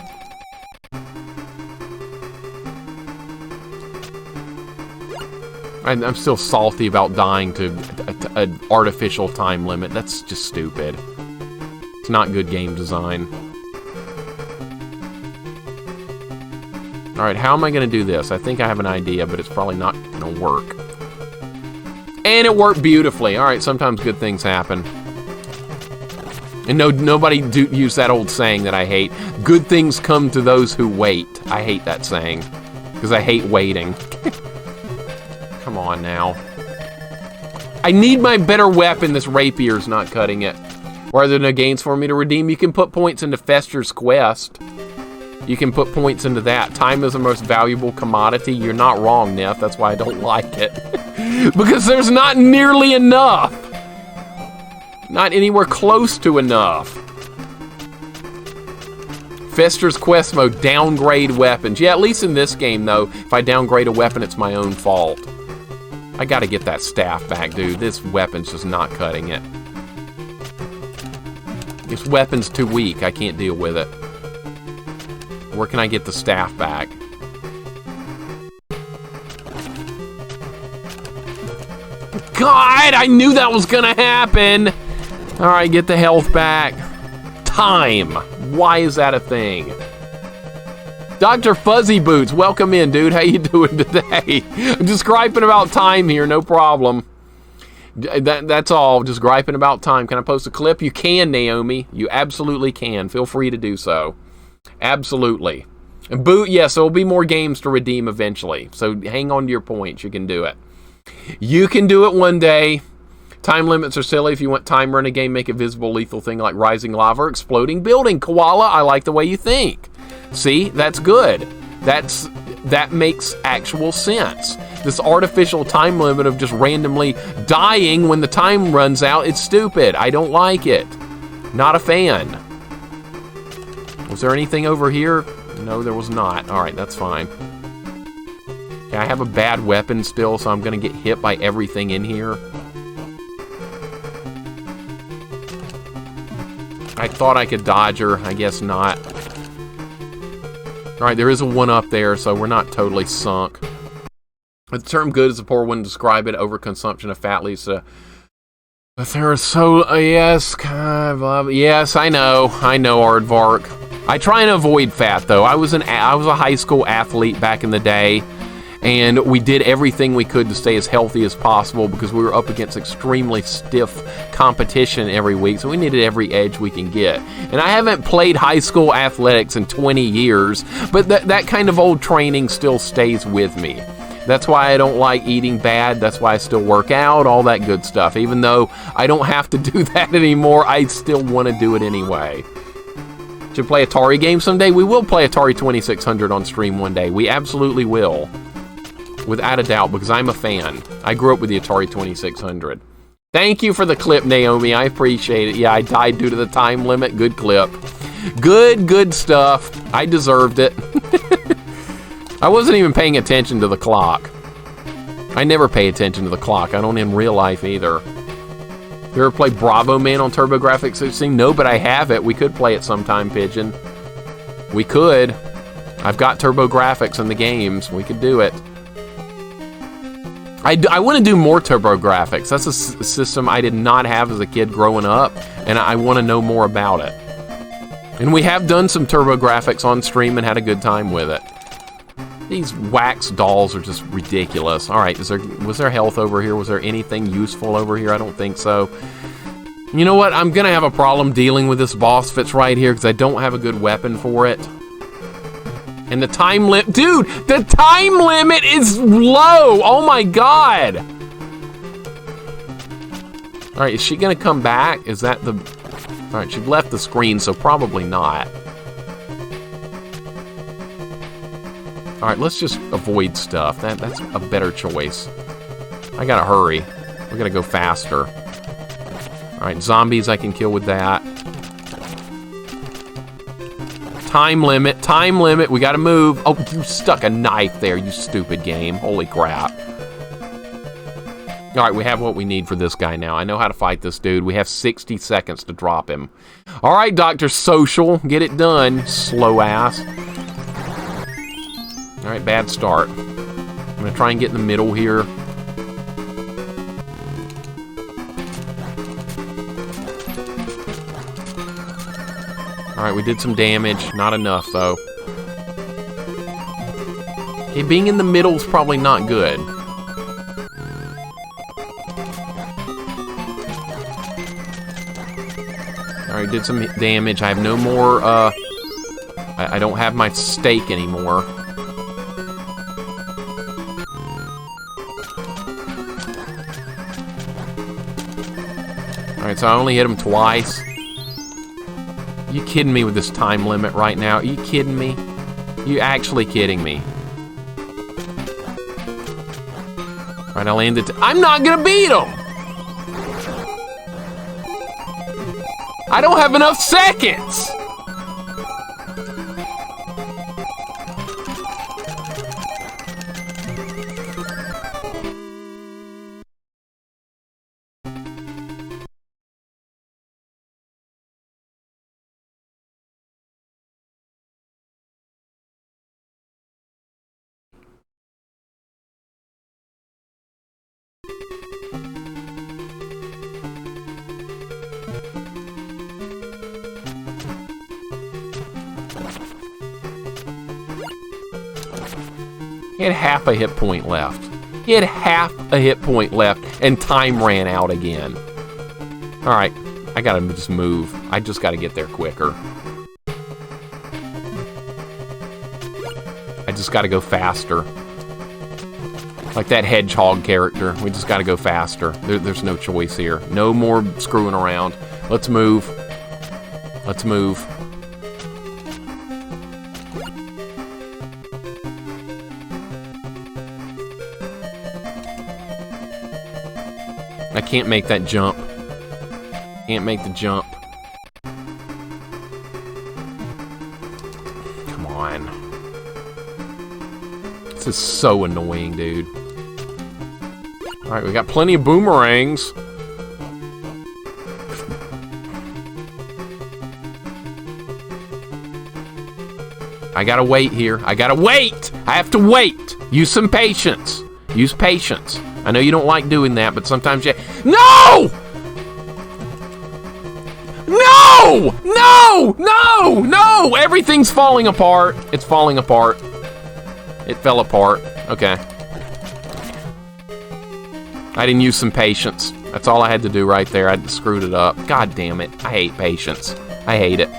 I'm still salty about dying to an artificial time limit. That's just stupid. It's not good game design. Alright, how am I gonna do this? I think I have an idea, but it's probably not gonna work. And it worked beautifully. All right, sometimes good things happen. And nobody use that old saying that I hate. Good things come to those who wait. I hate that saying because I hate waiting. Come on now. I need my better weapon. This rapier's not cutting it. Or are there no gains for me to redeem? You can put points into Fester's Quest. You can put points into that. Time is the most valuable commodity. You're not wrong, Neff. That's why I don't like it. Because there's not nearly enough. Not anywhere close to enough. Fester's Quest mode, downgrade weapons. Yeah, at least in this game, though, if I downgrade a weapon, it's my own fault. I gotta get that staff back, dude. This weapon's just not cutting it. This weapon's too weak. I can't deal with it. Where can I get the staff back? God, I knew that was gonna happen. All right, get the health back. Time. Why is that a thing? Dr. Fuzzy Boots, welcome in, dude. How you doing today? I'm just griping about time here, no problem. That's all, just griping about time. Can I post a clip? You can, Naomi. You absolutely can. Feel free to do so. Absolutely. And Boot, yes, there will be more games to redeem eventually. So hang on to your points. You can do it. You can do it one day. Time limits are silly. If you want time run a game, make a visible lethal thing like rising lava or exploding building. Koala, I like the way you think. See, that's good. That makes actual sense. This artificial time limit of just randomly dying when the time runs out, it's stupid. I don't like it. Not a fan. Was there anything over here? No, there was not. Alright, that's fine. Okay, I have a bad weapon still, so I'm gonna get hit by everything in here. I thought I could dodge her. I guess not. Alright, there is a one up there, so we're not totally sunk. The term good is a poor one to describe it. Overconsumption of fat leads to... There so... yes, yes, I know, Aardvark. I try and avoid fat, though. I was a high school athlete back in the day, and we did everything we could to stay as healthy as possible because we were up against extremely stiff competition every week, so we needed every edge we can get. And I haven't played high school athletics in 20 years, but that kind of old training still stays with me. That's why I don't like eating bad. That's why I still work out, all that good stuff. Even though I don't have to do that anymore, I still want to do it anyway. Should play Atari games someday? We will play Atari 2600 on stream one day. We absolutely will. Without a doubt, because I'm a fan. I grew up with the Atari 2600. Thank you for the clip, Naomi. I appreciate it. Yeah, I died due to the time limit. Good clip. Good stuff. I deserved it. I wasn't even paying attention to the clock. I never pay attention to the clock. I don't in real life either. You ever play Bravo Man on TurboGrafx 16? No, but I have it. We could play it sometime, Pigeon. We could. I've got TurboGrafx in the games. We could do it. I want to do more TurboGrafx. That's a system I did not have as a kid growing up, and I want to know more about it. And we have done some TurboGrafx on stream and had a good time with it. These wax dolls are just ridiculous. Alright, was there health over here? Was there anything useful over here? I don't think so. You know what? I'm gonna have a problem dealing with this boss if it's right here because I don't have a good weapon for it. And the time limit... Dude! The time limit is low! Oh my god! Alright, is she gonna come back? Is that the... Alright, she left the screen, so probably not. Alright, let's just avoid stuff. That's a better choice. I gotta hurry. We gotta go faster. Alright, zombies I can kill with that. Time limit, time limit. We gotta move. Oh, you stuck a knife there, you stupid game. Holy crap. Alright, we have what we need for this guy now. I know how to fight this dude. We have 60 seconds to drop him. Alright, Dr. Social. Get it done, slow ass. Alright, bad start. I'm gonna try and get in the middle here. Alright, we did some damage. Not enough, though. Okay, being in the middle is probably not good. Alright, did some damage. I have no more, I don't have my stake anymore. Alright, so I only hit him twice. You kidding me with this time limit right now? Are you kidding me? You actually kidding me? Alright, I landed. I'm not gonna beat him! I don't have enough seconds! He had half a hit point left. He had half a hit point left, and time ran out again. Alright, I gotta just move. I just gotta get there quicker. I just gotta go faster. Like that hedgehog character. We just gotta go faster. There's no choice here. No more screwing around. Let's move. Let's move. I can't make that jump. Can't make the jump. This is so annoying, dude. Alright, we got plenty of boomerangs. I gotta wait here. I gotta wait! I have to wait! Use some patience. Use patience. I know you don't like doing that, but sometimes you... No! No! No! No! No! Everything's falling apart. It's falling apart. It fell apart. Okay. I didn't use some patience. That's all I had to do right there. I screwed it up. God damn it. I hate patience. I hate it.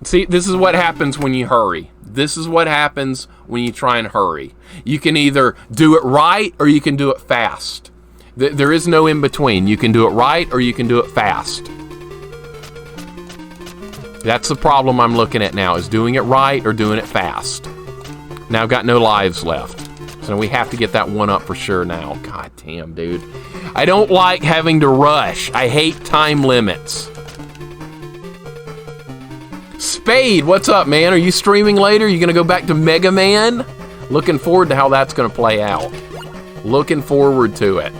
See, this is what happens when you hurry. This is what happens when you try and hurry. You can either do it right or you can do it fast. There is no in between. You can do it right or you can do it fast. That's the problem I'm looking at now, is doing it right or doing it fast. Now I've got no lives left. So we have to get that one up for sure now. God damn, dude. I don't like having to rush. I hate time limits. Spade, what's up, man? Are you streaming later? You gonna go back to Mega Man? Looking forward to how that's gonna play out. Looking forward to it.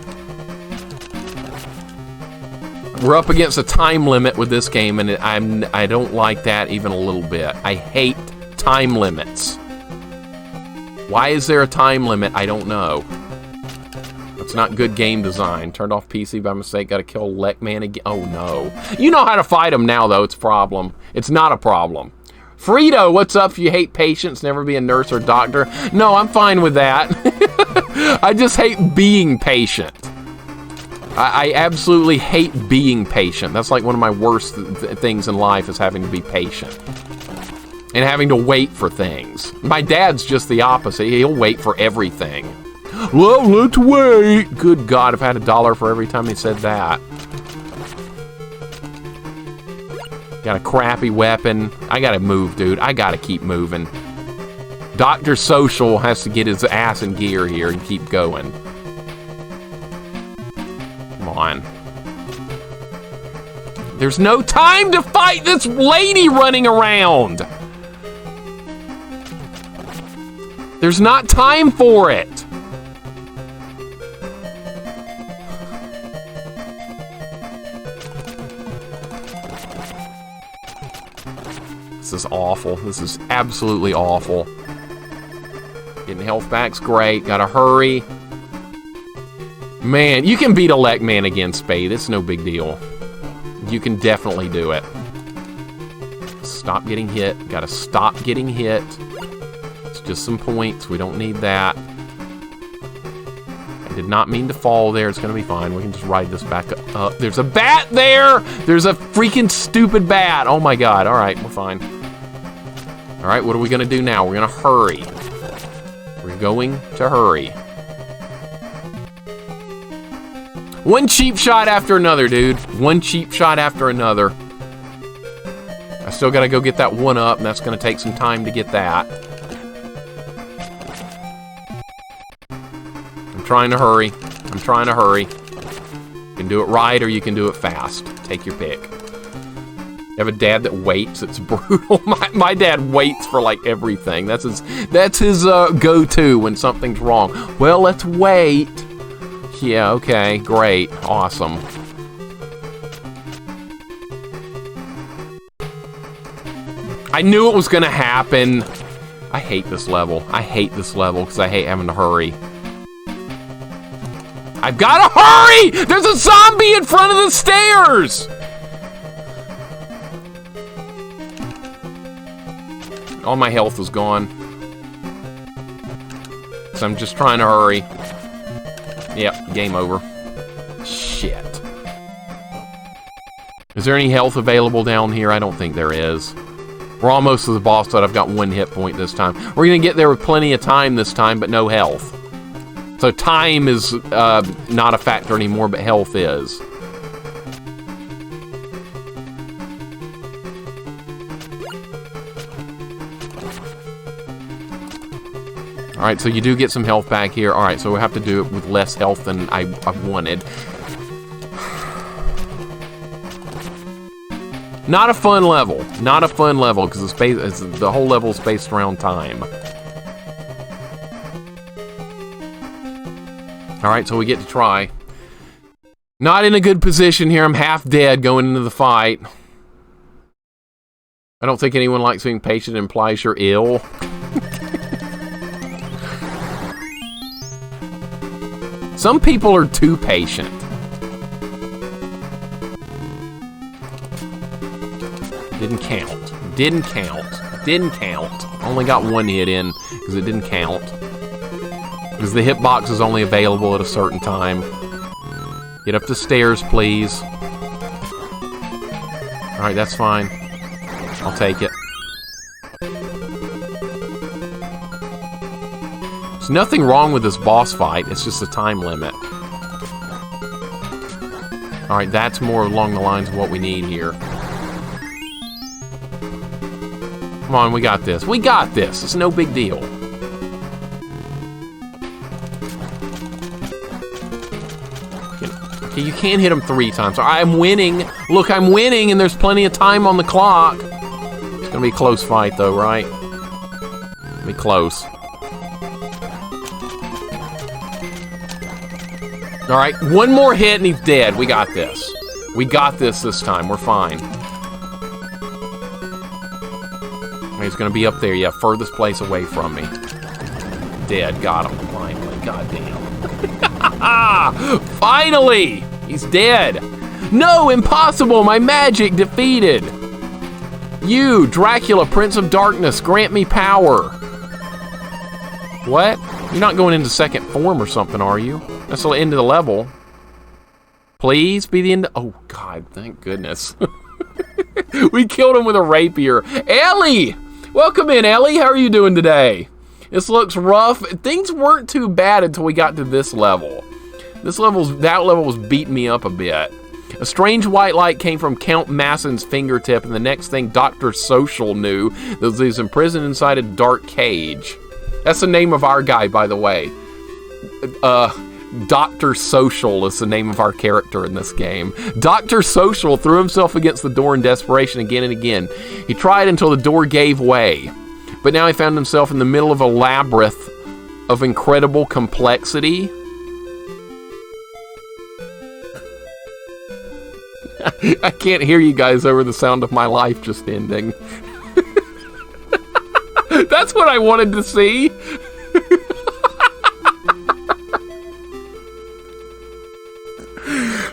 We're up against a time limit with this game, and I don't like that even a little bit. I hate time limits. Why is there a time limit? I don't know. It's not good game design. Turned off PC by mistake. Gotta kill Leckman again. Oh no. You know how to fight him now, though. It's a problem. It's not a problem. Frito, what's up? If you hate patience, never be a nurse or doctor. No, I'm fine with that. I just hate being patient. I absolutely hate being patient. That's like one of my worst things in life, is having to be patient. And having to wait for things. My dad's just the opposite. He'll wait for everything. Well, let's wait. Good God, if I had $1 for every time he said that. Got a crappy weapon. I gotta move, dude. I gotta keep moving. Dr. Social has to get his ass in gear here and keep going. Come on. There's no time to fight this lady running around. There's not time for it. This is awful. This is absolutely awful. Getting health back's great. Gotta hurry. Man, you can beat a Leckman again, Spade. It's no big deal. You can definitely do it. Stop getting hit. Gotta stop getting hit. It's just some points. We don't need that. I did not mean to fall there. It's gonna be fine. We can just ride this back up. There's a bat there! There's a freaking stupid bat. Oh my God. All right, we're fine. All right, what are we gonna do now? We're gonna hurry. We're going to hurry. One cheap shot after another, dude. One cheap shot after another. I still gotta go get that one up, and that's gonna take some time to get that. I'm trying to hurry. I'm trying to hurry. You can do it right or you can do it fast. Take your pick. You have a dad that waits. It's brutal. My dad waits for like everything. That's his go-to when something's wrong. Well, let's wait. Yeah, okay, great, awesome. I knew it was gonna happen. I hate this level. I hate this level because I hate having to hurry. I've gotta hurry! There's a zombie in front of the stairs! All my health is gone. So I'm just trying to hurry. Yep, game over. Shit. Is there any health available down here? I don't think there is. We're almost to the boss fight. I've got 1 hit point this time. We're gonna get there with plenty of time this time, but no health. So time is not a factor anymore, but health is. Alright, so you do get some health back here. Alright, so we have to do it with less health than I wanted. Not a fun level. Not a fun level, because the whole level is based around time. Alright, so we get to try. Not in a good position here. I'm half dead going into the fight. I don't think anyone likes being patient. It implies you're ill. Some people are too patient. Didn't count. Didn't count. Didn't count. Only got one hit in because it didn't count. Because the hitbox is only available at a certain time. Get up the stairs, please. Alright, that's fine. I'll take it. There's nothing wrong with this boss fight. It's just a time limit. Alright, that's more along the lines of what we need here. Come on, we got this. We got this. It's no big deal. Okay, you can't hit him 3 times. I'm winning. Look, I'm winning, and there's plenty of time on the clock. It's gonna be a close fight, though, right? Be close. Alright, one more hit, and he's dead. We got this. We got this time. We're fine. He's gonna be up there, yeah, furthest place away from me. Dead, got him, finally, goddamn. Finally! He's dead! No, impossible, my magic defeated! You, Dracula, Prince of Darkness, grant me power! What? You're not going into second form or something, are you? That's the end of the level. Please be the end. Oh, God, thank goodness. We killed him with a rapier. Ellie! Welcome in, Ellie. How are you doing today? This looks rough. Things weren't too bad until we got to this level. That level was beating me up a bit. A strange white light came from Count Masson's fingertip, and the next thing Dr. Social knew, that he was imprisoned inside a dark cage. That's the name of our guy, by the way. Dr. Social is the name of our character in this game. Dr. Social threw himself against the door in desperation again and again. He tried until the door gave way. But now he found himself in the middle of a labyrinth of incredible complexity. I can't hear you guys over the sound of my life just ending. That's what I wanted to see.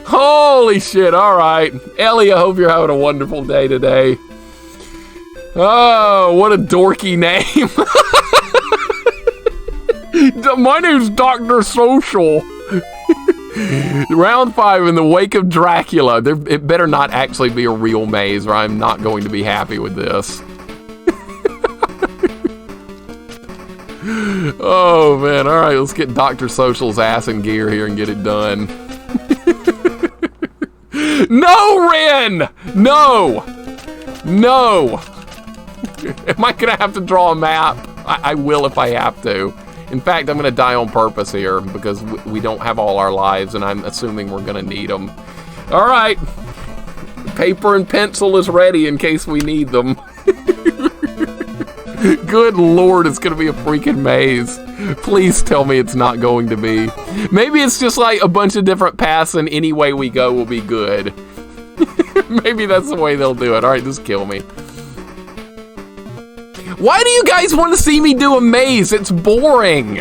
Holy shit, alright. Ellie, I hope you're having a wonderful day today. Oh, what a dorky name. My name's Dr. Social. Round 5, in the wake of Dracula. It better not actually be a real maze, or I'm not going to be happy with this. Oh, man. Alright, let's get Dr. Social's ass in gear here and get it done. No, Ren! No! No! Am I gonna have to draw a map? I will if I have to. In fact, I'm gonna die on purpose here because we don't have all our lives, and I'm assuming we're gonna need them. Alright. Paper and pencil is ready in case we need them. Good lord, it's gonna be a freaking maze. Please tell me it's not going to be. Maybe it's just like a bunch of different paths and any way we go will be good. Maybe that's the way they'll do it. Alright, just kill me. Why do you guys want to see me do a maze? It's boring.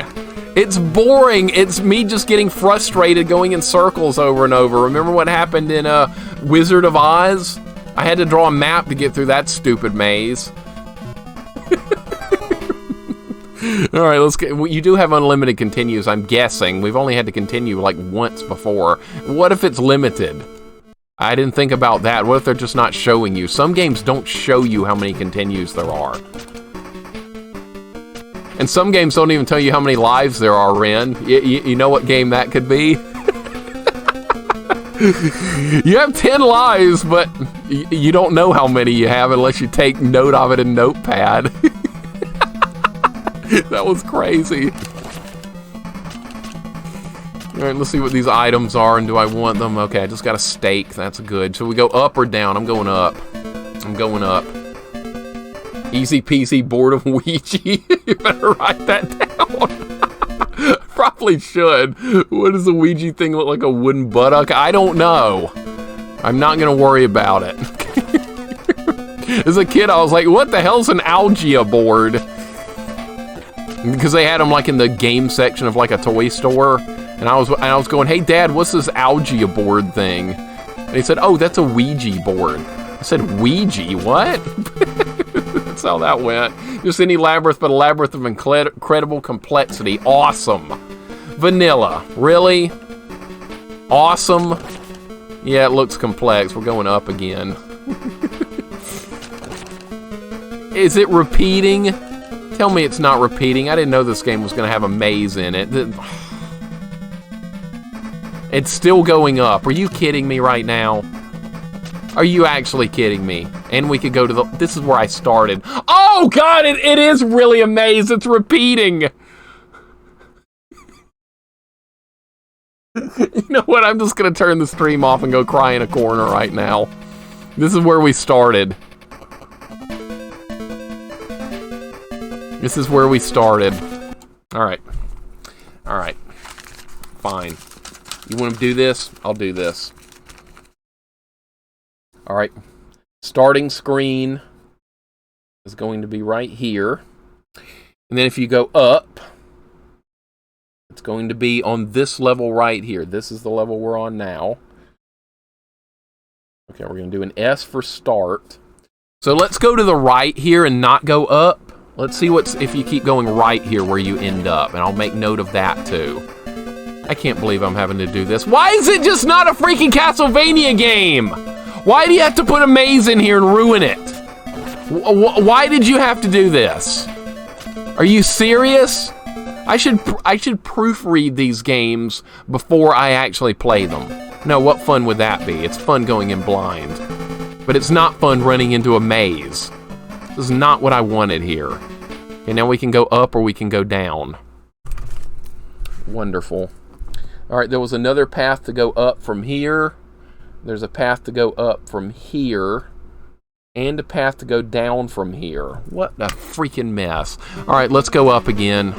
It's boring. It's me just getting frustrated going in circles over and over. Remember what happened in Wizard of Oz? I had to draw a map to get through that stupid maze. Alright, let's get. You do have unlimited continues, I'm guessing. We've only had to continue like once before. What if it's limited? I didn't think about that. What if they're just not showing you? Some games don't show you how many continues there are. And some games don't even tell you how many lives there are, Ren. You know what game that could be? You have 10 lives, but you don't know how many you have unless you take note of it in Notepad. That was crazy. Alright, let's see what these items are, and do I want them? Okay, I just got a steak. That's good. So we go up or down? I'm going up. I'm going up. Easy peasy board of Ouija. You better write that down. Probably should. What does a Ouija thing look like? A wooden buttock? I don't know. I'm not going to worry about it. As a kid, I was like, what the hell's an Algia board? Because they had them like in the game section of like a toy store. And I was going, hey, Dad, what's this Algia board thing? And he said, oh, that's a Ouija board. I said, Ouija? What? That's how that went. Just any labyrinth, but a labyrinth of incredible complexity. Awesome. Vanilla. Really? Awesome. Yeah, it looks complex. We're going up again. Is it repeating? Tell me it's not repeating. I didn't know this game was going to have a maze in it. It's still going up. Are you kidding me right now? Are you actually kidding me? And we could go to the... This is where I started. Oh, God, it is really a maze. It's repeating. You know what? I'm just going to turn the stream off and go cry in a corner right now. This is where we started. This is where we started. All right. All right. Fine. You want to do this? I'll do this. All right. Starting screen is going to be right here. And then if you go up, it's going to be on this level right here. This is the level we're on now. Okay, we're going to do an S for start. So let's go to the right here and not go up. Let's see if you keep going right here where you end up. And I'll make note of that too. I can't believe I'm having to do this. Why is it just not a freaking Castlevania game? Why do you have to put a maze in here and ruin it? Why did you have to do this? Are you serious? I should proofread these games before I actually play them. No, what fun would that be? It's fun going in blind. But it's not fun running into a maze. This is not what I wanted here. Okay, now we can go up or we can go down. Wonderful. Alright, there was another path to go up from here. There's a path to go up from here. And a path to go down from here. What a freaking mess. Alright, let's go up again.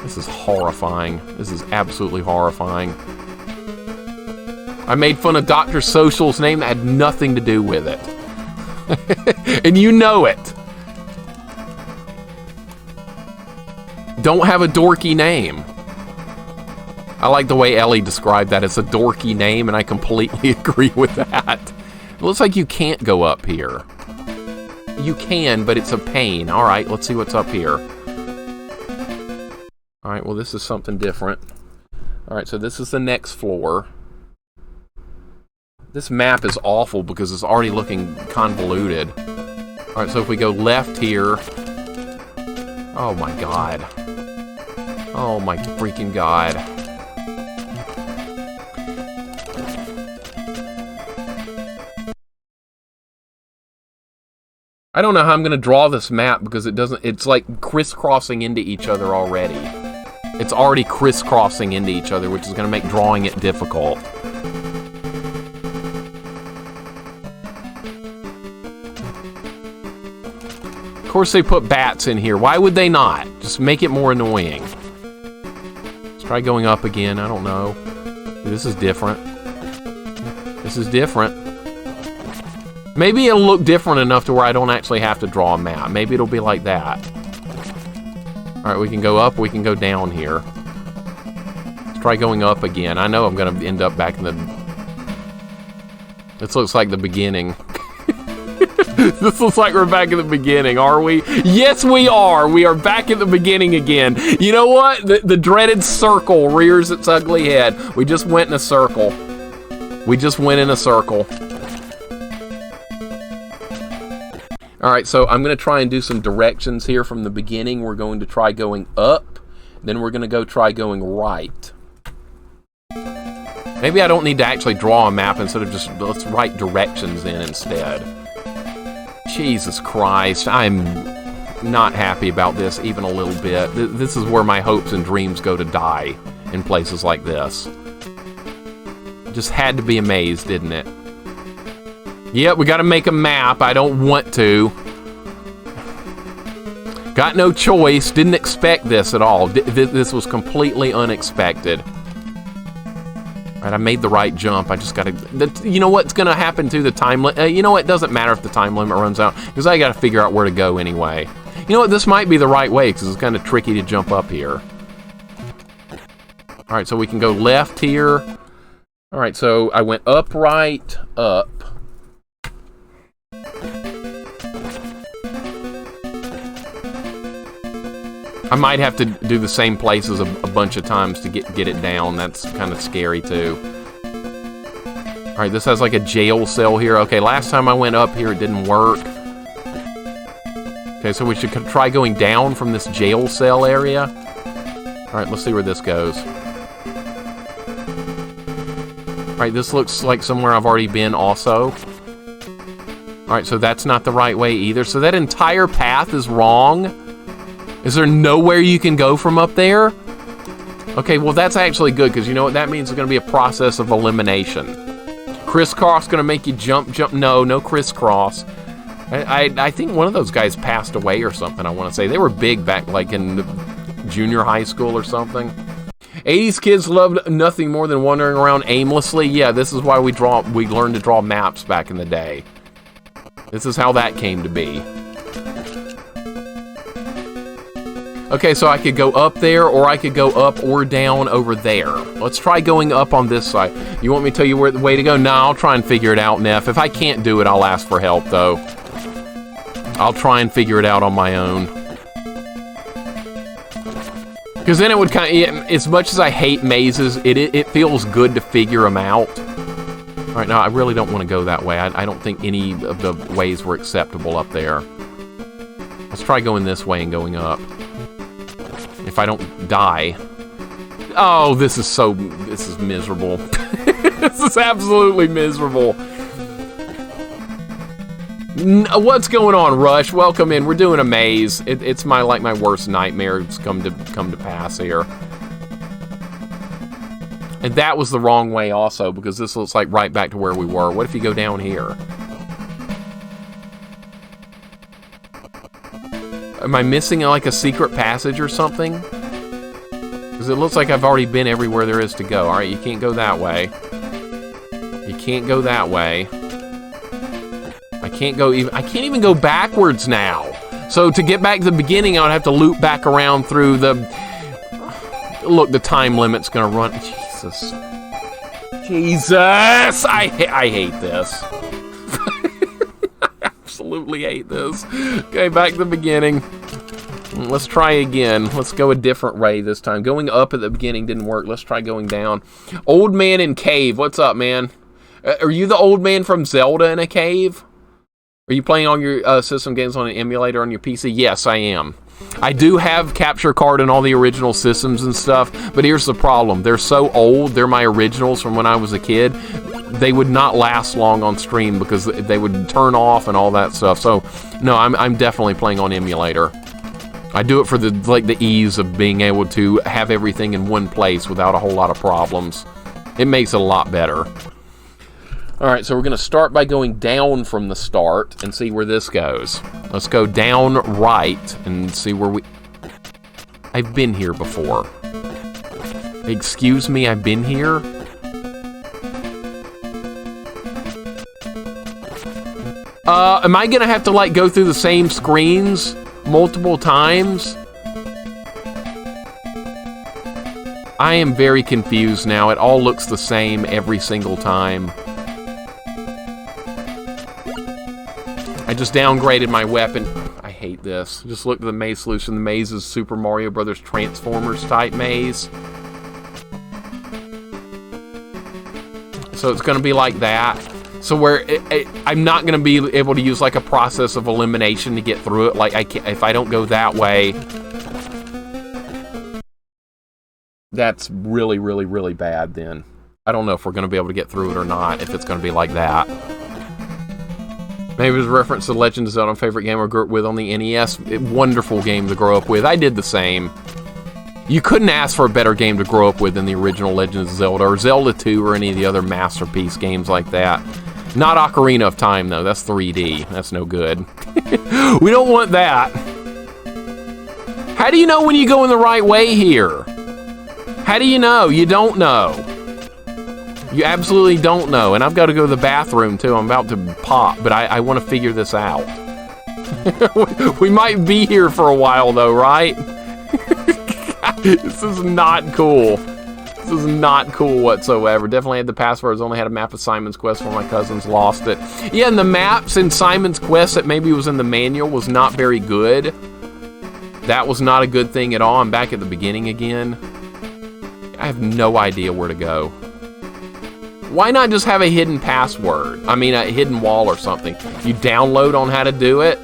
This is horrifying. This is absolutely horrifying. I made fun of Dr. Social's name that had nothing to do with it. And you know it. Don't have a dorky name. I like the way Ellie described that as a dorky name, and I completely agree with that. It looks like you can't go up here. You can, but it's a pain. Alright, let's see what's up here. Alright, well this is something different. Alright, so this is the next floor. This map is awful because it's already looking convoluted. Alright, so if we go left here... Oh my god. Oh my freaking god. I don't know how I'm going to draw this map because it's like crisscrossing into each other already. It's already crisscrossing into each other, which is going to make drawing it difficult. Of course they put bats in here. Why would they not? Just make it more annoying. Let's try going up again. I don't know. This is different. This is different. Maybe it'll look different enough to where I don't actually have to draw a map. Maybe it'll be like that. Alright, we can go up, we can go down here. Let's try going up again. I know I'm going to end up back in the... This looks like the beginning. This looks like we're back at the beginning, are we? Yes, we are! We are back at the beginning again. You know what? The dreaded circle rears its ugly head. We just went in a circle. We just went in a circle. Alright, so I'm going to try and do some directions here from the beginning. We're going to try going up, then we're going to go try going right. Maybe I don't need to actually draw a map instead of just, let's write directions in instead. Jesus Christ, I'm not happy about this even a little bit. This is where my hopes and dreams go to die, in places like this. Just had to be amazed, didn't it? Yep, we gotta make a map. I don't want to. Got no choice. Didn't expect this at all. This was completely unexpected. All right, I made the right jump. I just gotta... You know what's gonna happen to the time limit? You know what? It doesn't matter if the time limit runs out, because I gotta figure out where to go anyway. You know what? This might be the right way, because it's kind of tricky to jump up here. All right, so we can go left here. All right, so I went up, right, up. I might have to do the same places a bunch of times to get it down. That's kind of scary too. All right, this has like a jail cell here. Okay, last time I went up here, it didn't work. Okay, so we should try going down from this jail cell area. All right, let's see where this goes. All right, this looks like somewhere I've already been also. All right, so that's not the right way either. So that entire path is wrong. Is there nowhere you can go from up there? Okay, well that's actually good, because you know what that means? It's going to be a process of elimination. Crisscross going to make you jump. No crisscross. I think one of those guys passed away or something, I want to say. They were big back like in junior high school or something. 80s kids loved nothing more than wandering around aimlessly. Yeah, this is why we learned to draw maps back in the day. This is how that came to be. Okay, so I could go up there, or I could go up or down over there. Let's try going up on this side. You want me to tell you where the way to go? No, I'll try and figure it out, Neff. If I can't do it, I'll ask for help, though. I'll try and figure it out on my own. Because then it would kind of, as much as I hate mazes, it feels good to figure them out. All right, now I really don't want to go that way. I don't think any of the ways were acceptable up there. Let's try going this way and going up. If I don't die. Oh, this is miserable. This is absolutely miserable. What's going on, Rush? Welcome in. We're doing a maze. It's my worst nightmare. It's come to pass here. And that was the wrong way also, because this looks like right back to where we were. What if you go down here? Am I missing like a secret passage or something? Because it looks like I've already been everywhere there is to go. All right, you can't go that way. You can't go that way. I can't even go backwards now. So to get back to the beginning, I would have to loop back around through the... Look, the time limit's gonna run. Jesus! I hate this. Absolutely hate this. Okay, back to the beginning. Let's try again. Let's go a different way this time. Going up at the beginning didn't work. Let's try going down. Old man in cave. What's up, man? Are you the old man from Zelda in a cave? Are you playing all your system games on an emulator on your PC? Yes, I am. I do have capture card and all the original systems and stuff, but here's the problem. They're so old. They're my originals from when I was a kid. They would not last long on stream because they would turn off and all that stuff. So, no, I'm definitely playing on emulator. I do it for the ease of being able to have everything in one place without a whole lot of problems. It makes it a lot better. All right, so we're going to start by going down from the start and see where this goes. Let's go down right and see where I've been here before. Excuse me, I've been here? Am I going to have to, go through the same screens multiple times? I am very confused now. It all looks the same every single time. I just downgraded my weapon. I hate this. Just look at the maze solution. The maze is Super Mario Brothers Transformers type maze. So it's going to be like that. So where I'm not going to be able to use like a process of elimination to get through it. Like if I don't go that way, that's really, really, really bad then. I don't know if we're going to be able to get through it or not, if it's going to be like that. Maybe it was a reference to Legend of Zelda, favorite game I grew up with on the NES. Wonderful game to grow up with. I did the same. You couldn't ask for a better game to grow up with than the original Legend of Zelda, or Zelda 2, or any of the other masterpiece games like that. Not Ocarina of Time, though. That's 3D. That's no good. We don't want that. How do you know when you go in the right way here? How do you know? You don't know. You absolutely don't know. And I've got to go to the bathroom, too. I'm about to pop, but I want to figure this out. We might be here for a while, though, right? This is not cool. This is not cool whatsoever. Definitely had the passwords. Only had a map of Simon's Quest where my cousins lost it. Yeah, and the maps in Simon's Quest that maybe was in the manual was not very good. That was not a good thing at all. I'm back at the beginning again. I have no idea where to go. Why not just have a hidden password? I mean, a hidden wall or something. You download on how to do it.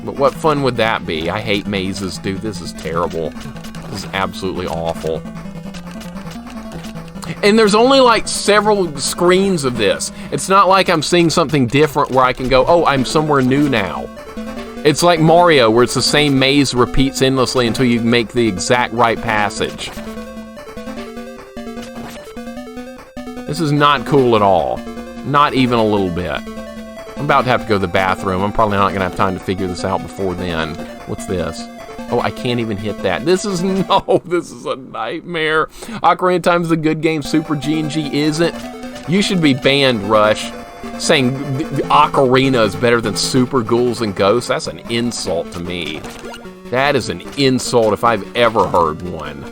But what fun would that be? I hate mazes, dude. This is terrible. This is absolutely awful. And there's only like several screens of this. It's not like I'm seeing something different where I can go, oh, I'm somewhere new now. It's like Mario, where it's the same maze repeats endlessly until you make the exact right passage. This is not cool at all. Not even a little bit. I'm about to have to go to the bathroom. I'm probably not going to have time to figure this out before then. What's this? Oh, I can't even hit that. This is a nightmare. Ocarina of Time is a good game. Super G&G isn't. You should be banned, Rush. Saying Ocarina is better than Super Ghouls and Ghosts, that's an insult to me. That is an insult if I've ever heard one.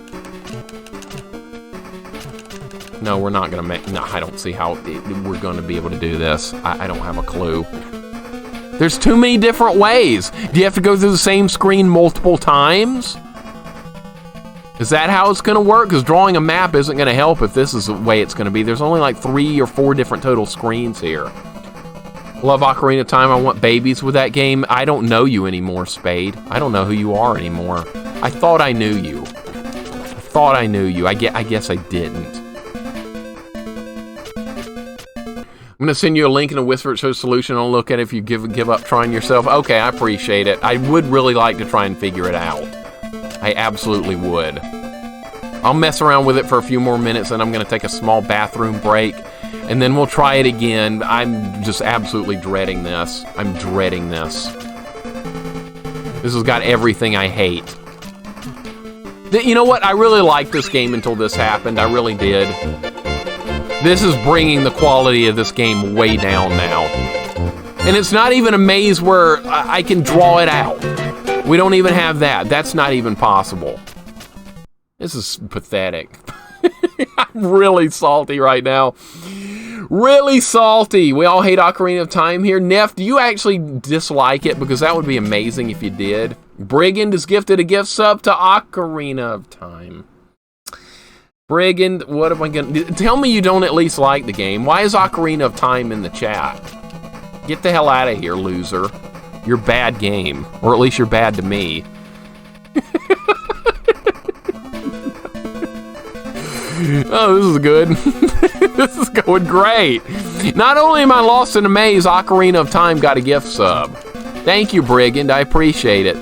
No, we're not gonna make, no, I don't see how we're gonna be able to do this. I don't have a clue. There's too many different ways. Do you have to go through the same screen multiple times? Is that how it's gonna work? Because drawing a map isn't gonna help if this is the way it's gonna be. There's only like 3 or 4 different total screens here. Love Ocarina of Time. I want babies with that game. I don't know you anymore, Spade. I don't know who you are anymore. I thought I knew you. I guess I didn't. I'm gonna send you a link in a Whisper It Shows solution. I'll look at it if you give up trying yourself. Okay, I appreciate it. I would really like to try and figure it out. I absolutely would. I'll mess around with it for a few more minutes, and I'm gonna take a small bathroom break, and then we'll try it again. I'm just absolutely dreading this. I'm dreading this. This has got everything I hate. You know what? I really liked this game until this happened. I really did. This is bringing the quality of this game way down now. And it's not even a maze where I can draw it out. We don't even have that. That's not even possible. This is pathetic. I'm really salty right now. Really salty. We all hate Ocarina of Time here. Neff, do you actually dislike it? Because that would be amazing if you did. Brigand is gifted a gift sub to Ocarina of Time. Brigand, what am I gonna... Tell me you don't at least like the game. Why is Ocarina of Time in the chat? Get the hell out of here, loser. You're bad game. Or at least you're bad to me. Oh, this is good. This is going great. Not only am I lost in a maze, Ocarina of Time got a gift sub. Thank you, Brigand. I appreciate it.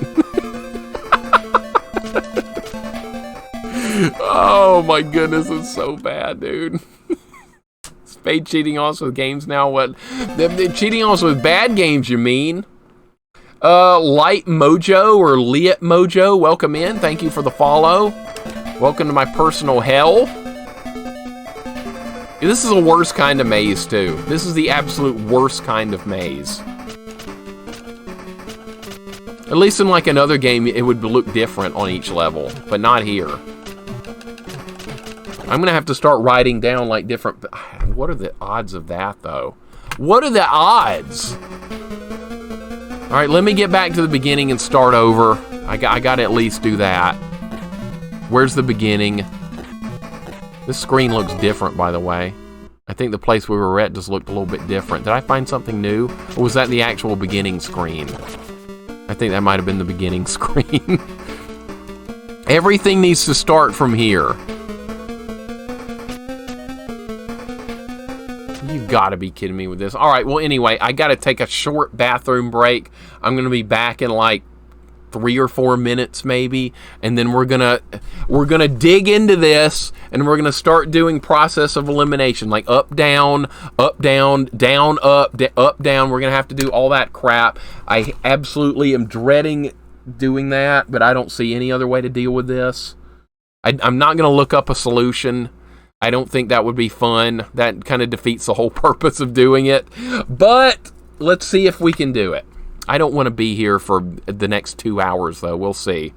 Oh my goodness, it's so bad, dude. Spade cheating us with games now. What? They're cheating us with bad games, you mean? Light Mojo or Liat Mojo, welcome in. Thank you for the follow. Welcome to my personal hell. This is the worst kind of maze, too. This is the absolute worst kind of maze. At least in like another game, it would look different on each level, but not here. I'm gonna have to start writing down like different... What are the odds of that, though? What are the odds? All right, let me get back to the beginning and start over. I got to at least do that. Where's the beginning? This screen looks different, by the way. I think the place we were at just looked a little bit different. Did I find something new? Or was that the actual beginning screen? I think that might have been the beginning screen. Everything needs to start from here. You've got to be kidding me with this. All right, well, anyway, I got to take a short bathroom break. I'm going to be back in like 3 or 4 minutes maybe, and then we're gonna dig into this, and we're gonna start doing process of elimination, like up down, down up down. We're gonna have to do all that crap. I absolutely am dreading doing that, but I don't see any other way to deal with this. I'm not gonna look up a solution. I don't think that would be fun. That kind of defeats the whole purpose of doing it, but let's see if we can do it. I don't want to be here for the next 2 hours, though. We'll see.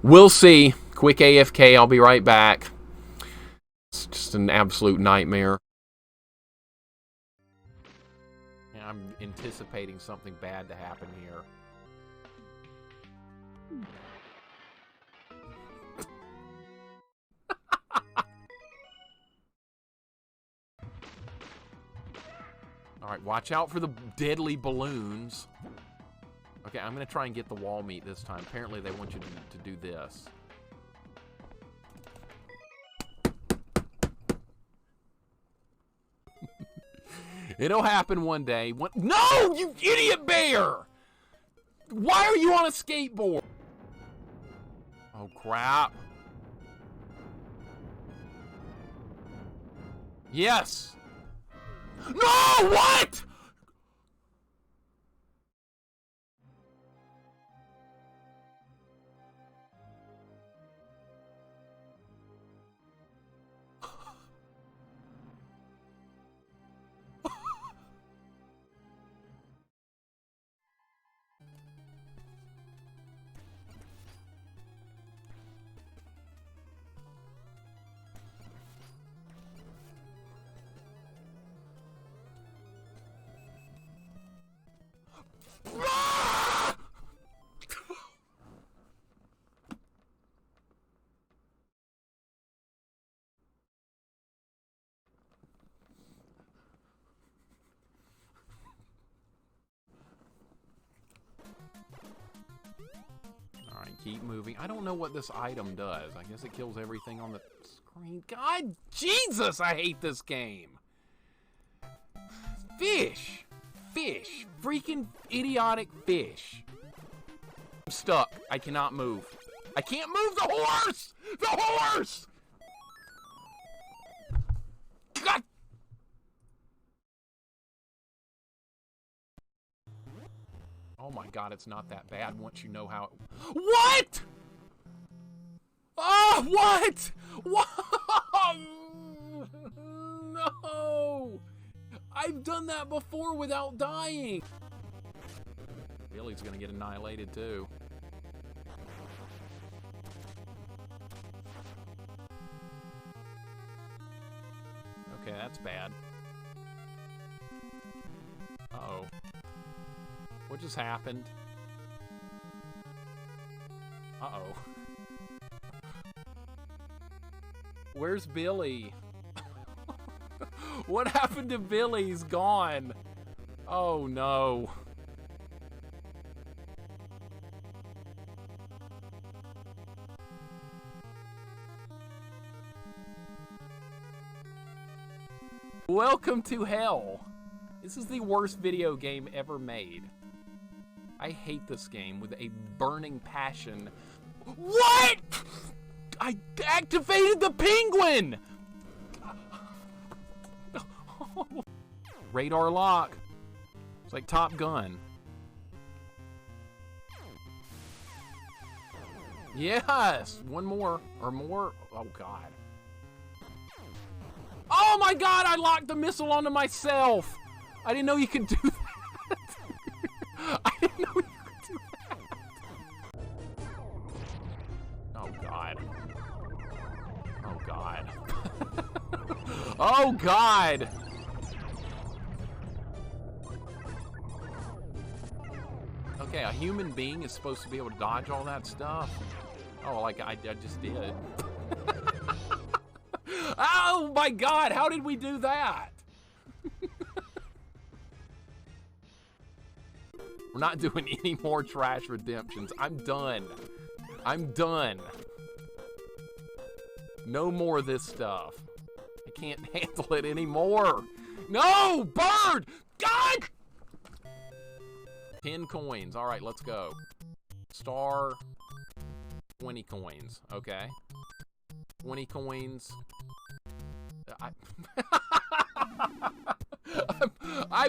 We'll see. Quick AFK. I'll be right back. It's just an absolute nightmare. Yeah, I'm anticipating something bad to happen here. All right, watch out for the deadly balloons. Okay, I'm going to try and get the wall meat this time. Apparently, they want you to do this. It'll happen one day. No, you idiot bear! Why are you on a skateboard? Oh, crap. Yes! No! What? Keep moving. I don't know what this item does. I guess it kills everything on the screen. God, Jesus, I hate this game. Fish. Fish. Freaking idiotic fish. I'm stuck. I cannot move. I can't move the horse! The horse! God! Oh my God, it's not that bad once you know how it... What? Oh, what? What? No! I've done that before without dying. Billy's gonna get annihilated too. Okay, that's bad. Uh-oh. What just happened? Uh-oh. Where's Billy? What happened to Billy? He's gone. Oh, no. Welcome to hell. This is the worst video game ever made. I hate this game with a burning passion. What? I activated the penguin! Radar lock. It's like Top Gun. Yes! One more. Or more. Oh, God. Oh, my God! I locked the missile onto myself! I didn't know you could do that. I didn't know you could do that. Oh, God. Oh, God. Oh, God! Okay, a human being is supposed to be able to dodge all that stuff. Oh, like I just did. Oh, my God! How did we do that? We're not doing any more trash redemptions. I'm done. I'm done. No more of this stuff. I can't handle it anymore. No! Bird! God! 10 coins. All right, let's go. Star, 20 coins. Okay. 20 coins. I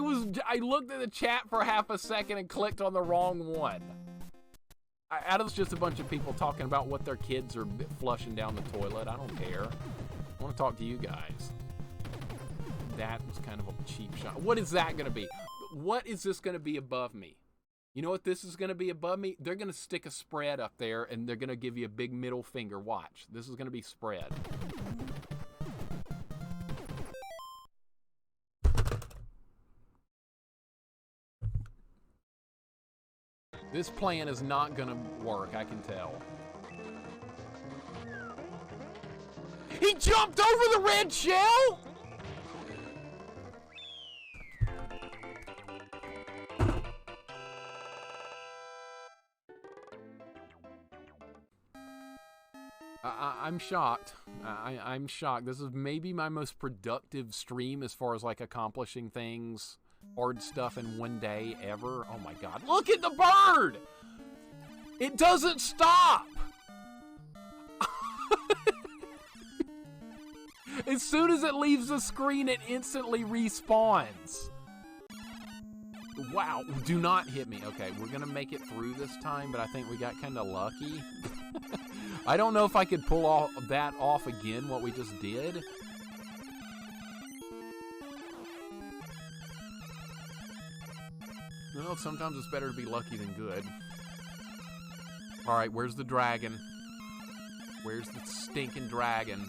looked at the chat for half a second and clicked on the wrong one. Adam's just a bunch of people talking about what their kids are flushing down the toilet. I don't care. I want to talk to you guys. That was kind of a cheap shot. What is that going to be? What is this going to be above me? You know what this is going to be above me? They're going to stick a spread up there, and they're going to give you a big middle finger. Watch. This is going to be spread. This plan is not going to work, I can tell. He jumped over the red shell? I'm shocked. I'm shocked. This is maybe my most productive stream as far as like accomplishing things, hard stuff in one day ever. Oh my god. Look at the bird! It doesn't stop! As soon as it leaves the screen, it instantly respawns. Wow. Do not hit me. Okay, we're gonna make it through this time, but I think we got kind of lucky. I don't know if I could pull all that off again, what we just did. Well, sometimes it's better to be lucky than good. Alright, where's the dragon? Where's the stinking dragon?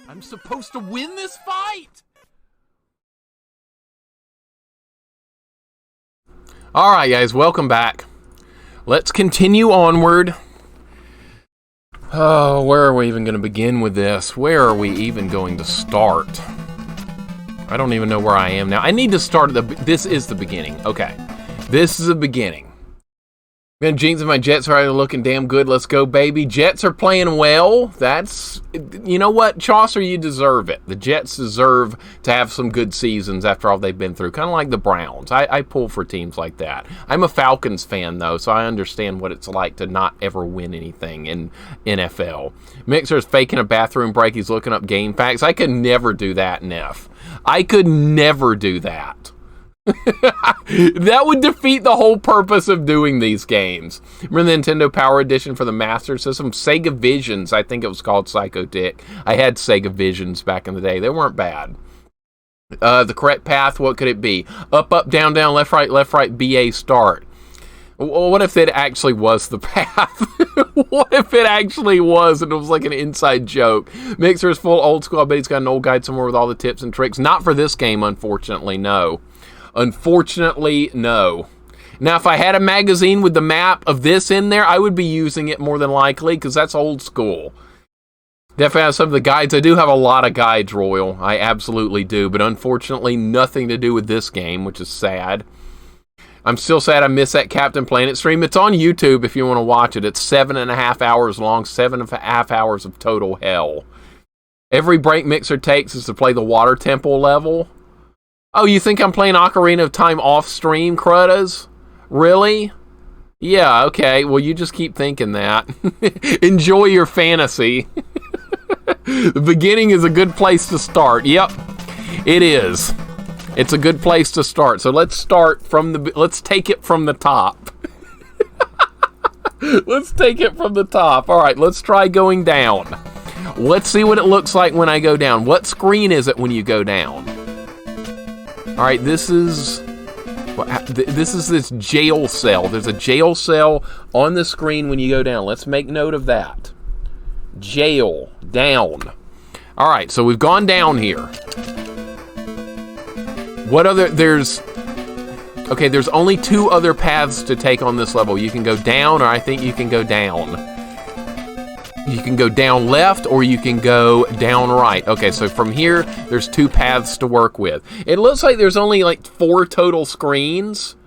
I'm supposed to win this fight! Alright guys, welcome back. Let's continue onward. Oh, where are we even going to begin with this? Where are we even going to start? I don't even know where I am now. I need to start at this is the beginning. Okay. This is the beginning. Man, Jinx and my Jets are looking damn good. Let's go, baby. Jets are playing well. That's, you know what, Chaucer, you deserve it. The Jets deserve to have some good seasons after all they've been through. Kind of like the Browns. I pull for teams like that. I'm a Falcons fan, though, so I understand what it's like to not ever win anything in NFL. Mixer's faking a bathroom break. He's looking up game facts. I could never do that, Neff. I could never do that. That would defeat the whole purpose of doing these games. Remember the Nintendo Power Edition for the Master System? Sega Visions, I think it was called Psycho Dick. I had Sega Visions back in the day. They weren't bad. The correct path, what could it be? Up, up, down, down, left, right, BA, start. Well, what if it actually was the path? What if it actually was and it was like an inside joke? Mixer is full old school. I bet he's got an old guide somewhere with all the tips and tricks. Not for this game, unfortunately, no. Unfortunately, no. Now, if I had a magazine with the map of this in there, I would be using it more than likely, because that's old school. Definitely have some of the guides. I do have a lot of guides, Royal. I absolutely do, but unfortunately, nothing to do with this game, which is sad. I'm still sad I missed that Captain Planet stream. It's on YouTube if you want to watch it. It's 7.5 hours long, 7.5 hours of total hell. Every break Mixer takes is to play the Water Temple level. Oh, you think I'm playing Ocarina of Time off-stream, Cruddas? Really? Yeah, okay. Well, you just keep thinking that. Enjoy your fantasy. The beginning is a good place to start. Yep, it is. It's a good place to start. So let's start from the... Let's take it from the top. Let's take it from the top. All right, let's try going down. Let's see what it looks like when I go down. What screen is it when you go down? All right, this is this jail cell. There's a jail cell on the screen when you go down. Let's make note of that. Jail, down. All right, so we've gone down here. What other, there's only 2 other paths to take on this level. You can go down, or I think you can go down. You can go down left, or you can go down right. Okay, so from here, there's 2 paths to work with. It looks like there's only like 4 total screens.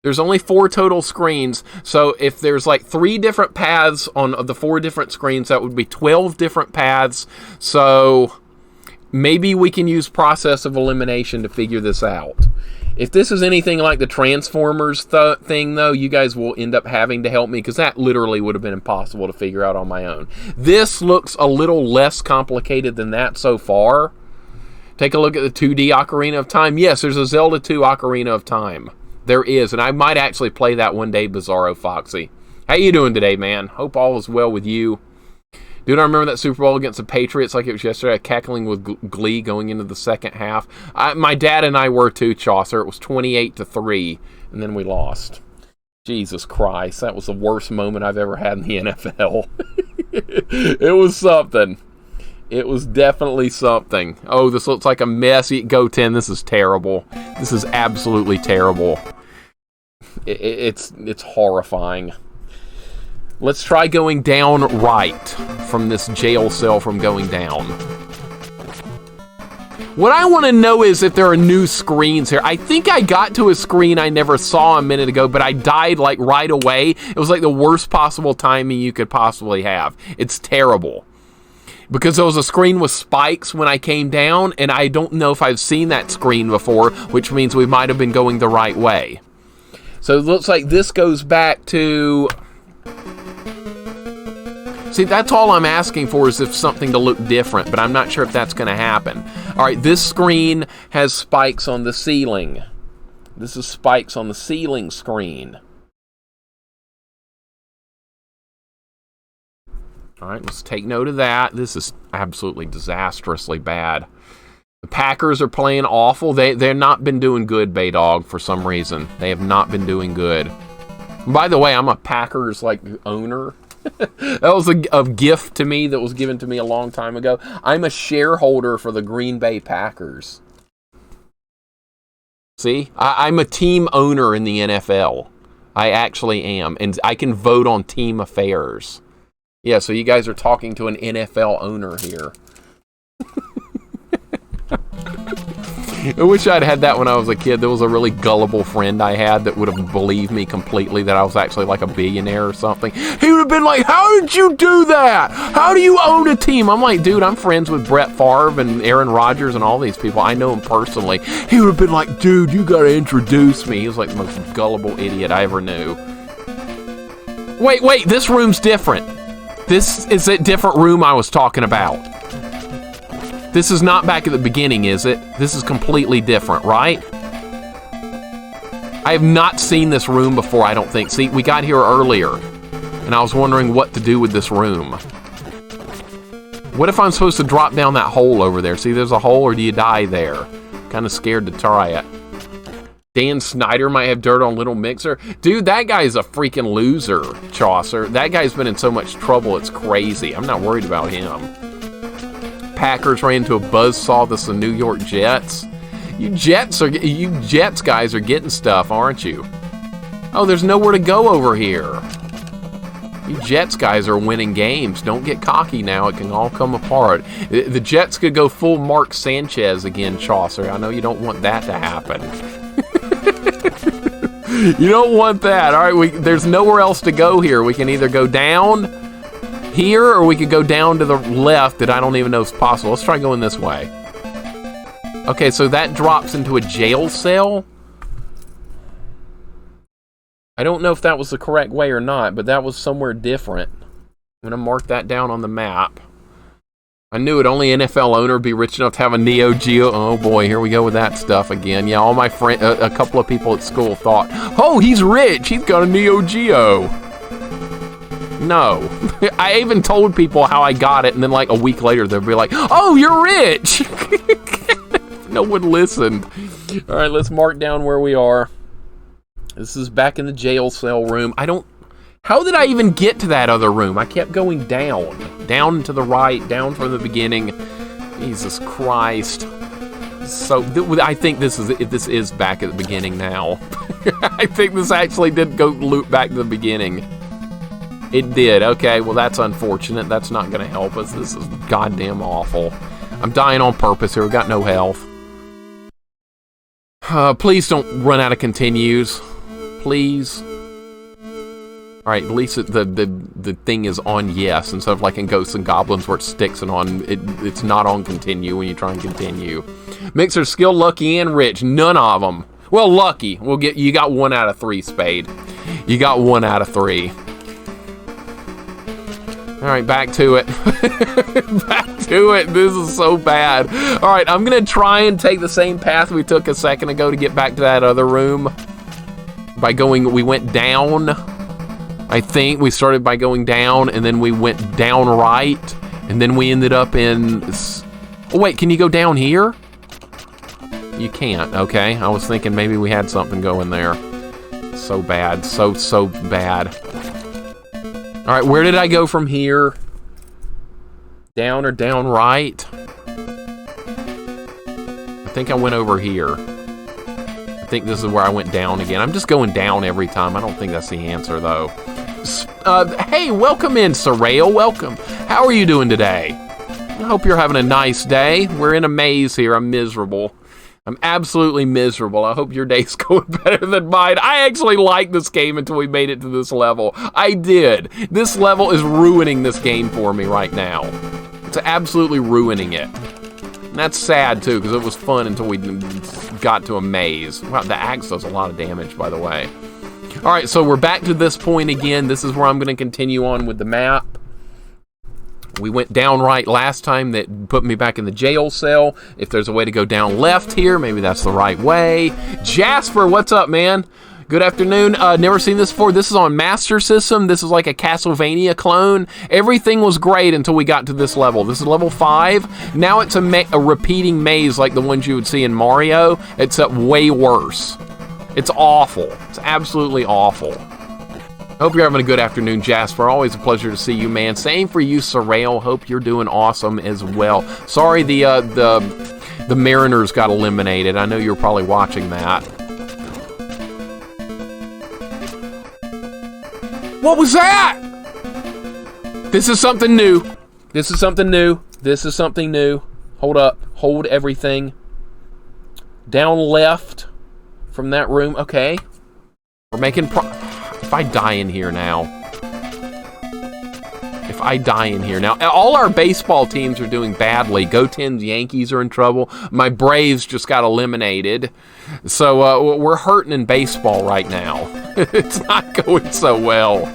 There's only 4 total screens. So if there's like 3 different paths on the 4 different screens, that would be 12 different paths. So maybe we can use process of elimination to figure this out. If this is anything like the Transformers thing, though, you guys will end up having to help me, because that literally would have been impossible to figure out on my own. This looks a little less complicated than that so far. Take a look at the 2D Ocarina of Time. Yes, there's a Zelda 2 Ocarina of Time. There is, and I might actually play that one day, Bizarro Foxy. How you doing today, man? Hope all is well with you. Dude, I remember that Super Bowl against the Patriots like it was yesterday, cackling with glee going into the second half. My dad and I were too, Chaucer. It was 28-3, and then we lost. Jesus Christ, that was the worst moment I've ever had in the NFL. It was something. It was definitely something. Oh, this looks like a mess. Go 10. This is terrible. This is absolutely terrible. It's horrifying. Let's try going down right from this jail cell from going down. What I want to know is if there are new screens here. I think I got to a screen I never saw a minute ago, but I died like right away. It was like the worst possible timing you could possibly have. It's terrible. Because there was a screen with spikes when I came down, and I don't know if I've seen that screen before, which means we might have been going the right way. So it looks like this goes back to... See, that's all I'm asking for, is if something to look different, but I'm not sure if that's going to happen. All right, this screen has spikes on the ceiling. This is spikes on the ceiling screen. All right, let's take note of that. This is absolutely disastrously bad. The Packers are playing awful. They've not been doing good, Baydog, for some reason. They have not been doing good. By the way, I'm a Packers owner. That was a gift to me that was given to me a long time ago. I'm a shareholder for the Green Bay Packers. See? I'm a team owner in the NFL. I actually am. And I can vote on team affairs. Yeah, so you guys are talking to an NFL owner here. I wish I'd had that when I was a kid. There was a really gullible friend I had that would have believed me completely that I was actually like a billionaire or something. He would have been like, how did you do that? How do you own a team? I'm like, dude, I'm friends with Brett Favre and Aaron Rodgers and all these people. I know him personally. He would have been like, dude, you got to introduce me. He was like the most gullible idiot I ever knew. Wait, this room's different. This is a different room I was talking about. This is not back at the beginning, is it? This is completely different, right? I have not seen this room before, I don't think. See, we got here earlier, and I was wondering what to do with this room. What if I'm supposed to drop down that hole over there? See, there's a hole, or do you die there? Kind of scared to try it. Dan Snyder might have dirt on LittleMIXER. Dude, that guy's a freaking loser, Chaucer. That guy's been in so much trouble, it's crazy. I'm not worried about him. Packers ran into a buzzsaw. This is the New York Jets. You Jets guys are getting stuff, aren't you? Oh, there's nowhere to go over here. You Jets guys are winning games. Don't get cocky now. It can all come apart. The Jets could go full Mark Sanchez again, Chaucer. I know you don't want that to happen. You don't want that. All right, there's nowhere else to go here. We can either go down here, or we could go down to the left that I don't even know is possible. Let's try going this way. Okay, so that drops into a jail cell. I don't know if that was the correct way or not, but that was somewhere different. I'm going to mark that down on the map. I knew it. Only NFL owner would be rich enough to have a Neo Geo. Oh boy, here we go with that stuff again. Yeah, all my friends, a couple of people at school thought, oh, he's rich. He's got a Neo Geo. No. I even told people how I got it, and then like a week later, they'd be like, oh, you're rich. No one listened. All right, let's mark down where we are. This is back in the jail cell room. How did I even get to that other room? I kept going down to the right, down from the beginning. Jesus Christ. So I think this is back at the beginning now. I think this actually did go loop back to the beginning. It did. Okay, well, that's unfortunate. That's not going to help us. This is goddamn awful. I'm dying on purpose here. We've got no health. Please don't run out of continues. Please. All right, at least the thing is on yes, instead of like in Ghosts and Goblins where it sticks and on. It's not on continue when you try and continue. Mixer's skill, lucky, and rich. None of them. Well, lucky. You got 1 out of 3, Spade. You got 1 out of 3. All right, back to it. Back to it. This is so bad. All right, I'm going to try and take the same path we took a second ago to get back to that other room. We went down. I think we started by going down, and then we went down right, and then we ended up in... Oh, wait, can you go down here? You can't, okay. I was thinking maybe we had something going there. So bad. So bad. All right, where did I go from here? Down or down right? I think I went over here. I think this is where I went down again. I'm just going down every time. I don't think that's the answer, though. Hey, welcome in, Sorrel. Welcome. How are you doing today? I hope you're having a nice day. We're in a maze here. I'm miserable. I'm absolutely miserable. I hope your day's going better than mine. I actually liked this game until we made it to this level. I did. This level is ruining this game for me right now. It's absolutely ruining it. And that's sad, too, because it was fun until we got to a maze. Wow, the axe does a lot of damage, by the way. All right, so we're back to this point again. This is where I'm going to continue on with the map. We went down right last time. That put me back in the jail cell. If there's a way to go down left here, maybe that's the right way. Jasper, what's up, man? Good afternoon. Never seen this before. This is on Master System. This is like a Castlevania clone. Everything was great until we got to this level. This is level 5. Now it's a repeating maze like the ones you would see in Mario, except way worse. It's awful. It's absolutely awful. Hope you're having a good afternoon, Jasper. Always a pleasure to see you, man. Same for you, Sorrel. Hope you're doing awesome as well. Sorry the Mariners got eliminated. I know you're probably watching that. What was that? This is something new. This is something new. This is something new. Hold up. Hold everything. Down left from that room. Okay. We're making If I die in here now. If I die in here now. All our baseball teams are doing badly. Go Tens Yankees are in trouble. My Braves just got eliminated. So we're hurting in baseball right now. It's not going so well.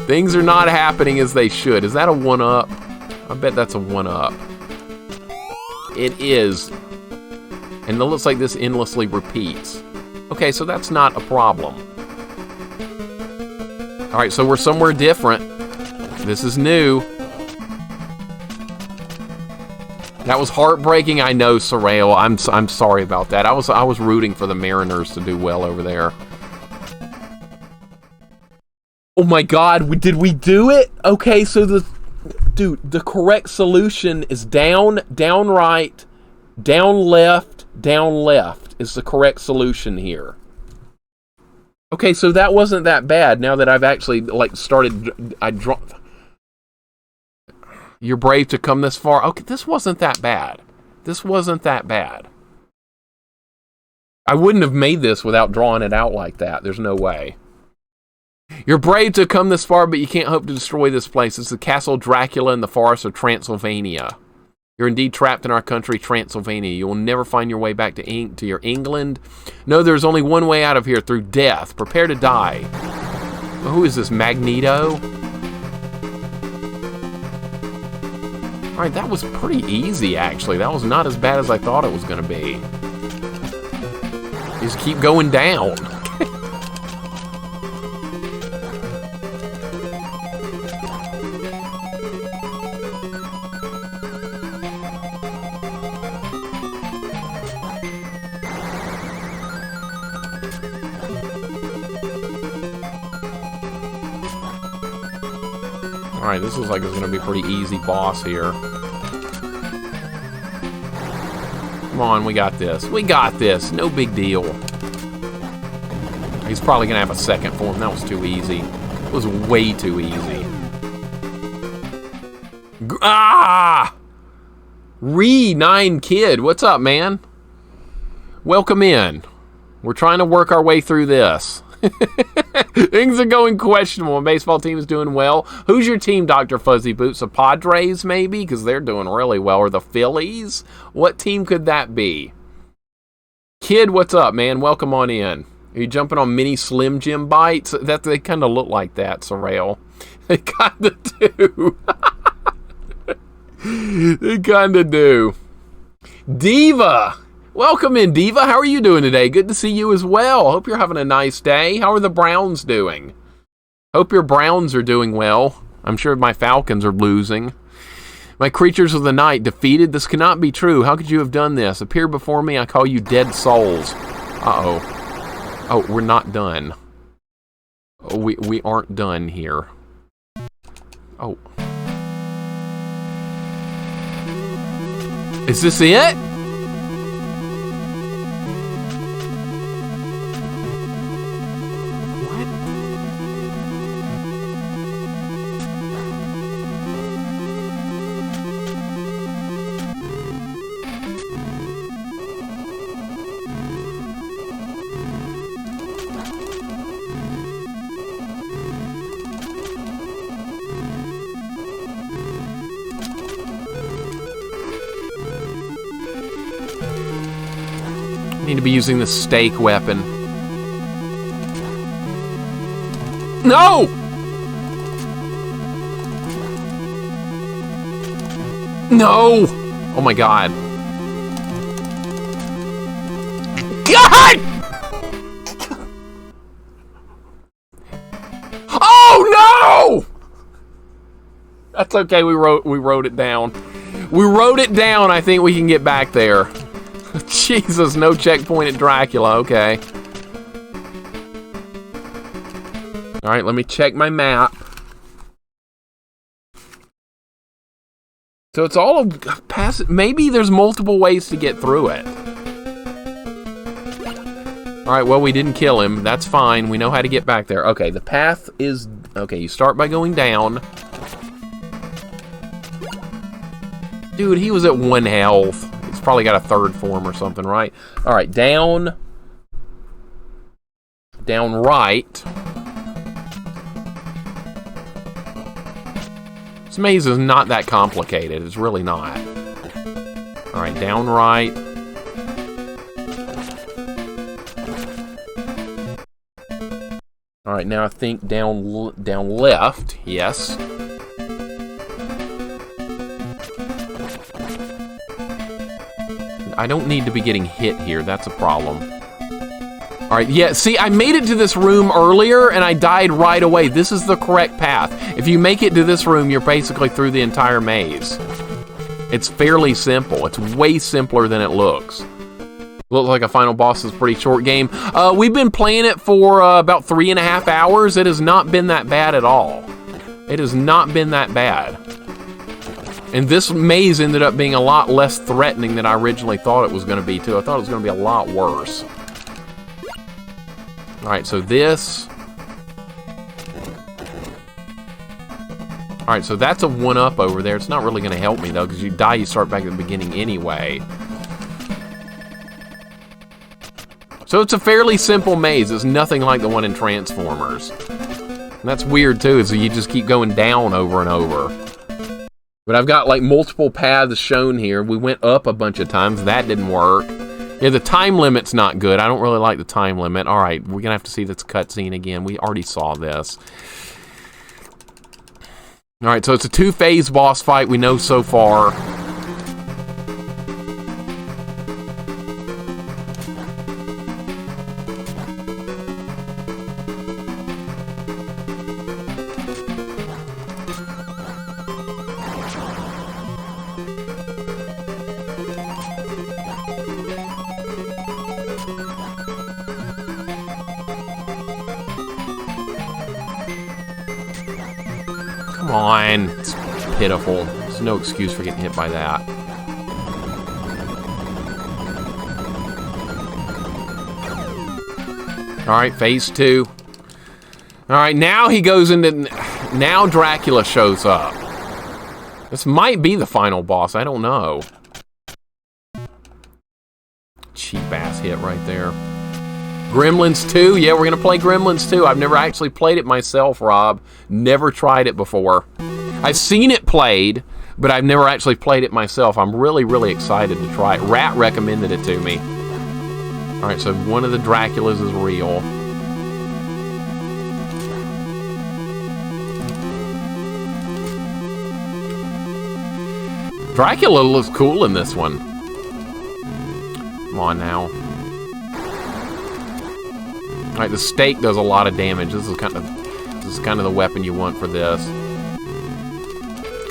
Things are not happening as they should. Is that a 1-up? I bet that's a 1-up. It is. And it looks like this endlessly repeats. Okay, so that's not a problem. All right, so we're somewhere different. This is new. That was heartbreaking. I know, Sorrel. I'm sorry about that. I was rooting for the Mariners to do well over there. Oh my God! Did we do it? Okay, so the correct solution is down, down right, down left is the correct solution here. Okay, so that wasn't that bad. Now that I've actually You're brave to come this far. Okay, this wasn't that bad. This wasn't that bad. I wouldn't have made this without drawing it out like that. There's no way. You're brave to come this far, but you can't hope to destroy this place. It's the Castle Dracula in the forest of Transylvania. You're indeed trapped in our country, Transylvania. You will never find your way back to your England. No, there's only one way out of here, through death. Prepare to die. Well, who is this, Magneto? All right, that was pretty easy, actually. That was not as bad as I thought it was going to be. You just keep going down. Alright, this looks like it's going to be a pretty easy boss here. Come on, we got this. We got this. No big deal. He's probably going to have a second for him. That was too easy. It was way too easy. Ah! Re9 Kid, what's up, man? Welcome in. We're trying to work our way through this. Things are going questionable. My baseball team is doing well. Who's your team, Dr. Fuzzy Boots? The Padres, maybe? Because they're doing really well. Or the Phillies? What team could that be? Kid, what's up, man? Welcome on in. Are you jumping on mini Slim Jim bites? That they kind of look like that, Sorrel. They kind of do. They kind of do. Diva! Welcome in, Diva. How are you doing today? Good to see you as well. Hope you're having a nice day. How are the Browns doing? Hope your Browns are doing well. I'm sure my Falcons are losing. My creatures of the night defeated. This cannot be true. How could you have done this? Appear before me. I call you dead souls. Uh-oh. Oh, we're not done. Oh, we aren't done here. Oh. Is this it? Need to be using the stake weapon. No! No! Oh my god. God! Oh no! That's okay, we wrote it down. We wrote it down, I think we can get back there. Jesus, no checkpoint at Dracula, okay. Alright, let me check my map. So it's all past. Maybe there's multiple ways to get through it. Alright, well, we didn't kill him. That's fine. We know how to get back there. Okay, the path is... Okay, you start by going down. Dude, he was at 1 health. He's probably got a third form or something, right? Alright, down. Down right. This maze is not that complicated. It's really not. Alright, down right. Alright, now I think down left. Yes. I don't need to be getting hit here. That's a problem. Alright, yeah, see, I made it to this room earlier, and I died right away. This is the correct path. If you make it to this room, you're basically through the entire maze. It's fairly simple. It's way simpler than it looks. Looks like a final boss is a pretty short game. We've been playing it for about 3.5 hours. It has not been that bad at all. It has not been that bad. And this maze ended up being a lot less threatening than I originally thought it was going to be, too. I thought it was going to be a lot worse. Alright, so this... Alright, so that's a 1-up over there. It's not really going to help me, though, because you die, you start back at the beginning anyway. So it's a fairly simple maze. It's nothing like the one in Transformers. And that's weird, too, is you just keep going down over and over. But I've got, like, multiple paths shown here. We went up a bunch of times. That didn't work. Yeah, the time limit's not good. I don't really like the time limit. All right, we're going to have to see this cutscene again. We already saw this. All right, so it's a 2-phase boss fight we know so far. Come on, it's pitiful. There's no excuse for getting hit by that. Alright, phase 2. Alright, now he goes into... Now Dracula shows up. This might be the final boss, I don't know. Cheap ass hit right there. Gremlins 2? Yeah, we're going to play Gremlins 2. I've never actually played it myself, Rob. Never tried it before. I've seen it played, but I've never actually played it myself. I'm really, really excited to try it. Rat recommended it to me. Alright, so one of the Draculas is real. Dracula looks cool in this one. Come on now. Alright, the stake does a lot of damage. This is kind of the weapon you want for this.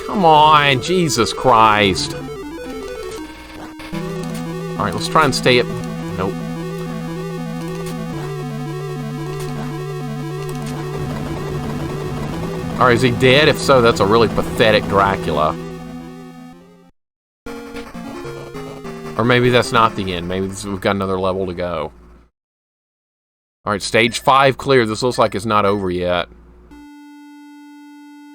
Come on, Jesus Christ. Alright, let's try and stay at... Nope. Alright, is he dead? If so, that's a really pathetic Dracula. Or maybe that's not the end. Maybe we've got another level to go. Alright, stage 5 clear. This looks like it's not over yet.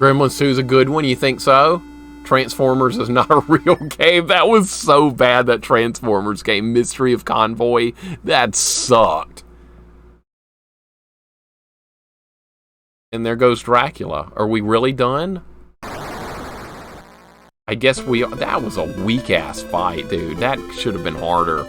Gremlins 2 is a good one. You think so? Transformers is not a real game. That was so bad, that Transformers game. Mystery of Convoy. That sucked. And there goes Dracula. Are we really done? I guess we are. That was a weak-ass fight, dude. That should have been harder.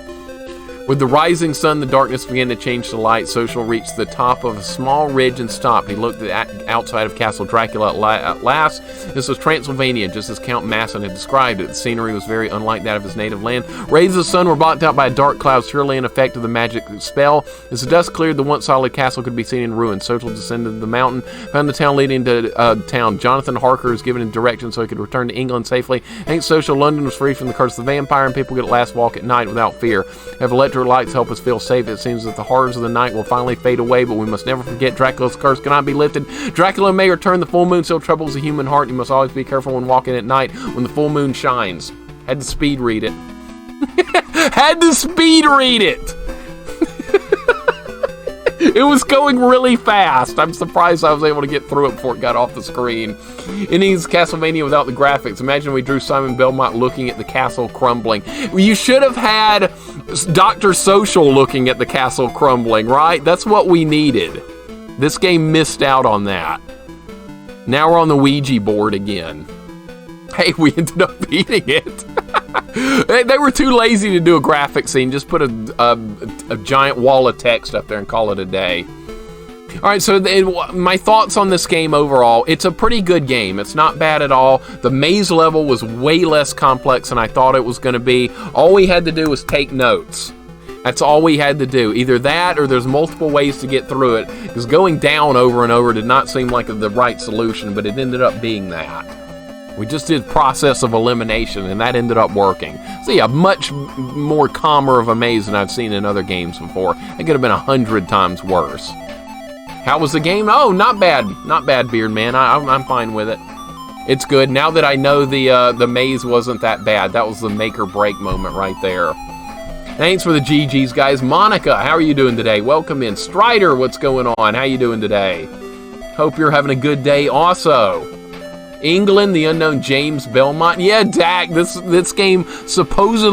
With the rising sun, the darkness began to change to light. Social reached the top of a small ridge and stopped. He looked outside of Castle Dracula at last. This was Transylvania, just as Count Masson had described it. The scenery was very unlike that of his native land. Rays of the sun were blocked out by a dark cloud, surely an effect of the magic spell. As the dust cleared, the once solid castle could be seen in ruins. Social descended the mountain, found the town leading to town. Jonathan Harker was given a direction so he could return to England safely. Thanks Social, London was free from the curse of the vampire, and people could at last walk at night without fear. Have electric lights help us feel safe. It seems that the horrors of the night will finally fade away, but we must never forget Dracula's curse cannot be lifted. Dracula may return. The full moon still troubles the human heart. You must always be careful when walking at night when the full moon shines. Had to speed read it. Had to speed read it. It was going really fast. I'm surprised I was able to get through it before it got off the screen. Endings Castlevania without the graphics. Imagine we drew Simon Belmont looking at the castle crumbling. You should have had Dr. Social looking at the castle crumbling, right? That's what we needed. This game missed out on that. Now we're on the Ouija board again. Hey, we ended up beating it. They were too lazy to do a graphic scene. Just put a giant wall of text up there and call it a day. Alright, so my thoughts on this game overall. It's a pretty good game. It's not bad at all. The maze level was way less complex than I thought it was going to be. All we had to do was take notes. That's all we had to do. Either that or there's multiple ways to get through it. Because going down over and over did not seem like the right solution, but it ended up being that. We just did process of elimination, and that ended up working. So yeah, much more calmer of a maze than I've seen in other games before. It could have been 100 times worse. How was the game? Oh, not bad. Not bad, Beard Man. I'm fine with it. It's good. Now that I know the maze wasn't that bad, that was the make or break moment right there. Thanks for the GGs, guys. Monica, how are you doing today? Welcome in. Strider, what's going on? How you doing today? Hope you're having a good day also. England, the unknown James Belmont. Yeah, Dak, this game supposedly